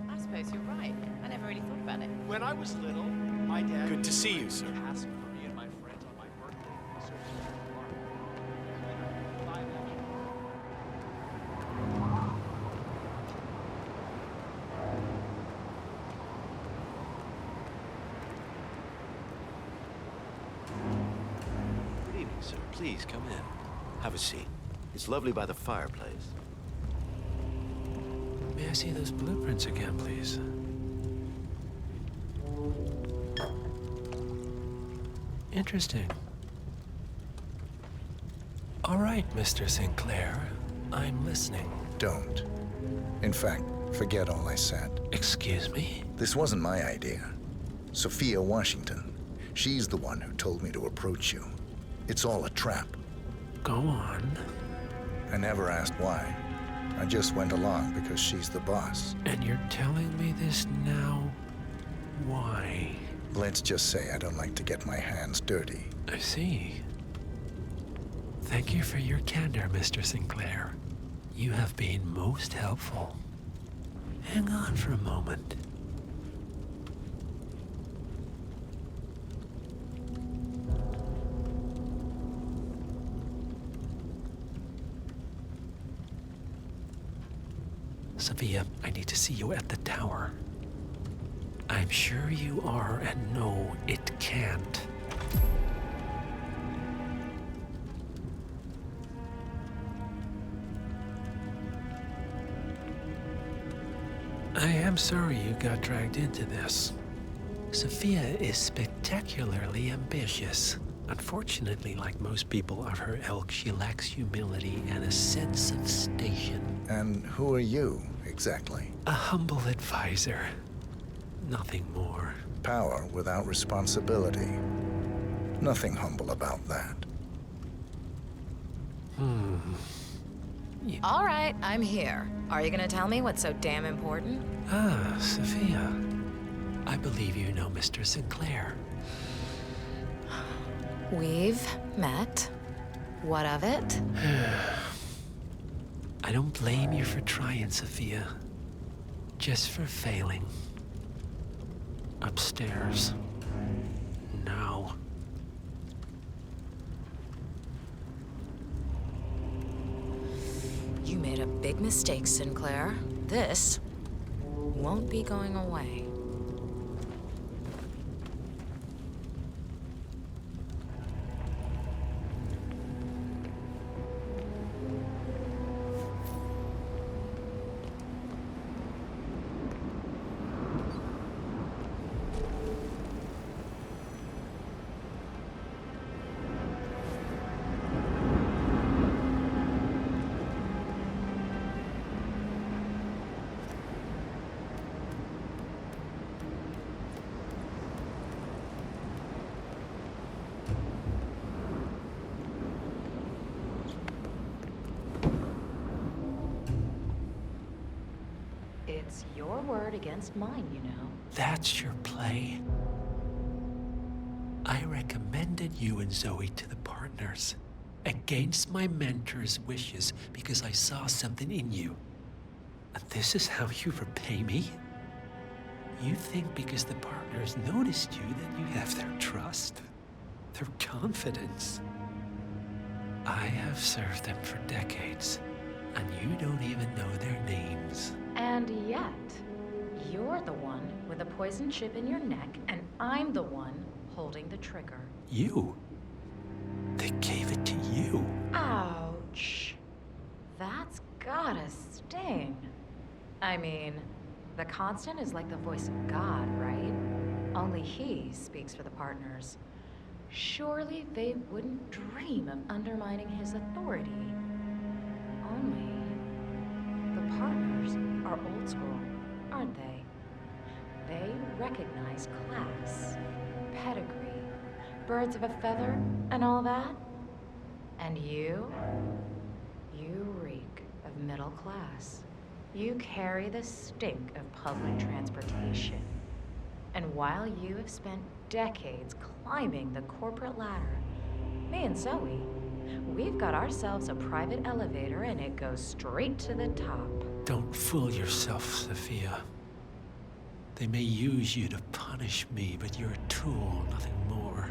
I suppose you're right. I never really thought about it. When I was little, my dad... Good to see you, sir. ...asked for me and my friends on my birthday to search the park. Good evening, sir. Please, come in. Have a seat. It's lovely by the fireplace. May I see those blueprints again, please? Interesting. All right, Mr. Sinclair. I'm listening. Don't. In fact, forget all I said. Excuse me? This wasn't my idea. Sophia Washington. She's the one who told me to approach you. It's all a trap. Go on. I never asked why. I just went along because she's the boss. And you're telling me this now? Why? Let's just say I don't like to get my hands dirty. I see. Thank you for your candor, Mr. Sinclair. You have been most helpful. Hang on for a moment. Sophia, I need to see you at the tower. I'm sure you are, and no, it can't. I am sorry you got dragged into this. Sophia is spectacularly ambitious. Unfortunately, like most people of her ilk, she lacks humility and a sense of station. And who are you, exactly? A humble advisor. Nothing more. Power without responsibility. Nothing humble about that. All right, I'm here. Are you gonna tell me what's so damn important? Ah, Sophia. I believe you know Mr. Sinclair. We've met. What of it? I don't blame you for trying, Sophia. Just for failing. Upstairs. Now. You made a big mistake, Sinclair. This won't be going away. It's your word against mine, you know. That's your play. I recommended you and Zoe to the partners, against my mentor's wishes, because I saw something in you. And this is how you repay me? You think because the partners noticed you that you have their trust, their confidence. I have served them for decades, and you don't even know their names. And yet, you're the one with a poison chip in your neck, and I'm the one holding the trigger. You? They gave it to you. Ouch. That's gotta sting. I mean, the Constant is like the voice of God, right? Only he speaks for the partners. Surely they wouldn't dream of undermining his authority. Only the partners are old school, aren't they? They recognize class, pedigree, birds of a feather, and all that. And you reek of middle class. You carry the stink of public transportation. And while you have spent decades climbing the corporate ladder, me and Zoe, we've got ourselves a private elevator and it goes straight to the top. Don't fool yourself, Sophia. They may use you to punish me, but you're a tool, nothing more.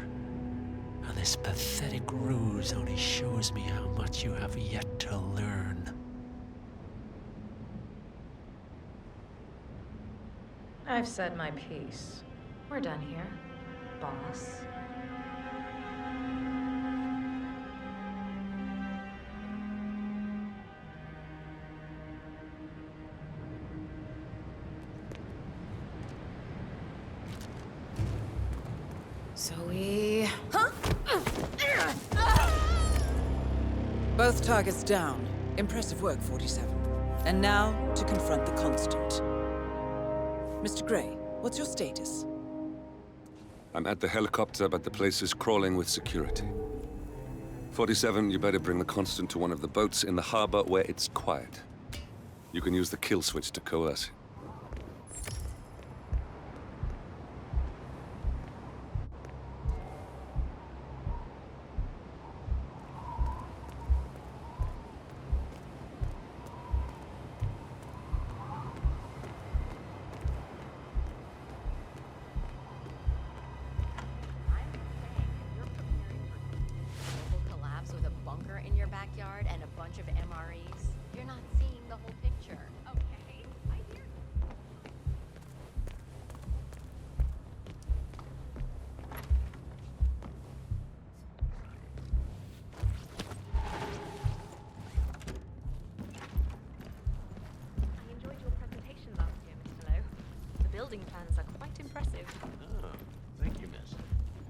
And this pathetic ruse only shows me how much you have yet to learn. I've said my piece. We're done here, boss. Zoe. Huh? Both targets down. Impressive work, 47. And now, to confront the Constant. Mr. Gray, what's your status? I'm at the helicopter, but the place is crawling with security. 47, you better bring the Constant to one of the boats in the harbor where it's quiet. You can use the kill switch to coerce it. Backyard and a bunch of MREs. You're not seeing the whole picture. Okay, I hear you. I enjoyed your presentation last year, Mr. Lowe. The building plans are quite impressive. Oh, thank you, miss.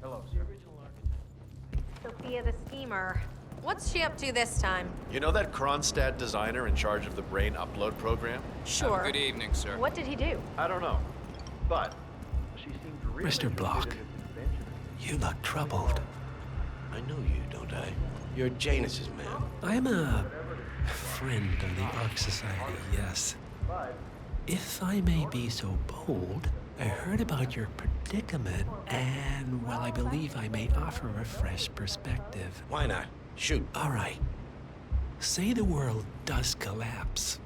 Hello, sir. The original architect. Sophia the schemer. What's she up to this time? You know that Kronstadt designer in charge of the brain upload program? Sure. Good evening, sir. What did he do? I don't know. But she seemed really Mr. Block, you look troubled. I know you, don't I? You're Janus's man. I'm a friend of the Ark Society, yes. If I may be so bold, I heard about your predicament, and, well, I believe I may offer a fresh perspective. Why not? Shoot. All right. Say the world does collapse.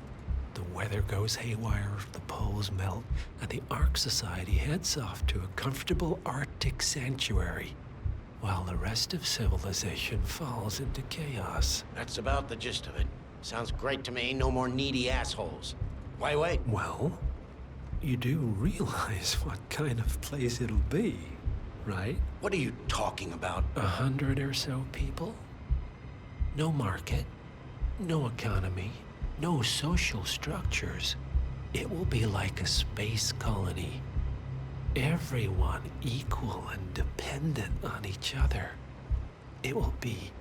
The weather goes haywire, the poles melt, and the Ark Society heads off to a comfortable Arctic sanctuary, while the rest of civilization falls into chaos. That's about the gist of it. Sounds great to me. No more needy assholes. Why wait? Well, you do realize what kind of place it'll be, right? What are you talking about? 100 or so people? No market, no economy, no social structures. It will be like a space colony. Everyone equal and dependent on each other. It will be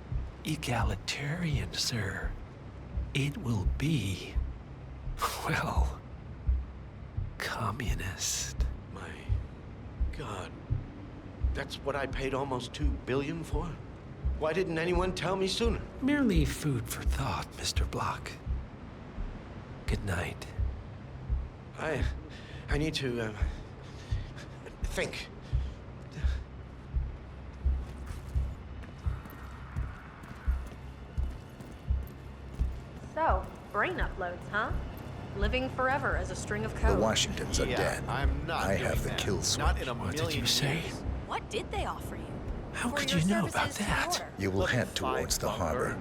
egalitarian, sir. It will be, well, communist. My God. That's what I paid almost $2 billion for? Why didn't anyone tell me sooner? Merely food for thought, Mr. Block. Good night. I need to, think. So, brain uploads, huh? Living forever as a string of code. The Washingtons are dead. I'm not I doing have the that. kill switch. Not in a What million did you say? years. What did they offer you? How For could your you know about services to the that? order? You will head towards the harbor.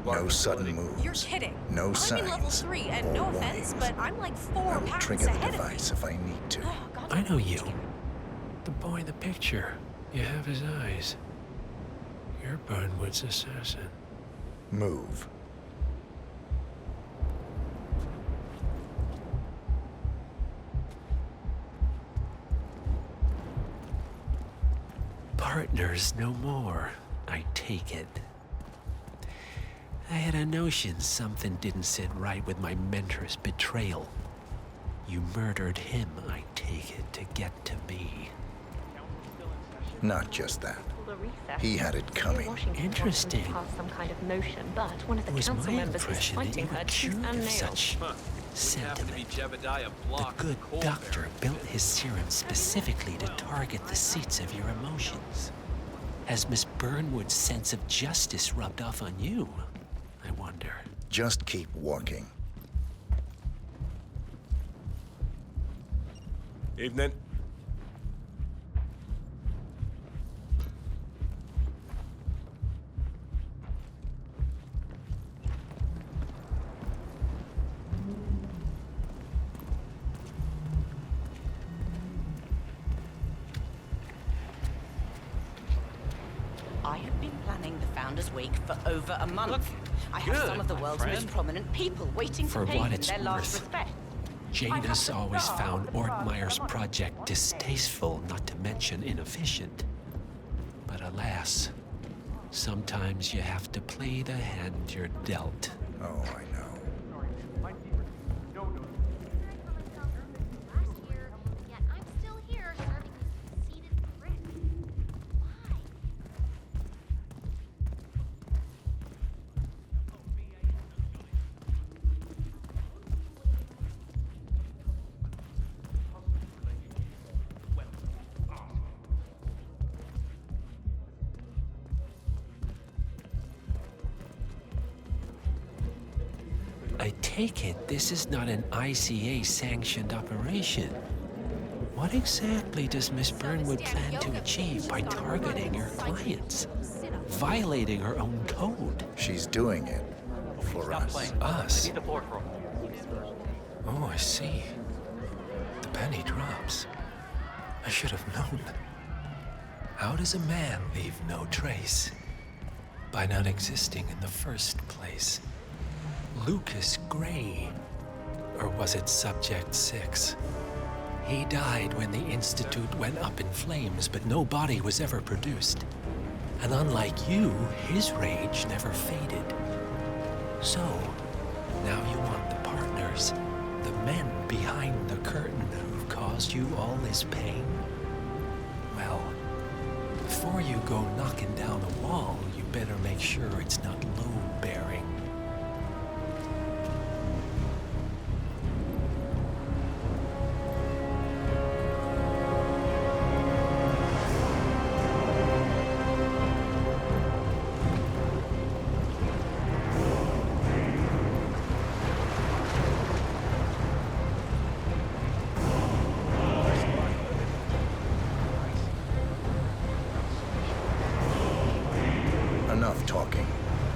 No sudden moves. You're kidding. No I'm signs. in level 3, and or no offense, warnings. but I'm like 4 I will patents trigger the ahead of me. device if I need to. Oh, God, I know you. The boy in the picture. You have his eyes. You're Burnwood's assassin. Move. Partners no more, I take it. I had a notion something didn't sit right with my mentor's betrayal. You murdered him, I take it, to get to me. Not just that. The recess. He had it coming. Interesting. Pass some kind of notion, but one of the It was council my members is impression that you fighting were her tooth cured and of nail. such sentiment. The good doctor built his serum specifically to target the seats of your emotions. Has Miss Burnwood's sense of justice rubbed off on you? I wonder. Just keep walking. Evening. I have been planning the Founders Week for over a month. I have good, some of the my world's friend. most prominent people waiting For to pay what me it's their last worth. respect. Janus always found Ortmeyer's project distasteful, not to mention inefficient. But alas, sometimes you have to play the hand you're dealt. Oh, I know. I take it this is not an ICA-sanctioned operation. What exactly does Miss Burnwood plan to achieve by targeting her clients? Violating her own code? She's doing it for us. Us? Oh, I see. The penny drops. I should have known. How does a man leave no trace? By not existing in the first place. Lucas Gray. Or was it Subject 6? He died when the Institute went up in flames, but no body was ever produced. And unlike you, his rage never faded. So, now you want the partners, the men behind the curtain who've caused you all this pain? Well, before you go knocking down a wall, you better make sure it's not load-bearing. Enough talking.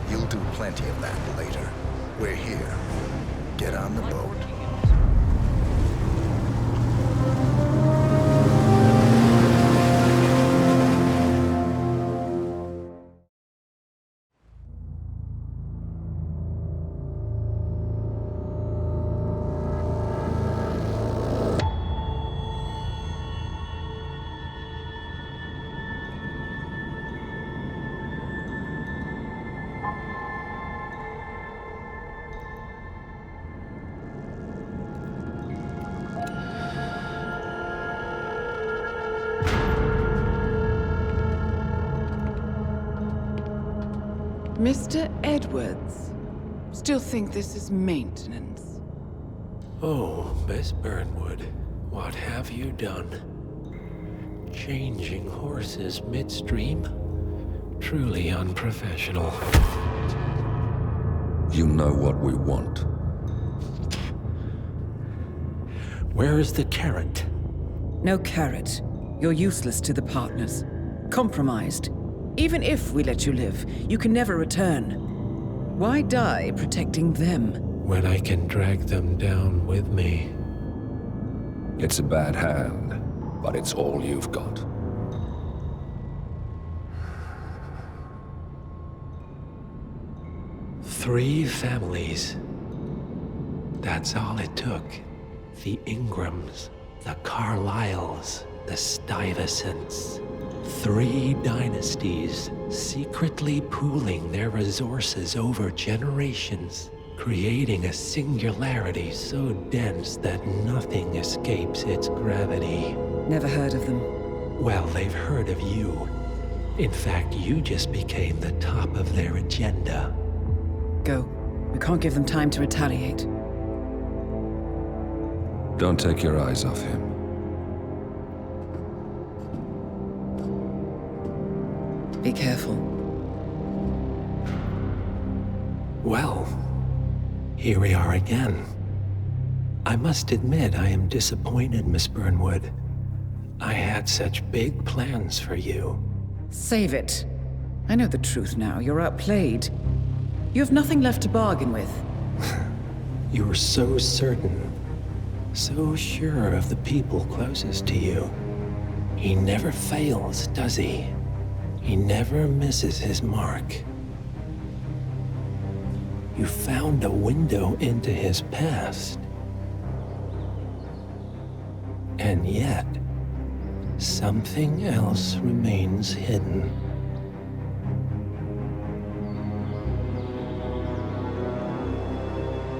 You'll do plenty of that later. We're here. Get on the boat. Mr. Edwards, still think this is maintenance? Oh, Miss Burnwood, what have you done? Changing horses midstream? Truly unprofessional. You know what we want. Where is the carrot? No carrot. You're useless to the partners. Compromised. Even if we let you live, you can never return. Why die protecting them? When I can drag them down with me. It's a bad hand, but it's all you've got. Three families. That's all it took. The Ingrams, the Carlyles, the Stuyvesants. 3 dynasties secretly pooling their resources over generations, creating a singularity so dense that nothing escapes its gravity. Never heard of them. Well, they've heard of you. In fact, you just became the top of their agenda. Go. We can't give them time to retaliate. Don't take your eyes off him. Be careful. Well, here we are again. I must admit I am disappointed, Miss Burnwood. I had such big plans for you. Save it. I know the truth now. You're outplayed. You have nothing left to bargain with. You were so certain, so sure of the people closest to you. He never fails, does he? He never misses his mark. You found a window into his past. And yet, something else remains hidden.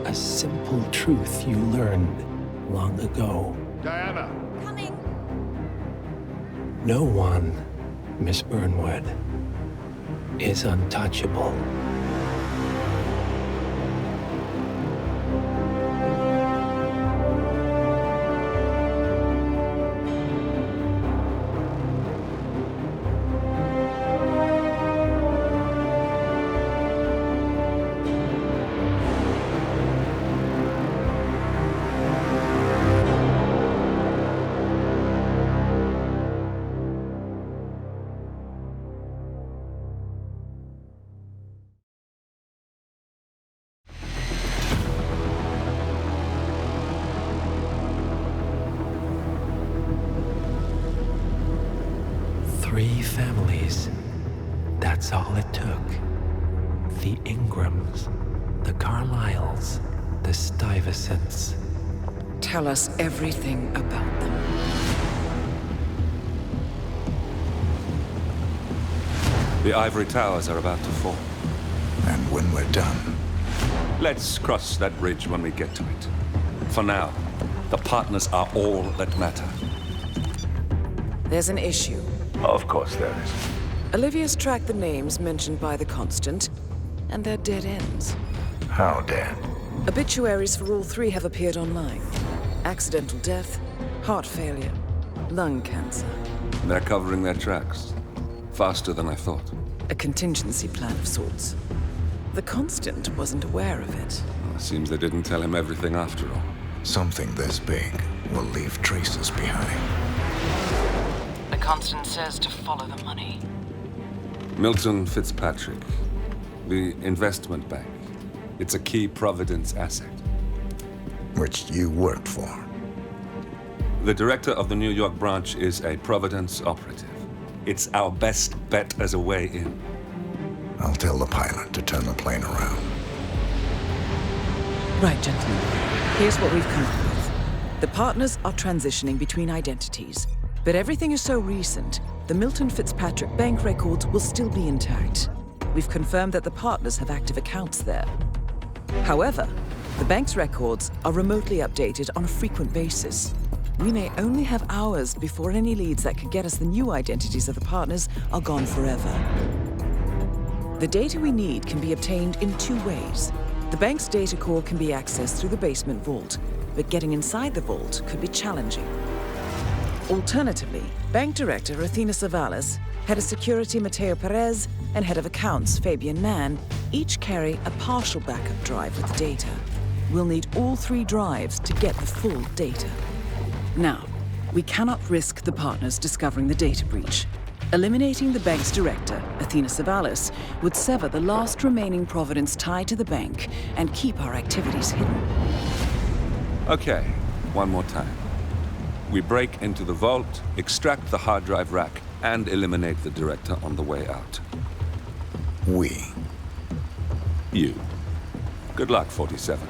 A simple truth you learned long ago. Diana! Coming! No one, Miss Burnwood, is untouchable. families. That's all it took. The Ingrams, the Carlyles, the Stuyvesants. Tell us everything about them. The ivory towers are about to fall. And when we're done... Let's cross that bridge when we get to it. For now, the partners are all that matter. There's an issue. Of course there is. Olivia's tracked the names mentioned by the Constant, and they're dead ends. How dead? Obituaries for all three have appeared online. Accidental death, heart failure, lung cancer. They're covering their tracks. Faster than I thought. A contingency plan of sorts. The Constant wasn't aware of it. Well, seems they didn't tell him everything after all. Something this big will leave traces behind. The Constant says to follow the money. Milton Fitzpatrick. The investment bank. It's a key Providence asset. Which you worked for. The director of the New York branch is a Providence operative. It's our best bet as a way in. I'll tell the pilot to turn the plane around. Right, gentlemen. Here's what we've come up with. The partners are transitioning between identities. But everything is so recent, the Milton Fitzpatrick bank records will still be intact. We've confirmed that the partners have active accounts there. However, the bank's records are remotely updated on a frequent basis. We may only have hours before any leads that could get us the new identities of the partners are gone forever. The data we need can be obtained in two ways. The bank's data core can be accessed through the basement vault, but getting inside the vault could be challenging. Alternatively, Bank Director Athena Savalas, Head of Security Mateo Perez, and Head of Accounts Fabian Mann each carry a partial backup drive with the data. We'll need all three drives to get the full data. Now, we cannot risk the partners discovering the data breach. Eliminating the bank's director, Athena Savalas, would sever the last remaining Providence tie to the bank and keep our activities hidden. Okay, one more time. We break into the vault, extract the hard drive rack, and eliminate the director on the way out. We. You. Good luck, 47.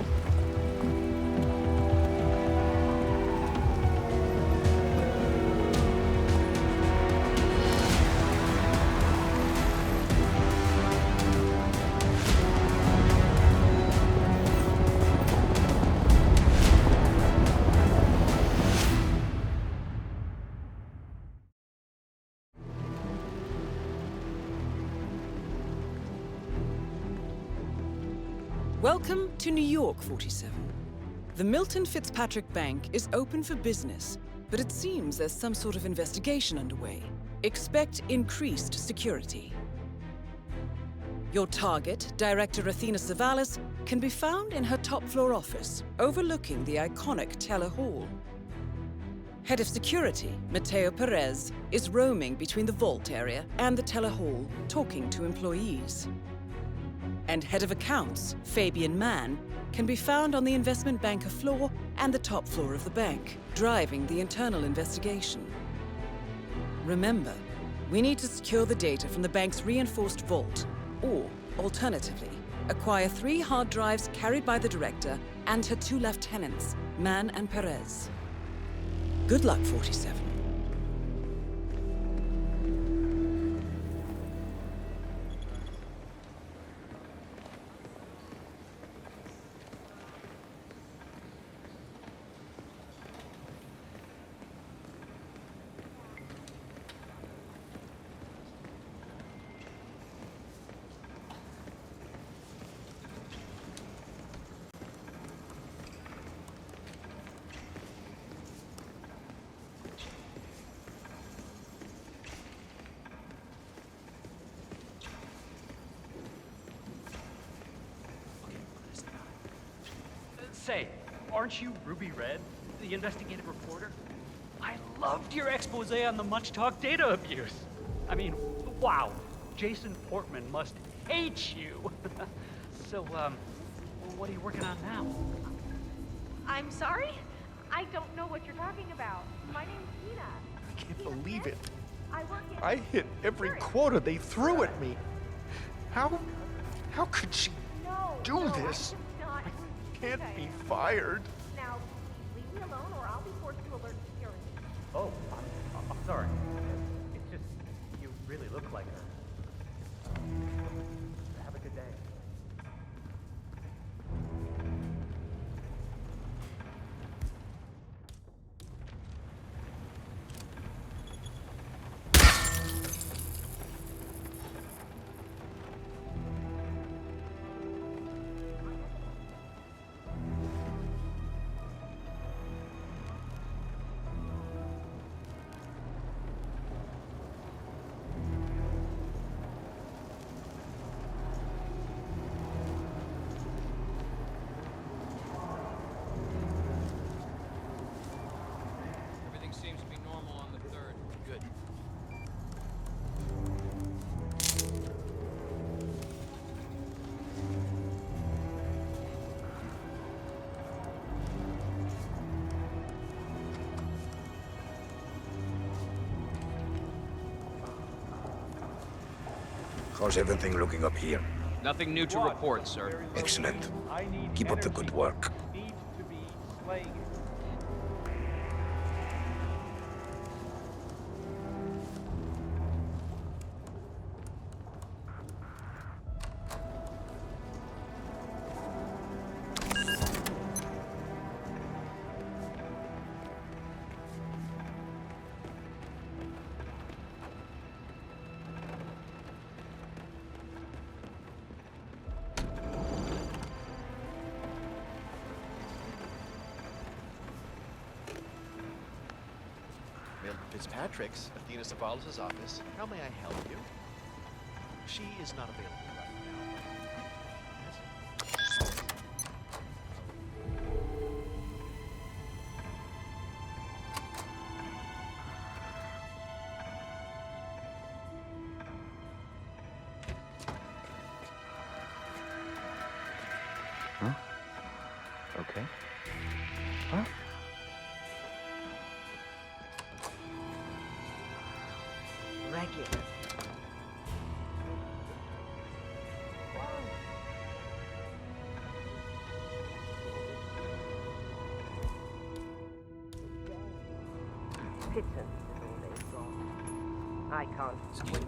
Welcome to New York, 47. The Milton Fitzpatrick Bank is open for business, but it seems there's some sort of investigation underway. Expect increased security. Your target, Director Athena Savalas, can be found in her top-floor office, overlooking the iconic Teller Hall. Head of Security, Mateo Perez, is roaming between the vault area and the Teller Hall, talking to employees. And Head of Accounts, Fabian Mann, can be found on the investment banker floor and the top floor of the bank, driving the internal investigation. Remember, we need to secure the data from the bank's reinforced vault, or, alternatively, acquire 3 hard drives carried by the director and her 2 lieutenants, Mann and Perez. Good luck, 47. Say, aren't you Ruby Red, the investigative reporter? I loved your expose on the much-talked data abuse. I mean, wow, Jason Portman must hate you. So, what are you working on now? I'm sorry? I don't know what you're talking about. My name's Tina. I can't believe it. I hit every quota they threw at me. How could she do this? I can't be fired. Now, leave me alone or I'll be forced to alert security. Oh, I'm sorry. It's just, you really look like her. Have a good day. Everything seems to be normal on the 3rd. Good. How's everything looking up here? Nothing new to report, sir. Excellent. Keep up the good work. Need to be slaying it. Fitzpatrick's, Athena Sabalos' office. How may I help you? She is not available right now. Huh? Okay. Huh? Regular. Pittance is all they've got. I can't wait.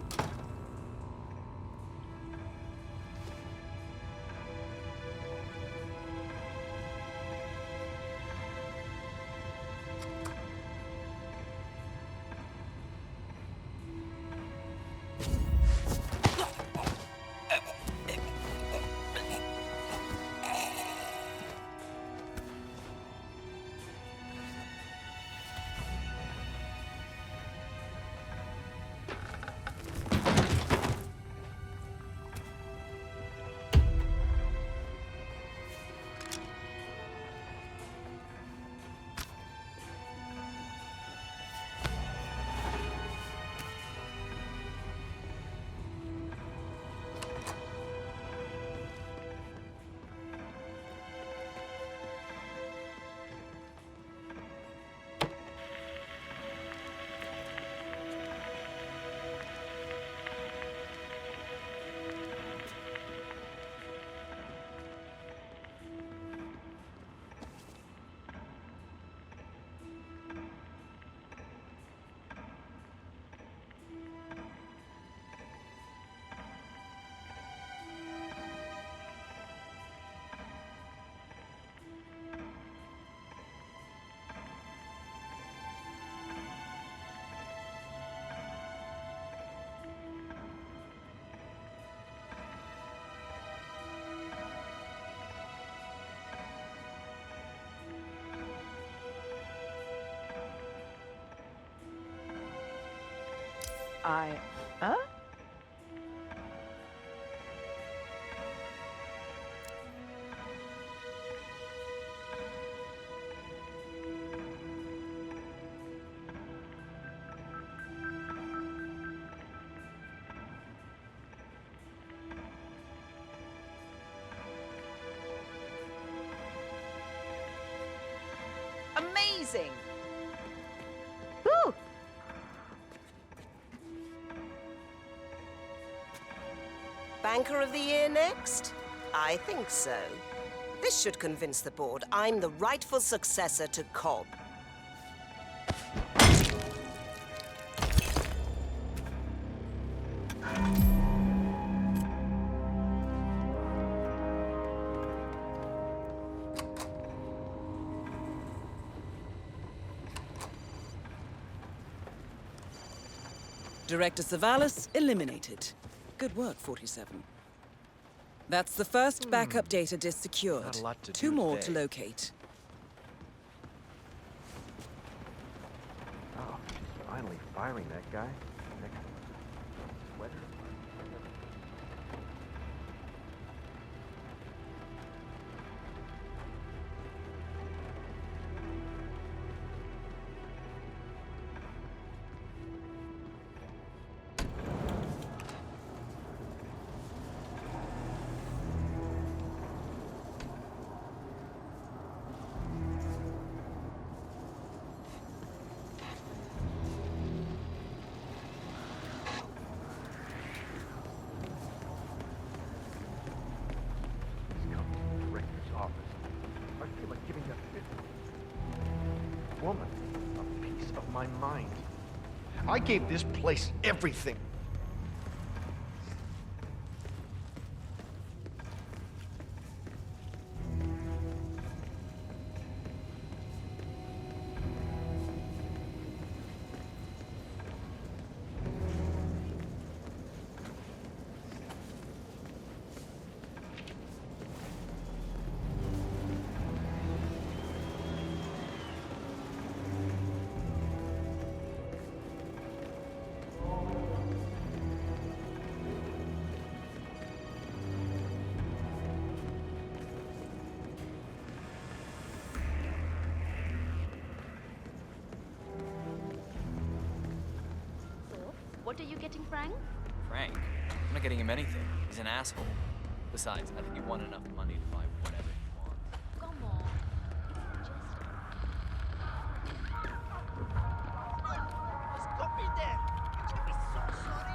Huh? Amazing! Woo! Banker of the Year next? I think so. This should convince the board I'm the rightful successor to Cobb. Director Savalas eliminated. Good work, 47. That's the first backup data disk secured. Not a lot to Two do more today. to locate. Oh, she's finally firing that guy. Sweater. Woman, a piece of my mind. I gave this place everything. What are you getting, Frank? Frank? I'm not getting him anything. He's an asshole. Besides, I think he won enough money to buy whatever he wants. Come on. Stop me there! You're gonna be so sorry.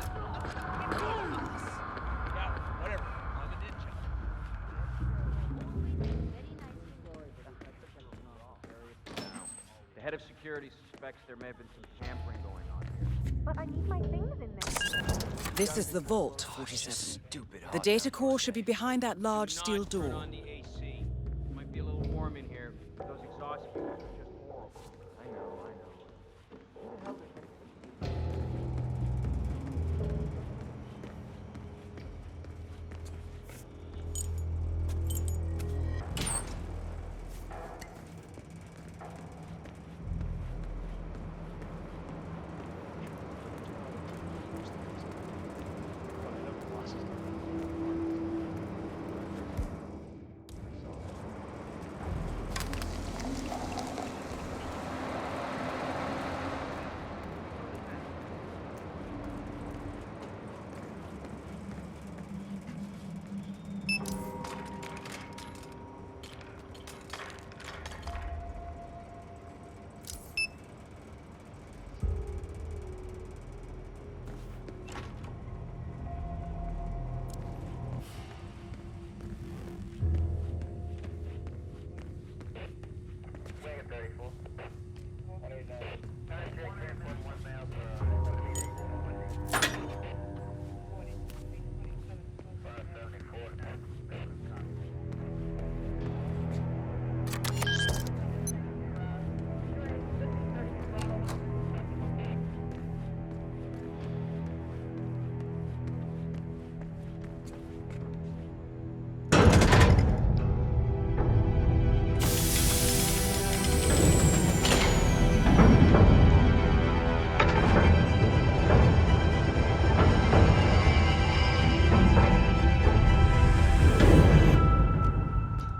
Yeah, whatever. I'm a ninja. The head of security suspects there may have been some tampering going on here. But I need my things in there. This is the vault, 47. Stupid. The data core should be behind that large steel Turn door. on the AC. Might be a little warm in here. Those exhaust fumes are just horrible. I know, I know.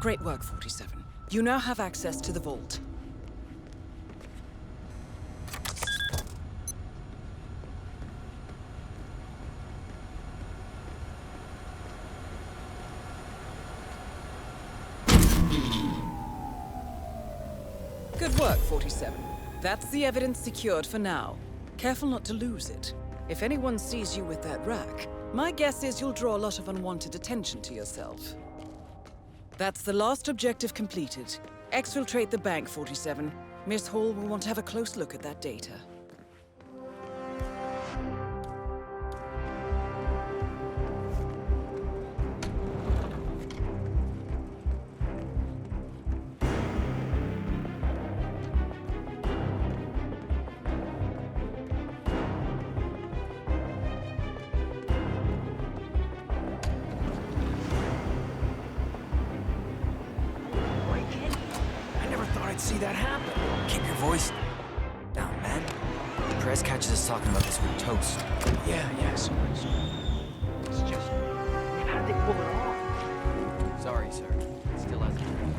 Great work, 47. You now have access to the vault. Good work, 47. That's the evidence secured for now. Careful not to lose it. If anyone sees you with that rack, My guess is you'll draw a lot of unwanted attention to yourself. That's the last objective completed. Exfiltrate the bank, 47. Miss Hall will want to have a close look at that data. See that happen. Keep your voice down, man. The press catches us talking about this with toast. Yeah, sorry. It's just, how did they pull it off? Sorry, sir. It still hasn't happened.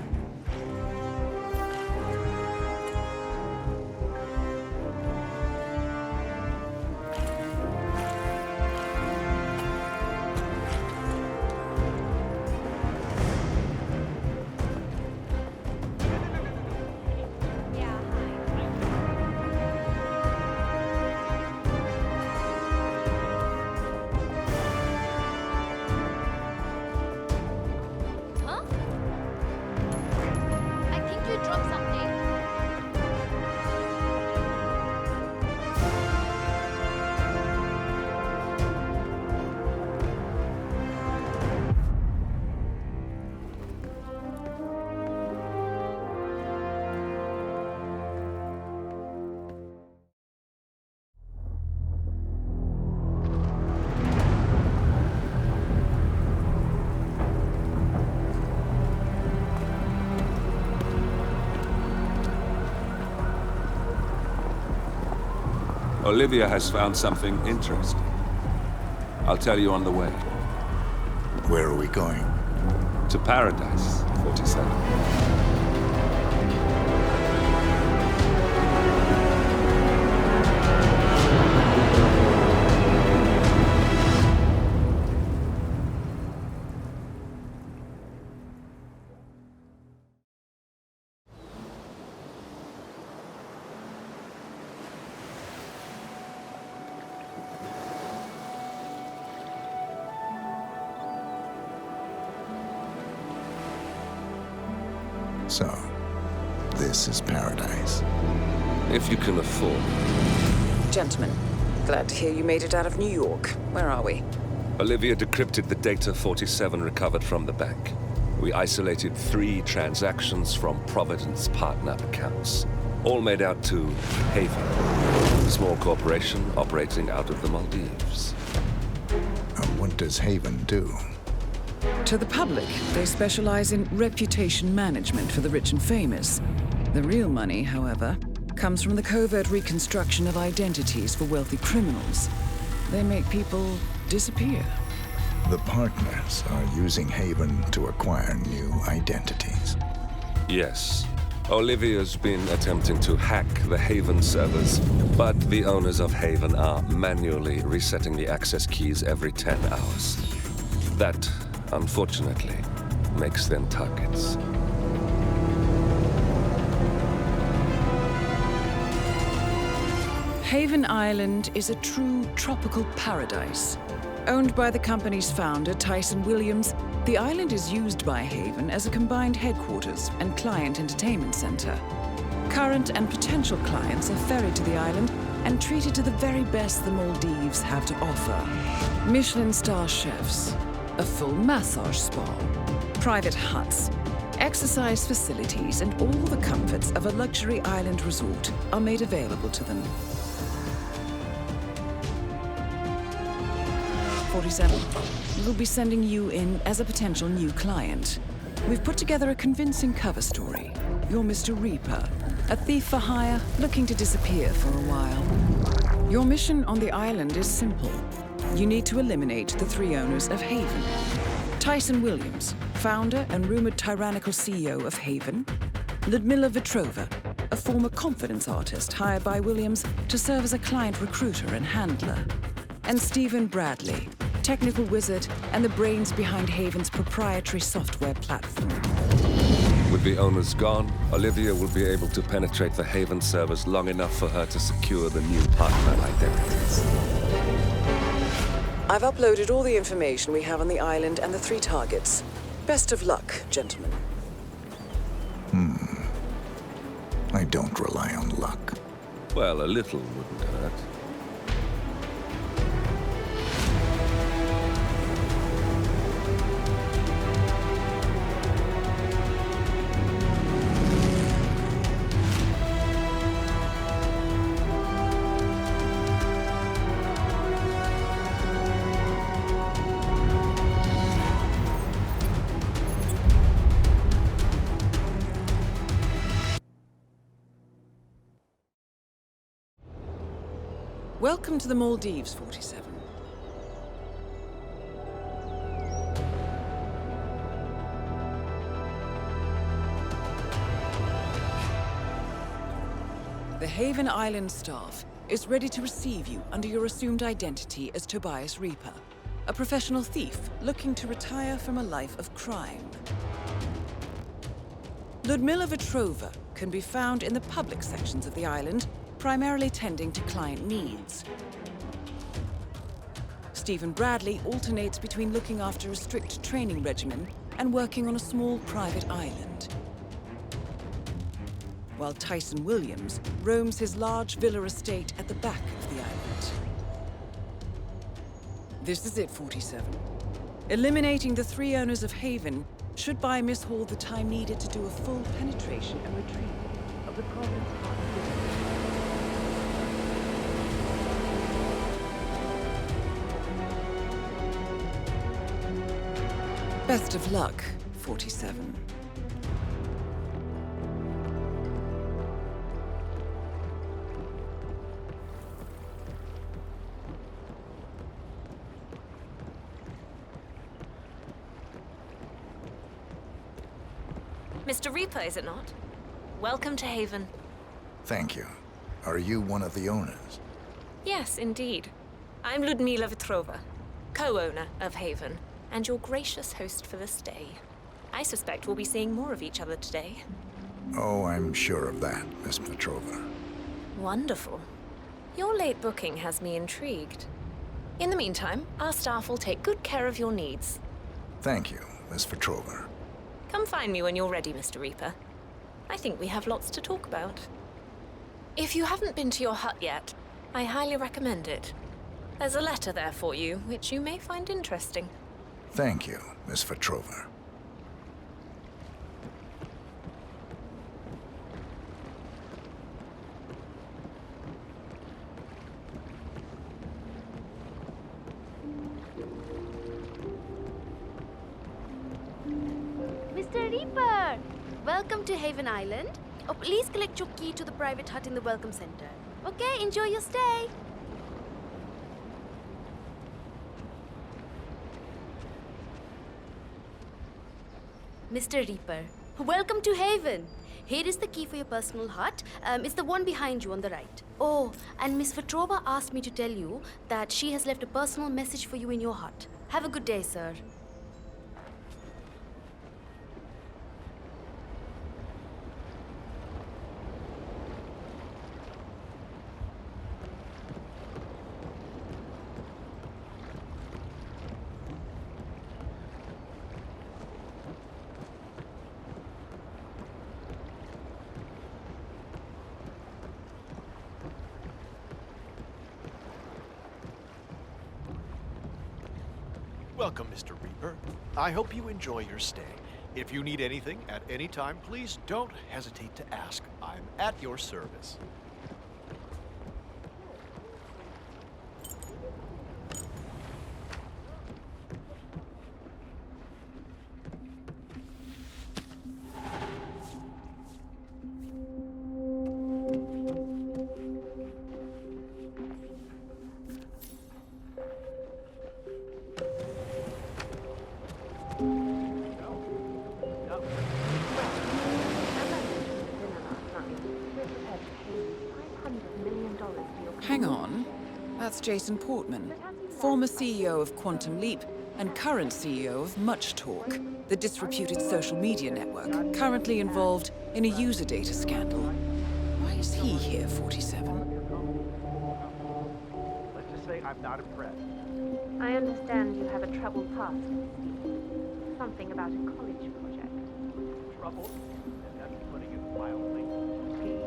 Olivia has found something interesting. I'll tell you on the way. Where are we going? To Paradise, 47. So, this is Paradise. If you can afford. Gentlemen, glad to hear you made it out of New York. Where are we? Olivia decrypted the data 47 recovered from the bank. We isolated 3 transactions from Providence partner accounts, all made out to Haven, a small corporation operating out of the Maldives. And what does Haven do? To the public, they specialize in reputation management for the rich and famous. The real money, however, comes from the covert reconstruction of identities for wealthy criminals. They make people disappear. The partners are using Haven to acquire new identities. Yes. Olivia's been attempting to hack the Haven servers, but the owners of Haven are manually resetting the access keys every 10 hours. That, unfortunately, makes them targets. Haven Island is a true tropical paradise. Owned by the company's founder, Tyson Williams, the island is used by Haven as a combined headquarters and client entertainment center. Current and potential clients are ferried to the island and treated to the very best the Maldives have to offer. Michelin star chefs, a full massage spa, private huts, exercise facilities, and all the comforts of a luxury island resort are made available to them. 47. We'll be sending you in as a potential new client. We've put together a convincing cover story. You're Mr. Reaper, a thief for hire looking to disappear for a while. Your mission on the island is simple. You need to eliminate the 3 owners of Haven. Tyson Williams, founder and rumored tyrannical CEO of Haven. Ludmila Vetrova, a former confidence artist hired by Williams to serve as a client recruiter and handler. And Stephen Bradley, technical wizard and the brains behind Haven's proprietary software platform. With the owners gone, Olivia will be able to penetrate the Haven servers long enough for her to secure the new partner identities. I've uploaded all the information we have on the island and the 3 targets. Best of luck, gentlemen. I don't rely on luck. Well, a little wouldn't hurt. Welcome to the Maldives, 47. The Haven Island staff is ready to receive you under your assumed identity as Tobias Reaper, a professional thief looking to retire from a life of crime. Ludmila Vetrova can be found in the public sections of the island, primarily tending to client needs. Stephen Bradley alternates between looking after a strict training regimen and working on a small private island. While Tyson Williams roams his large villa estate at the back of the island. This is it, 47. Eliminating the 3 owners of Haven should buy Miss Hall the time needed to do a full penetration and retrieval of the Providence Park. Best of luck, 47. Mr. Reaper, is it not? Welcome to Haven. Thank you. Are you one of the owners? Yes, indeed. I'm Ludmila Vetrova, co-owner of Haven, and your gracious host for this day. I suspect we'll be seeing more of each other today. Oh, I'm sure of that, Miss Petrova. Wonderful. Your late booking has me intrigued. In the meantime, our staff will take good care of your needs. Thank you, Miss Petrova. Come find me when you're ready, Mr. Reaper. I think we have lots to talk about. If you haven't been to your hut yet, I highly recommend it. There's a letter there for you, which you may find interesting. Thank you, Miss Vetrova. Mr. Reaper! Welcome to Haven Island. Oh, please collect your key to the private hut in the Welcome Center. Okay, enjoy your stay. Mr. Reaper, welcome to Haven. Here is the key for your personal hut. It's the one behind you on the right. Oh, and Miss Vetrova asked me to tell you that she has left a personal message for you in your hut. Have a good day, sir. Welcome, Mr. Reaper. I hope you enjoy your stay. If you need anything at any time, please don't hesitate to ask. I'm at your service. Hang on. That's Jason Portman, former CEO of Quantum Leap and current CEO of Much Talk, the disreputed social media network, currently involved in a user data scandal. Why is he here, 47? Let's just say I'm not impressed. I understand you have a troubled past, Steve. Something about a college project. Troubled? That's putting it mildly. He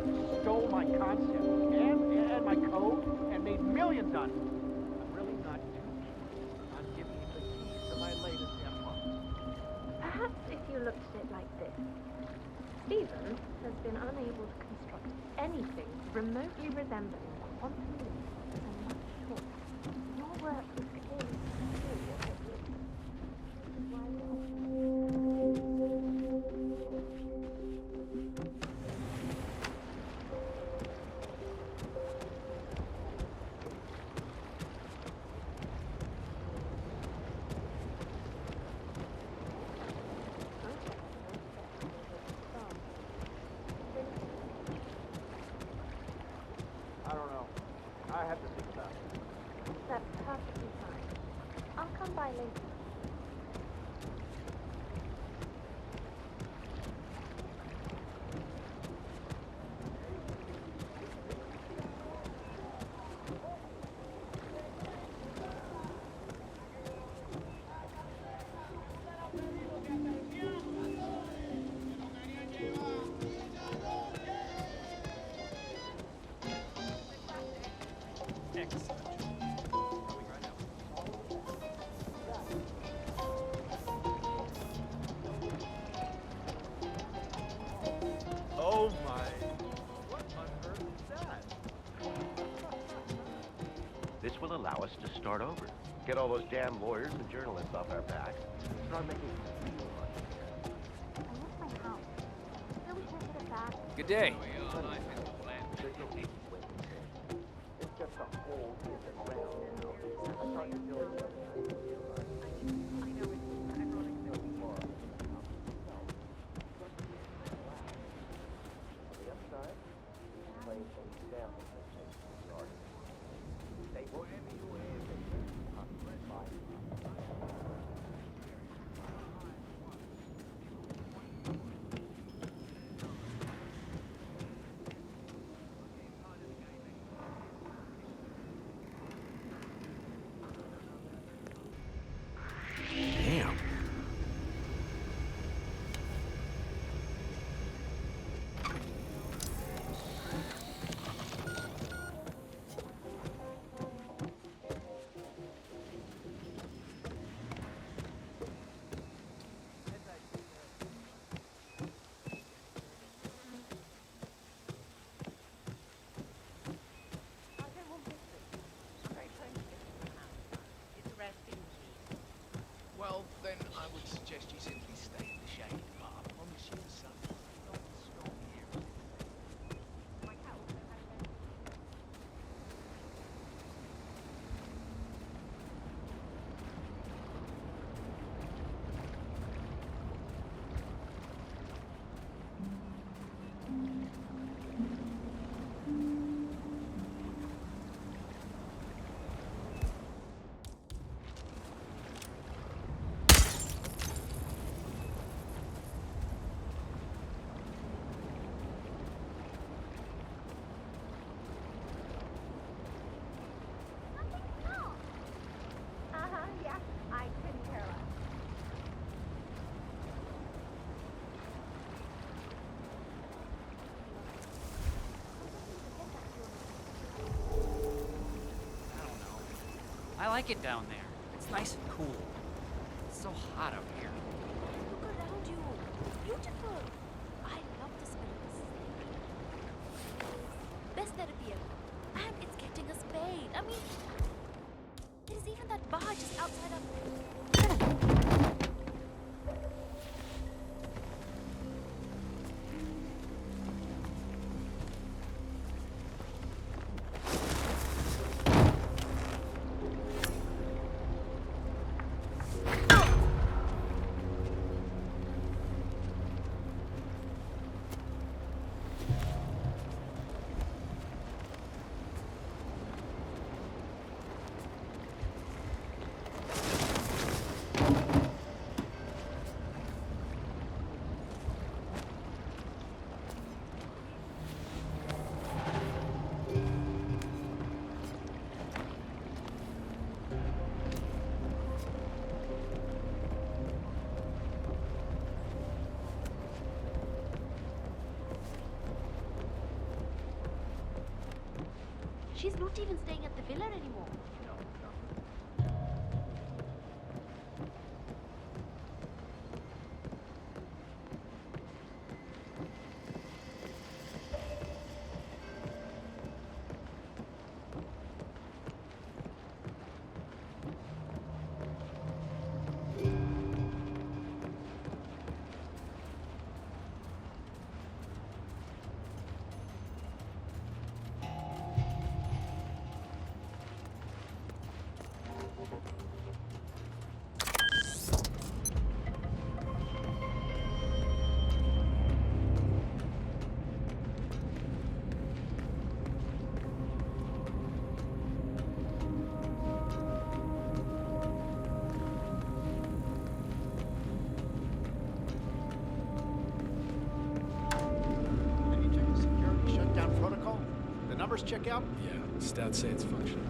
stole my concept and my code and made millions on it. I'm really not too keen on giving him the keys to my latest empire. Perhaps if you looked at it like this, Stephen has been unable to construct anything remotely resembling quantum leap and much shorter. Your work is clearly superior to his. This is why I don't know. I have to think about it. That's perfectly fine. I'll come by later. Oh my. What on earth is that? This will allow us to start over. Get all those damn lawyers and journalists off our backs. Start making real money. I left my house. So we can't get it back. Good day. It's just a hole in the ground. I thought you built it. I know it's ironic that we are. On the upside, playing some examples that take started. They whatever you have, they Damn. Well, then I would suggest you simply stay in the shade. But I promise you, son, not strong here. Yeah, I couldn't care less. I like it down there. It's nice and cool. It's so hot up here. Look around you. Beautiful. I love the smell of the sea. Best therapy ever. And it's getting us paid. I mean, there's even that bar just outside our... She's not even staying at the villa anymore. Check out? Yeah, stats say it's functional.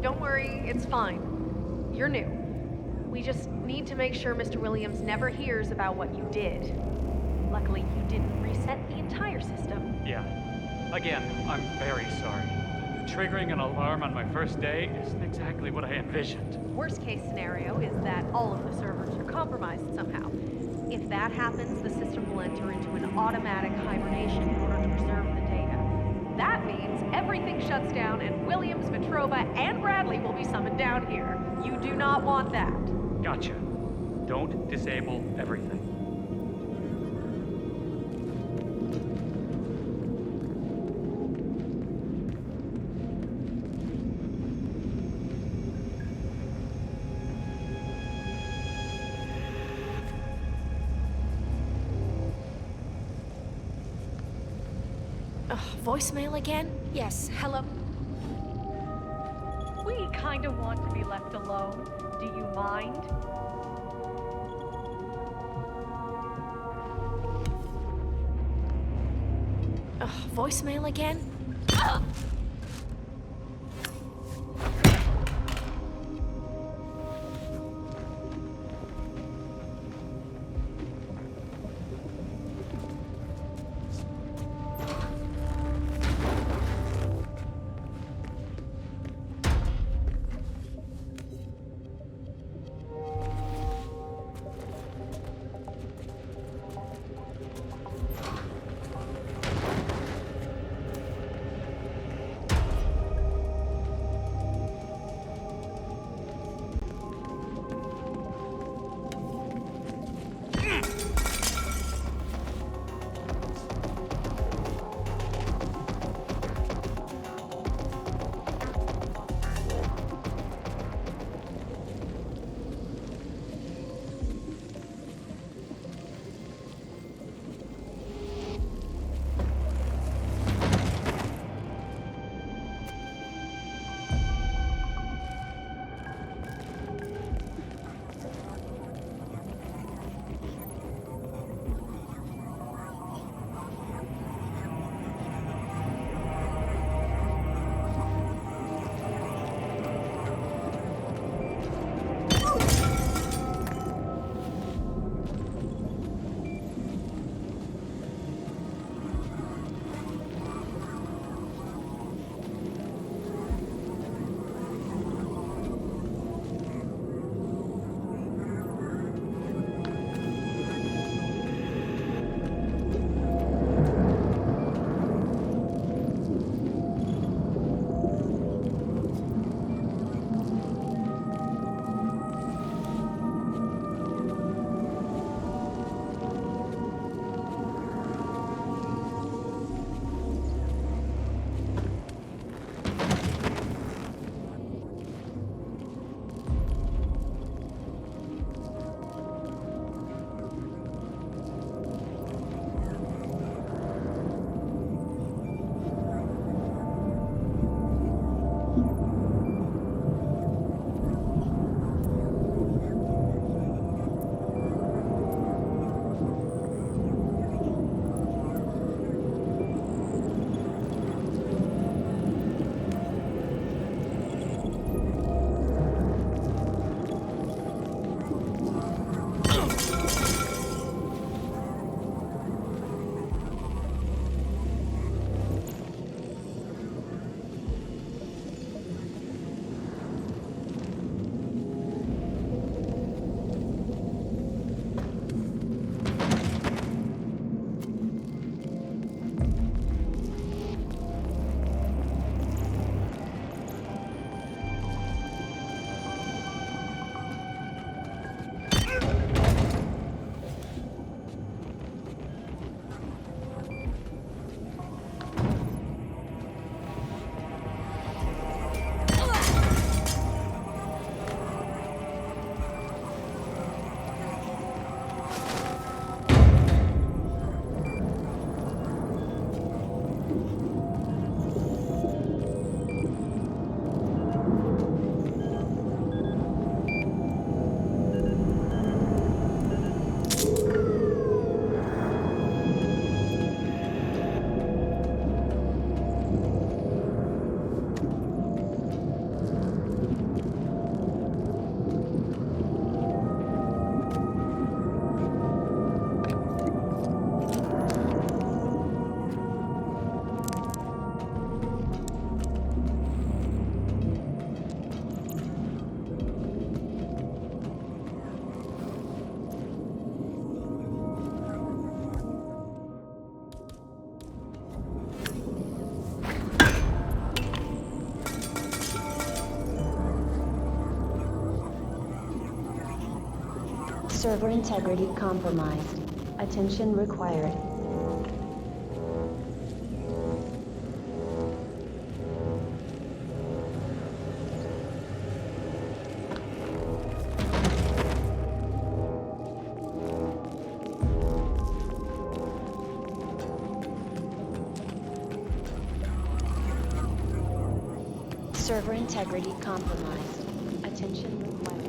Don't worry, it's fine. You're new. We just need to make sure Mr. Williams never hears about what you did. Luckily, you didn't reset the entire system. Yeah. Again, I'm very sorry. Triggering an alarm on my first day isn't exactly what I envisioned. Worst case scenario is that all of the servers are compromised somehow. If that happens, the system will enter into an automatic hibernation in order to preserve the data. That means everything shuts down and Williams, Petrova, and Bradley will be summoned down here. You do not want that. Gotcha. Don't disable everything. Voicemail again? Yes, hello. We kind of want to be left alone. Do you mind? Voicemail again? Server integrity compromised. Attention required. Server integrity compromised. Attention required.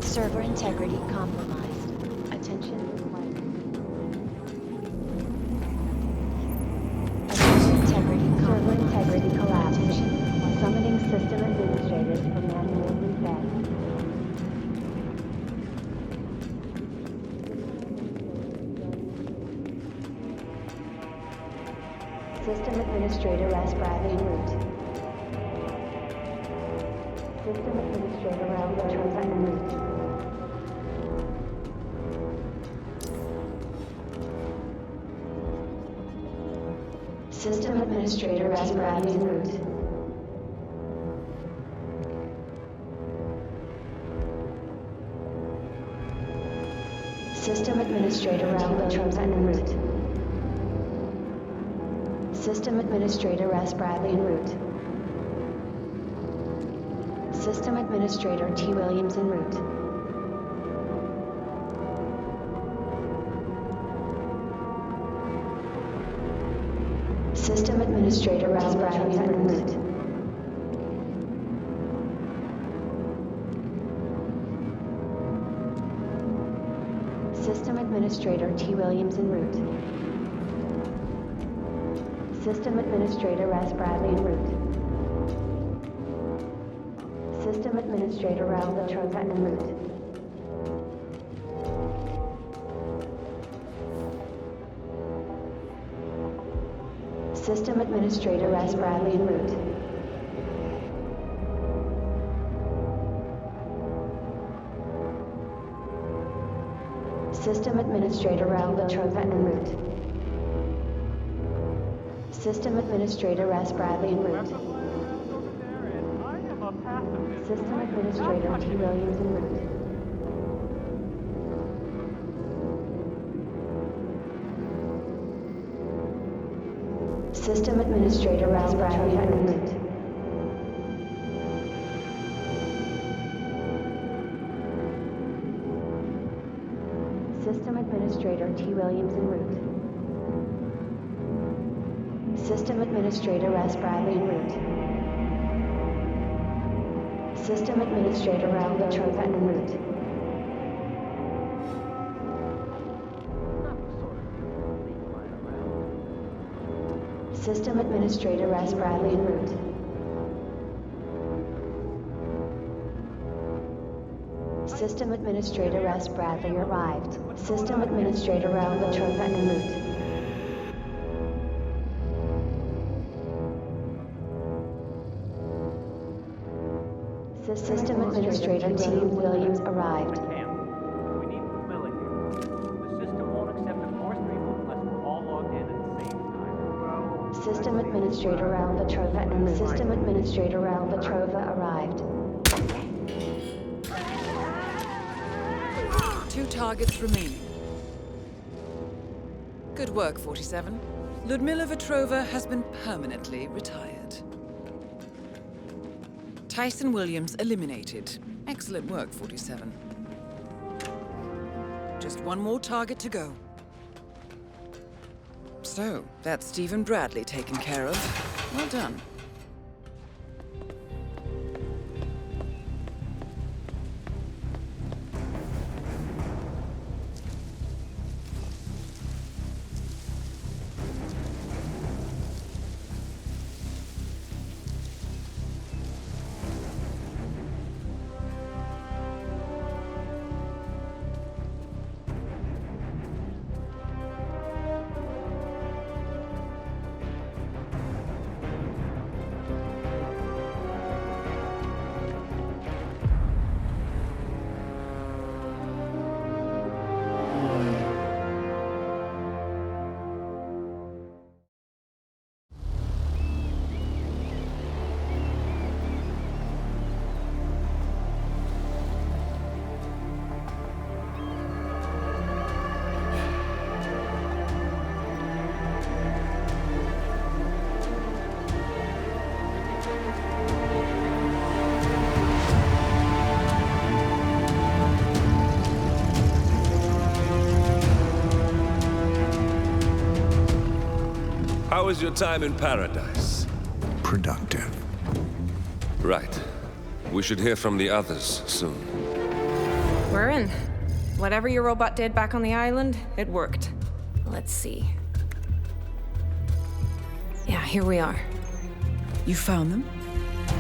Server integrity compromised. Attention required. Server integrity collapsed. Summoning system administrators for manual reset. System administrator as Bradley root. System administrator around the transit route. System administrator as Bradley root. System administrator around the transit route. System administrator S. Bradley en route. System administrator T. Williams en route. System administrator S. Bradley en route. System administrator T. Williams en route. System Administrator S. Bradley en route. System Administrator Raul Betrosa en route. System Administrator S. Bradley en route. System Administrator Raul Betrosa en route. System Administrator S. Bradley en route. System Administrator T. Williams en route. System Administrator S. Bradley en route. System Administrator T. Williams en route. System Administrator S. Bradley en route. System Administrator Raul Betrosa en route. System Administrator S. Bradley en route. System Administrator S. Bradley arrived. System Administrator Raul Betrosa en route. System Administrator T. Williams arrived. We need humility. The system won't accept a forced reboot unless we're all logged in at the same time. System Administrator Raul Betrova and System Administrator Raul Betrova arrived. 2 targets remaining. Good work, 47. Ludmila Vetrova has been permanently retired. Tyson Williams eliminated. Excellent work, 47. Just 1 more target to go. So, that's Stephen Bradley taken care of. Well done. was your time in paradise? Productive. Right. We should hear from the others soon. We're in. Whatever your robot did back on the island, it worked. Let's see. Yeah, here we are. You found them?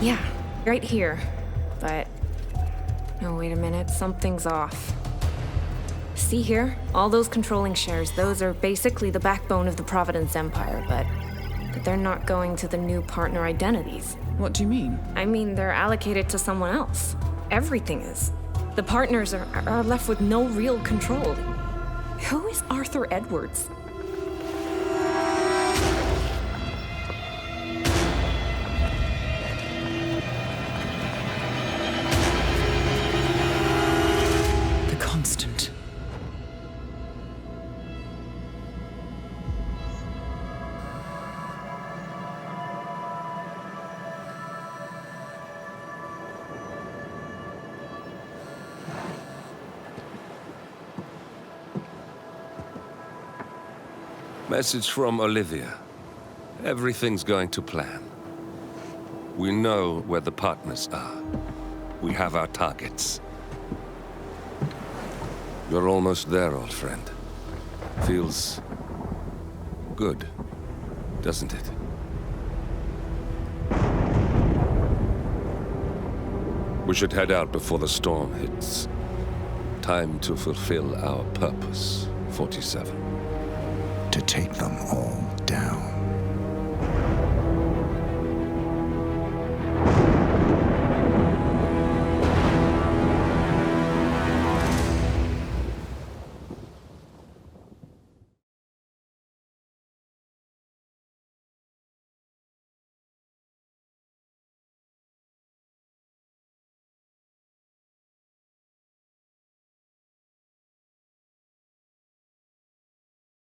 Yeah, right here. But... oh, wait a minute. Something's off. See here? All those controlling shares, those are basically the backbone of the Providence Empire, but they're not going to the new partner identities. What do you mean? I mean, they're allocated to someone else. Everything is. The partners are left with no real control. Who is Arthur Edwards? The Constant. Message from Olivia. Everything's going to plan. We know where the partners are. We have our targets. You're almost there, old friend. Feels good, doesn't it? We should head out before the storm hits. Time to fulfill our purpose, 47. To take them all.